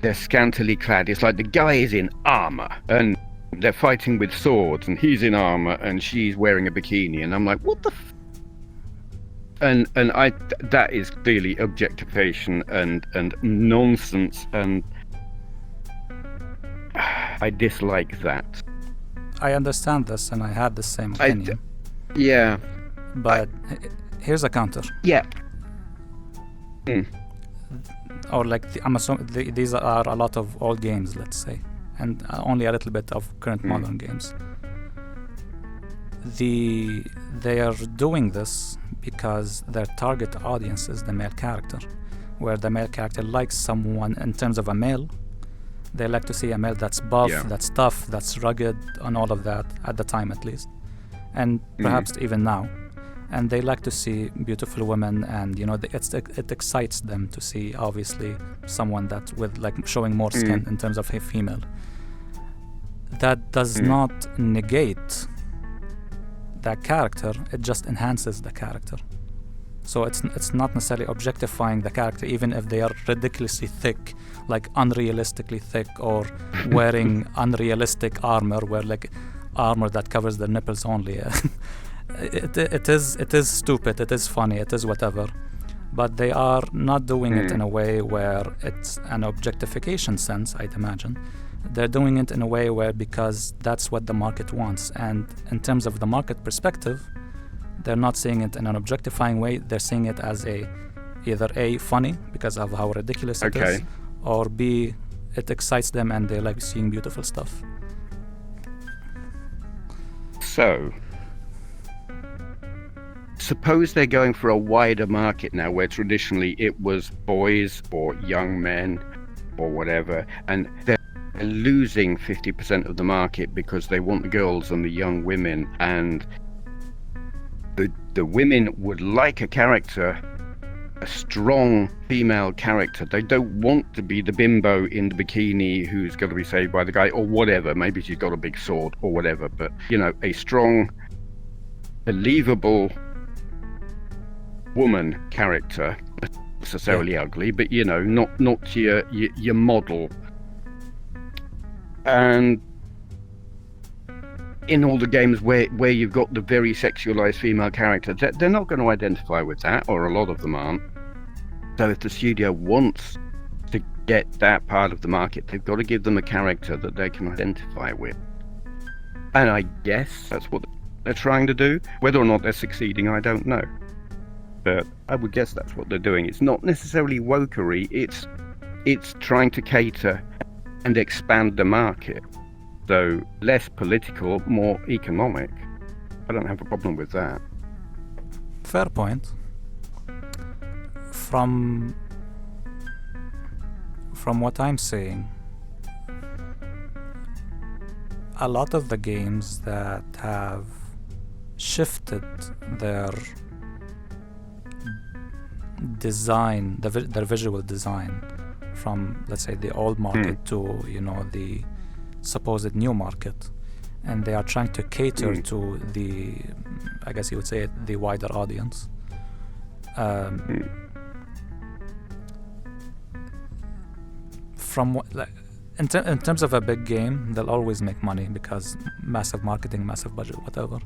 they're scantily clad. It's like the guy is in armor and they're fighting with swords and he's in armor and she's wearing a bikini, and I'm like, what the and that is clearly objectification and nonsense, and I dislike that. I understand this, and I had the same opinion. But here's a counter. Yeah. Or like, I'm assuming these are a lot of old games, let's say, and only a little bit of current modern games. They are doing this because their target audience is the male character, where the male character likes someone in terms of a male. They like to see a male that's buff, that's tough, that's rugged, and all of that, at the time at least, and perhaps even now. And they like to see beautiful women, and you know, it excites them to see, obviously, someone that with like showing more skin in terms of a female. That does not negate that character, it just enhances the character. So it's not necessarily objectifying the character, even if they are ridiculously thick, like unrealistically thick, or wearing unrealistic armor, where like armor that covers their nipples only. It is stupid, it is funny, it is whatever, but they are not doing it in a way where it's an objectification sense, I'd imagine. They're doing it in a way where, because that's what the market wants, and in terms of the market perspective, they're not seeing it in an objectifying way. They're seeing it as either A, funny because of how ridiculous it is, or B, it excites them and they like seeing beautiful stuff. So, suppose they're going for a wider market now, where traditionally it was boys or young men or whatever, and they're losing 50% of the market because they want the girls and the young women, and the women would like a character, a strong female character. They don't want to be the bimbo in the bikini who's going to be saved by the guy or whatever. Maybe she's got a big sword or whatever, but a strong, believable woman character, not necessarily ugly, but not your model. And in all the games where you've got the very sexualized female character, they're not going to identify with that, or a lot of them aren't. So if the studio wants to get that part of the market, they've got to give them a character that they can identify with. And I guess that's what they're trying to do. Whether or not they're succeeding, I don't know. But I would guess that's what they're doing. It's not necessarily wokery, it's trying to cater and expand the market. So less political, more economic. I don't have a problem with that. Fair point. From what I'm saying, a lot of the games that have shifted their design, their visual design, from, let's say, the old market to the supposed new market, and they are trying to cater to the, I guess you would say, the wider audience. In terms of a big game, they'll always make money because massive marketing, massive budget, whatever.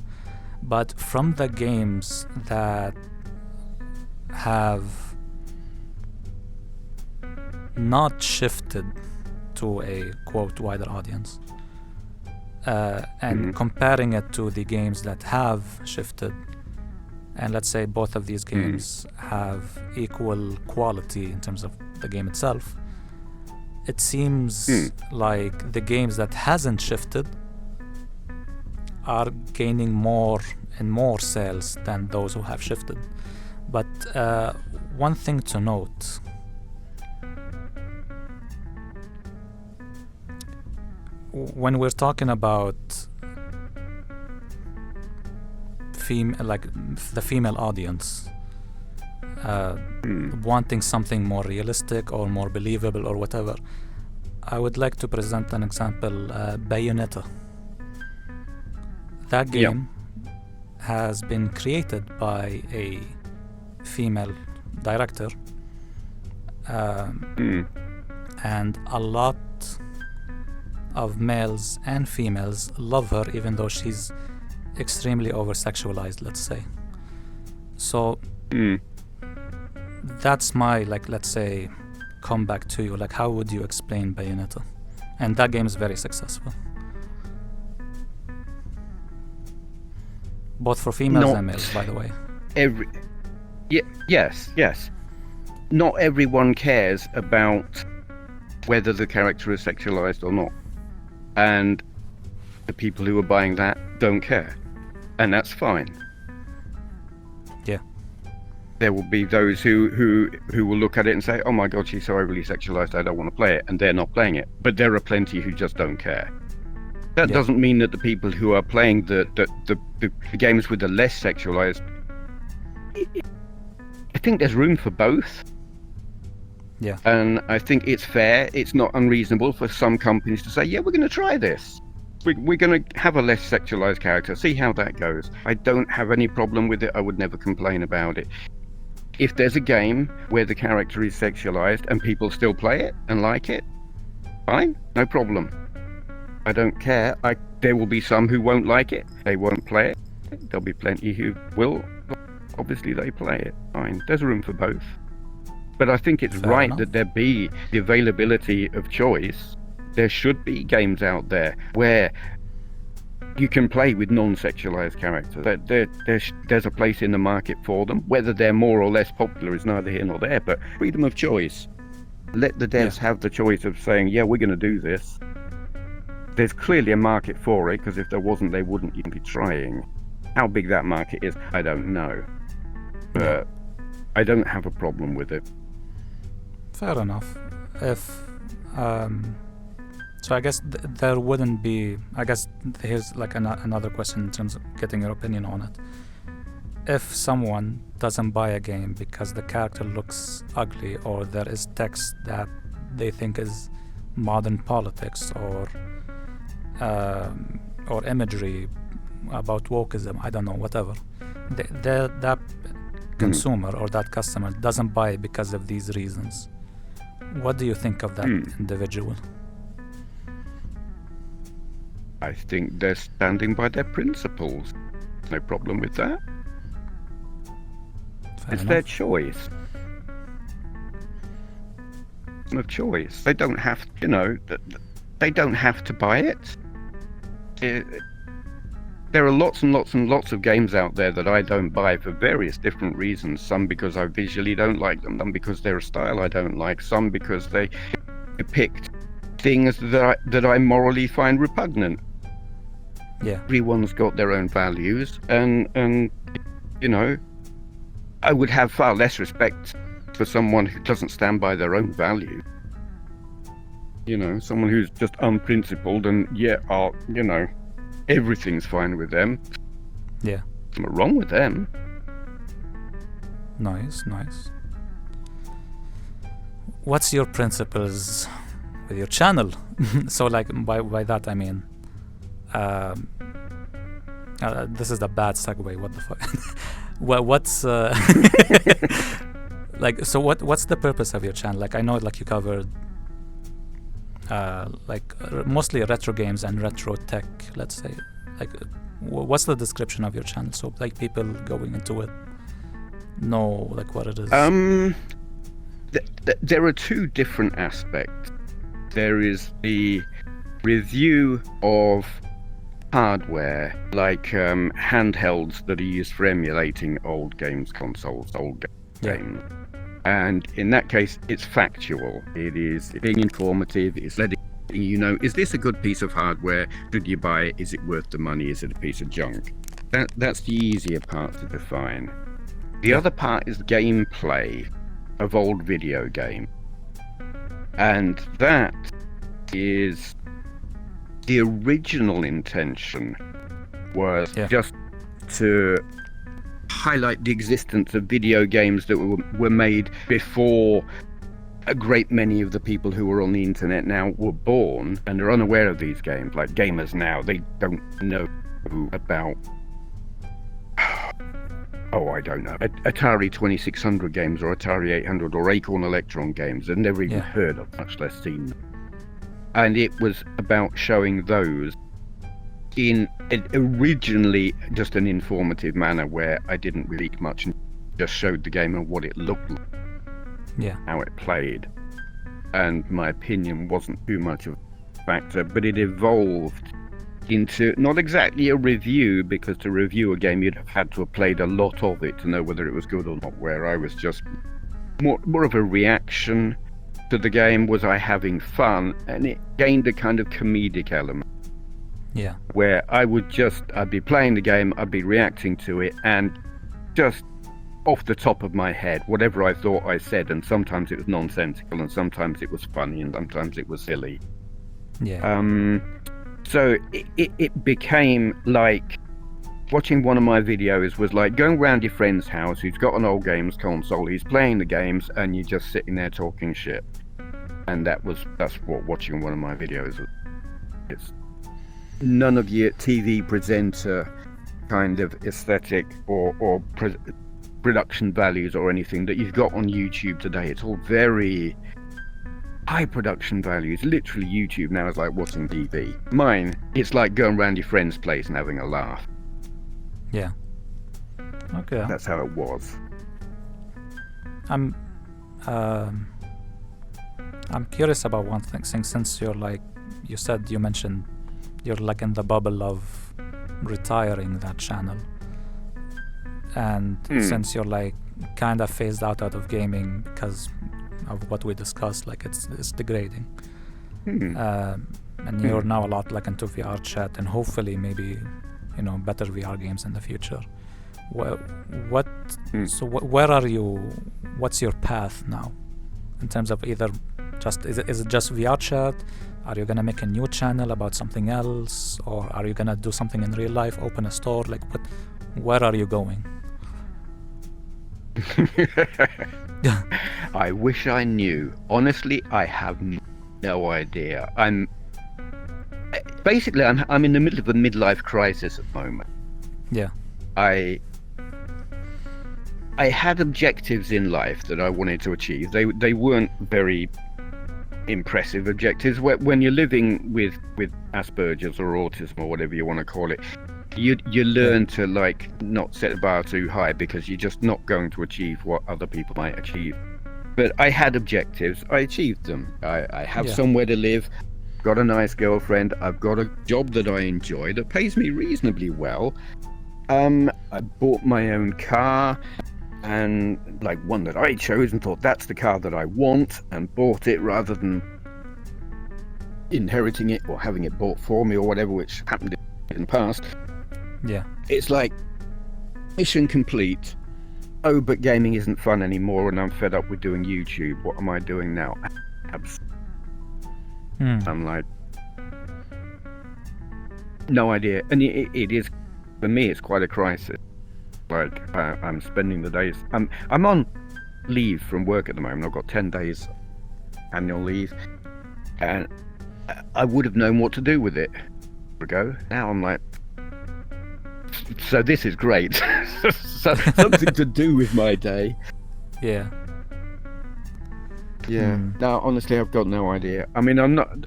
But from the games that have not shifted to a quote wider audience, and comparing it to the games that have shifted, and let's say both of these games have equal quality in terms of the game itself, it seems like the games that hasn't shifted are gaining more and more sales than those who have shifted. But one thing to note, when we're talking about the female audience wanting something more realistic or more believable or whatever, I would like to present an example. Bayonetta. That game has been created by a female director, and a lot of males and females love her, even though she's extremely over-sexualized, let's say. So that's my, let's say, comeback to you. How would you explain Bayonetta? And that game is very successful, both for females and males, by the way. Yes. Not everyone cares about whether the character is sexualized or not. And the people who are buying that don't care. And that's fine. Yeah. There will be those who will look at it and say, oh my god, she's so overly sexualized, I don't want to play it. And they're not playing it. But there are plenty who just don't care. That doesn't mean that the people who are playing the games with the less sexualized, I think there's room for both. Yeah. And I think it's fair, it's not unreasonable for some companies to say, yeah, we're going to try this. We're going to have a less sexualized character, see how that goes. I don't have any problem with it. I would never complain about it. If there's a game where the character is sexualized and people still play it and like it, fine, no problem. I don't care. There will be some who won't like it. They won't play it. There'll be plenty who will. Obviously, they play it. Fine. There's room for both. But I think it's right that there be the availability of choice. There should be games out there where you can play with non-sexualized characters. There's a place in the market for them. Whether they're more or less popular is neither here nor there, but freedom of choice. Let the devs have the choice of saying, yeah, we're going to do this. There's clearly a market for it, because if there wasn't, they wouldn't even be trying. How big that market is, I don't know. But I don't have a problem with it. Fair enough. If so, I guess there wouldn't be. I guess here's like another question in terms of getting your opinion on it. If someone doesn't buy a game because the character looks ugly, or there is text that they think is modern politics, or imagery about wokeism, I don't know, whatever, that consumer or that customer doesn't buy it because of these reasons, what do you think of that individual? I think they're standing by their principles. No problem with that. It's their choice. No choice. They don't have, they don't have to buy it. There are lots and lots and lots of games out there that I don't buy for various different reasons. Some because I visually don't like them, some because they're a style I don't like, some because they depict things that I morally find repugnant. Yeah. Everyone's got their own values, and I would have far less respect for someone who doesn't stand by their own value. Someone who's just unprincipled and everything's fine with them. Yeah. Nothing wrong with them. Nice. What's your principles with your channel? So like by that I mean this is a bad segue, what the fuck. Well, what's like, so what's the purpose of your channel? Like, I know like you covered mostly retro games and retro tech, let's say. Like, what's the description of your channel, so like people going into it know like what it is? There are two different aspects. There is the review of hardware, like handhelds that are used for emulating old games consoles, games. And in that case, it's factual. It is being informative. It's letting you know, is this a good piece of hardware? Should you buy it? Is it worth the money? Is it a piece of junk? That's the easier part to define. The other part is gameplay of old video games. And that is the original intention was just to highlight the existence of video games that were made before a great many of the people who are on the internet now were born and are unaware of these games. Like gamers now, they don't know about I don't know, Atari 2600 games or Atari 800 or Acorn Electron games. They've never even heard of, much less seen them. And it was about showing those in originally just an informative manner, where I didn't really much and just showed the game and what it looked like, how it played. And my opinion wasn't too much of a factor, but it evolved into not exactly a review, because to review a game you'd have had to have played a lot of it to know whether it was good or not, where I was just more of a reaction to the game. Was I having fun? And it gained a kind of comedic element. Yeah. Where I'd be playing the game, I'd be reacting to it, and just off the top of my head, whatever I thought I said, and sometimes it was nonsensical, and sometimes it was funny, and sometimes it was silly. Yeah. So it became like watching one of my videos was like going round your friend's house who's got an old games console, he's playing the games, and you're just sitting there talking shit. And that's what watching one of my videos was. It's none of your TV presenter kind of aesthetic or production values or anything that you've got on YouTube today. It's all very high production values. Literally, YouTube now is like watching TV. Mine, it's like going around your friend's place and having a laugh. Yeah. Okay. That's how it was. I'm curious about one thing, since you're like, you mentioned you're like in the bubble of retiring that channel. And since you're like kind of phased out of gaming because of what we discussed, like it's degrading. And you're now a lot like into VRChat and hopefully maybe, you know, better VR games in the future. So where are you? What's your path now in terms of either just is it just VRChat? Are you gonna make a new channel about something else, or are you gonna do something in real life, open a store? Like, where are you going? I wish I knew. Honestly, I have no idea. I'm in the middle of a midlife crisis at the moment. Yeah. I had objectives in life that I wanted to achieve. They weren't very impressive objectives. When you're living with Asperger's or autism or whatever you want to call it, you learn to like not set the bar too high because you're just not going to achieve what other people might achieve. But I had objectives. I achieved them. I have somewhere to live, got a nice girlfriend, I've got a job that I enjoy that pays me reasonably well. I bought my own car, and like one that I chose and thought that's the car that I want, and bought it rather than inheriting it or having it bought for me or whatever, which happened in the past. Yeah. It's like mission complete. Oh, but gaming isn't fun anymore and I'm fed up with doing YouTube. What am I doing now? I'm like, no idea. And it is, for me, it's quite a crisis. Like, I'm spending the days, I'm on leave from work at the moment. I've got 10 days annual leave, and I would have known what to do with it ago. Now I'm like, so this is great. So, something to do with my day. Yeah. No, honestly, I've got no idea. I mean, I'm not,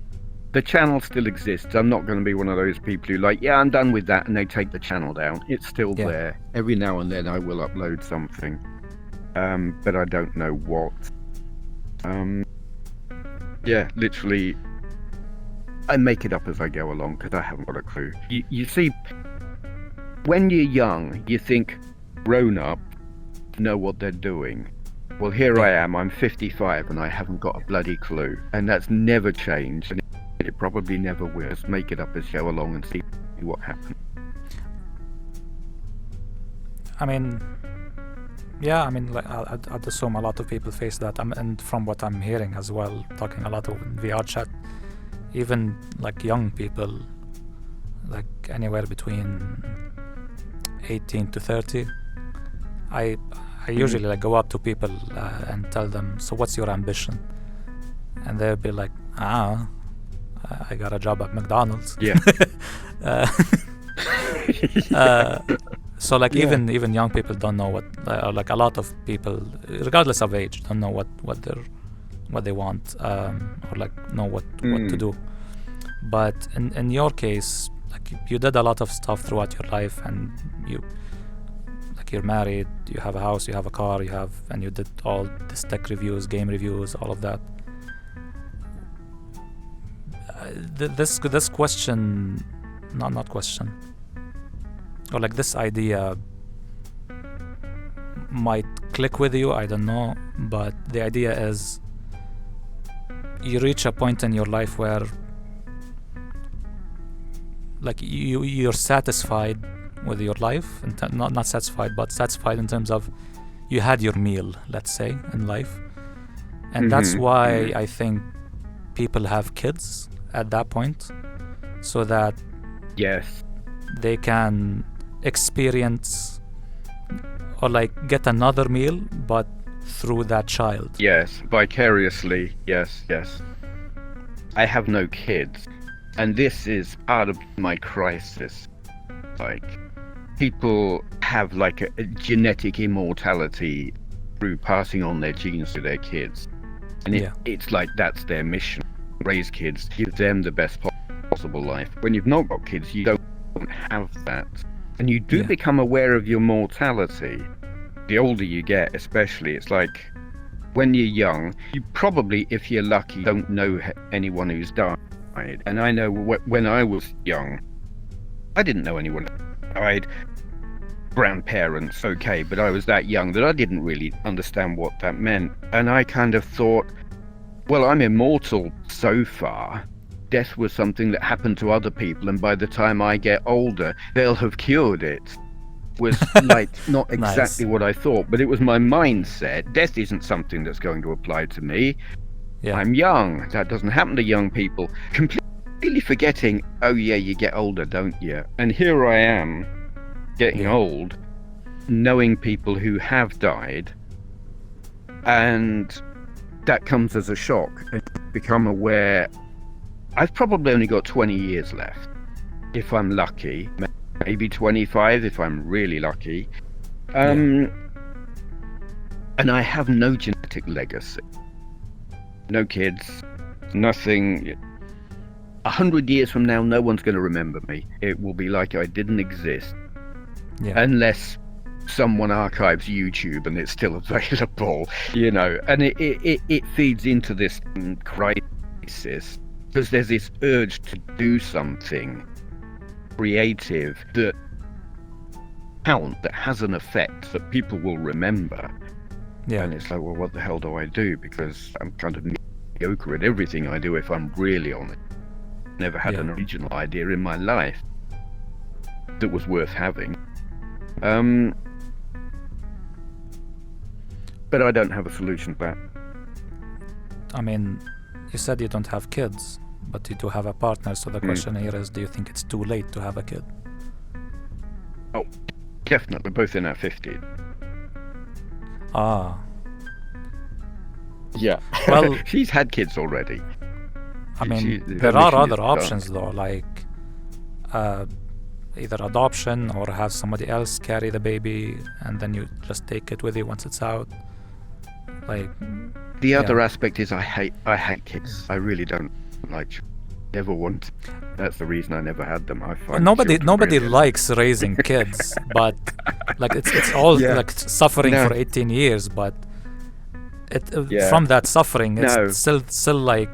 the channel still exists. I'm not going to be one of those people who like, I'm done with that, and they take the channel down. It's still there. Every now and then I will upload something, but I don't know what. Literally, I make it up as I go along because I haven't got a clue. You see, when you're young, you think grown-up know what they're doing. Well, here I am, I'm 55 and I haven't got a bloody clue. And that's never changed, and it probably never will. Just make it up as you go along and see what happens. I mean, like, I'd assume a lot of people face that. And from what I'm hearing as well, talking a lot of VRChat, even like young people, like anywhere between 18 to 30, I usually like go up to people and tell them, so what's your ambition? And they'll be like, I got a job at McDonald's. Yeah. So like even young people don't know what, like a lot of people, regardless of age, don't know what they want, or like know what to do. But in your case, like you did a lot of stuff throughout your life, and you're married, you have a house, you have a car, and you did all this tech reviews, game reviews, all of that. This question, not question, or like this idea might click with you, I don't know, but the idea is you reach a point in your life where like you're satisfied with your life, and not satisfied, but satisfied in terms of you had your meal, let's say, in life. And that's why I think people have kids at that point, so that they can experience or like get another meal, but through that child. Yes, vicariously. Yes. I have no kids, and this is part of my crisis. Like, people have like a genetic immortality through passing on their genes to their kids, and it's like that's their mission: raise kids, give them the best possible life. When you've not got kids, you don't have that, and you do become aware of your mortality. The older you get, especially, it's like when you're young, you probably, if you're lucky, don't know anyone who's died. And I know when I was young, I didn't know anyone died, grandparents, okay, but I was that young that I didn't really understand what that meant. And I kind of thought, well, I'm immortal so far. Death was something that happened to other people, and by the time I get older, they'll have cured it. Was like not exactly what I thought, but it was my mindset. Death isn't something that's going to apply to me. Yeah. I'm young. That doesn't happen to young people. Completely forgetting, oh yeah, you get older, don't you? And here I am, getting old, knowing people who have died, and that comes as a shock. And become aware, I've probably only got 20 years left, if I'm lucky. Maybe 25 if I'm really lucky. And I have no genetic legacy. No kids, nothing. 100 years from now, no one's going to remember me. It will be like I didn't exist. Yeah. Unless someone archives YouTube and it's still available, you know. And it feeds into this crisis because there's this urge to do something creative that counts, that has an effect that people will remember. Yeah. And it's like, well, what the hell do I do? Because I'm kind of mediocre at everything I do, if I'm really honest. Never had an original idea in my life that was worth having. But I don't have a solution to that. I mean, you said you don't have kids, but you do have a partner, so the question here is, do you think it's too late to have a kid? Oh, definitely. We're both in our 50s. Ah. Yeah. Well, she's had kids already. I mean, there are other options though, like either adoption or have somebody else carry the baby and then you just take it with you once it's out. Like the other aspect is I hate kids. I really don't like. Never want. That's the reason I never had them. I find nobody really likes raising kids, but like it's all like suffering for 18 years, but from that suffering it's still like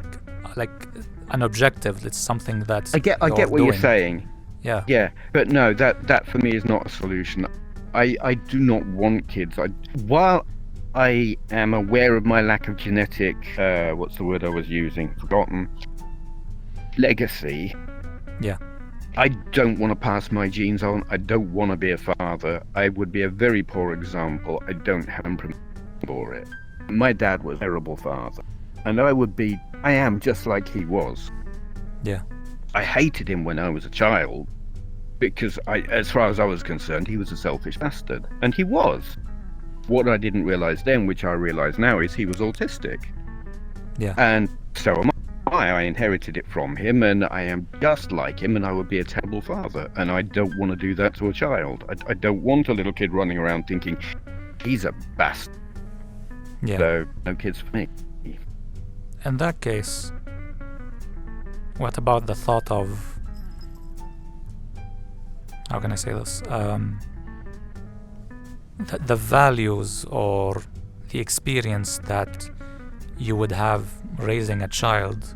an objective. It's something that I get what you're saying. Yeah, but no, that for me is not a solution. I do not want kids. While I am aware of my lack of genetic what's the word I was using? Forgotten. Legacy. Yeah. I don't want to pass my genes on. I don't want to be a father. I would be a very poor example. I don't have temperament for it. My dad was a terrible father, and I am just like he was. Yeah. I hated him when I was a child because as far as I was concerned, he was a selfish bastard, and he was. What I didn't realize then, which I realize now, is he was autistic. Yeah. And so am I inherited it from him, and I am just like him, and I would be a terrible father, and I don't want to do that to a child. I don't want a little kid running around thinking he's a bastard. Yeah. So no kids for me. In that case, what about the thought of, how can I say this, the values or the experience that you would have raising a child,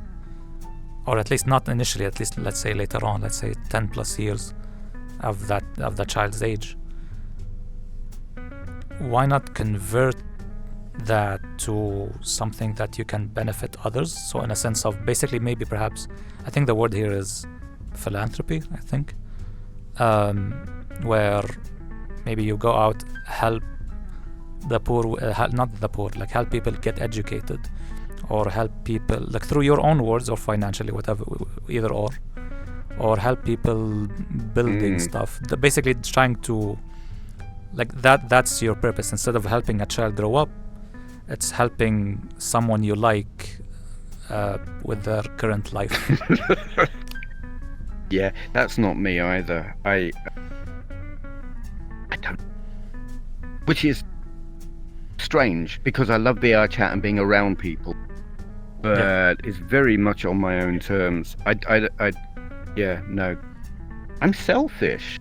or at least not initially, at least let's say later on, let's say 10 plus years of the child's age. Why not convert that to something that you can benefit others? So in a sense of basically maybe perhaps, I think the word here is philanthropy, I think, where maybe you go out, help the poor, not the poor, like help people get educated, or help people like through your own words or financially, whatever, either or help people building stuff. Basically trying to, like that's your purpose. Instead of helping a child grow up, it's helping someone you like with their current life. Yeah, that's not me either. I don't, which is strange because I love VRChat and being around people, but it's very much on my own terms. No, I'm selfish.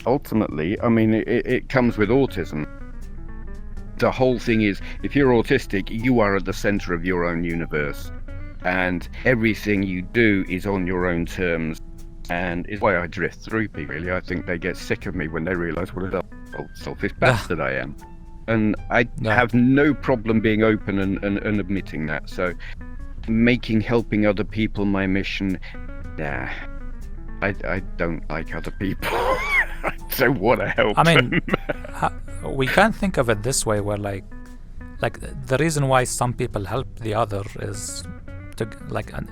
Ultimately, I mean, it comes with autism. The whole thing is, if you're autistic, you are at the center of your own universe, and everything you do is on your own terms. and it's why I drift through people. Really, I think they get sick of me when they realise what a selfish bastard I am, and I have no problem being open and admitting that. So, making helping other people my mission, nah. I don't like other people. I don't want to help them. We can't think of it this way, where like the reason why some people help the other is to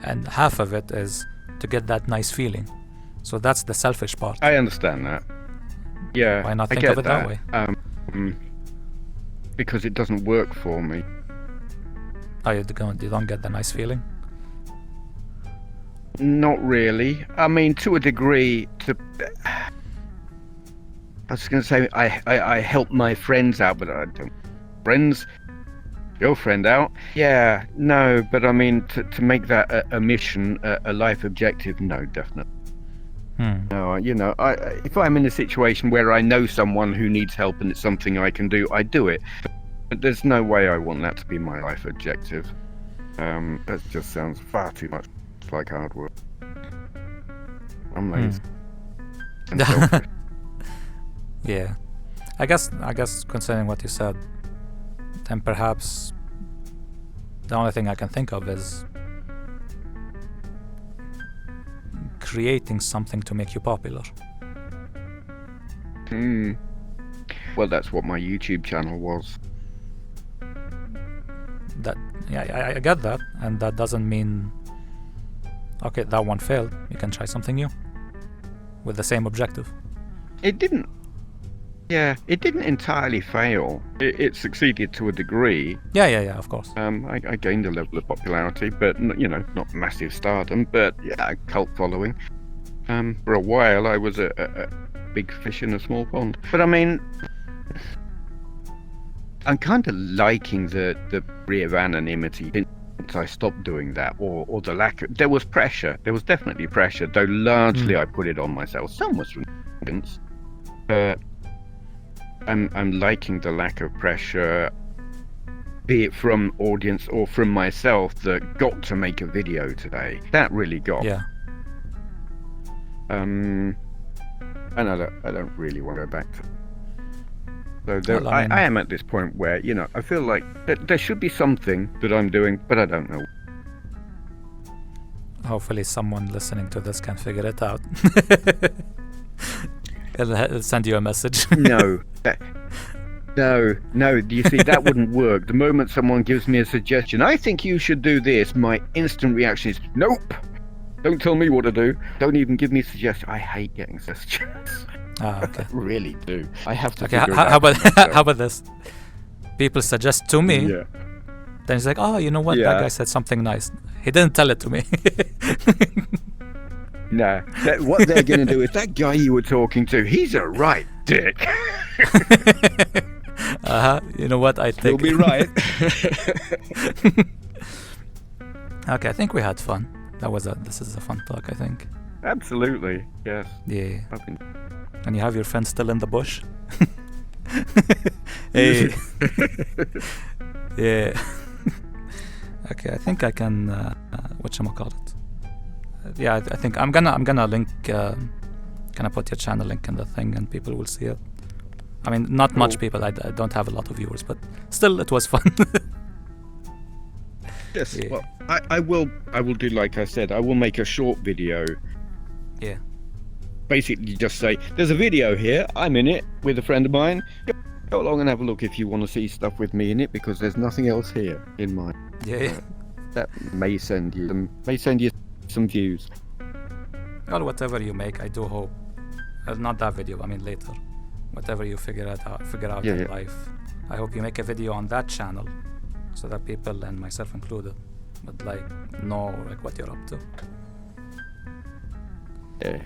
and half of it is to get that nice feeling. So that's the selfish part. I understand that. Yeah. Why not I think get of it that way? Because it doesn't work for me. Oh, you don't get the nice feeling? Not really. I mean, to a degree. I was going to say I help my friends out, but I don't. Friends, girlfriend out. Yeah, no, but I mean to make that a mission, a life objective. No, definitely. No, if I'm in a situation where I know someone who needs help and it's something I can do, I do it. But there's no way I want that to be my life objective. That just sounds far too much like hard work. I'm lazy. Yeah, I guess concerning what you said, then perhaps the only thing I can think of is creating something to make you popular. Well, that's what my YouTube channel was. I get that, and that doesn't mean okay, that one failed. You can try something new with the same objective. It didn't entirely fail. It succeeded to a degree. Yeah, of course. I gained a level of popularity, but not massive stardom, but yeah, cult following. For a while, I was a big fish in a small pond. But I mean, I'm kind of liking the degree of anonymity since I stopped doing that, or the lack of. There was pressure. There was definitely pressure, though largely I put it on myself. Some was from audience, but I'm liking the lack of pressure, be it from audience or from myself, that got to make a video today. That really got. Yeah. And I don't really want to go back to. So Well, I mean- I am at this point where I feel like there should be something that I'm doing, but I don't know. Hopefully someone listening to this can figure it out. It'll send you a message. No. No. You see, that wouldn't work. The moment someone gives me a suggestion, I think you should do this, my instant reaction is, nope. Don't tell me what to do. Don't even give me suggestions. I hate getting suggestions. Okay. I really do. I have to. Okay. figure it How out about myself. how about this? People suggest to me. Yeah. Then it's like, oh, you know what? Yeah. That guy said something nice. He didn't tell it to me. No. What they're going to do is that guy you were talking to, he's a right dick. You know what? I think. You'll be right. Okay, I think we had fun. This is a fun talk, I think. Absolutely. Yes. Yeah. I've been- And you have your friend still in the bush? Hey. Yeah. Okay, I think I can whatchamacallit. Yeah, I think I'm gonna link gonna put your channel link in the thing and people will see it. I mean, not much people. I don't have a lot of viewers, but still it was fun. Yes. Yeah. Well, I will do like I said. I will make a short video. Yeah. Basically, just say there's a video here. I'm in it with a friend of mine. Go along and have a look if you want to see stuff with me in it, because there's nothing else here in mine. Yeah. That may send you some views. Well, whatever you make, I do hope. Not that video. I mean later. Whatever you figure out in life, I hope you make a video on that channel, so that people, and myself included, would know what you're up to. Yeah.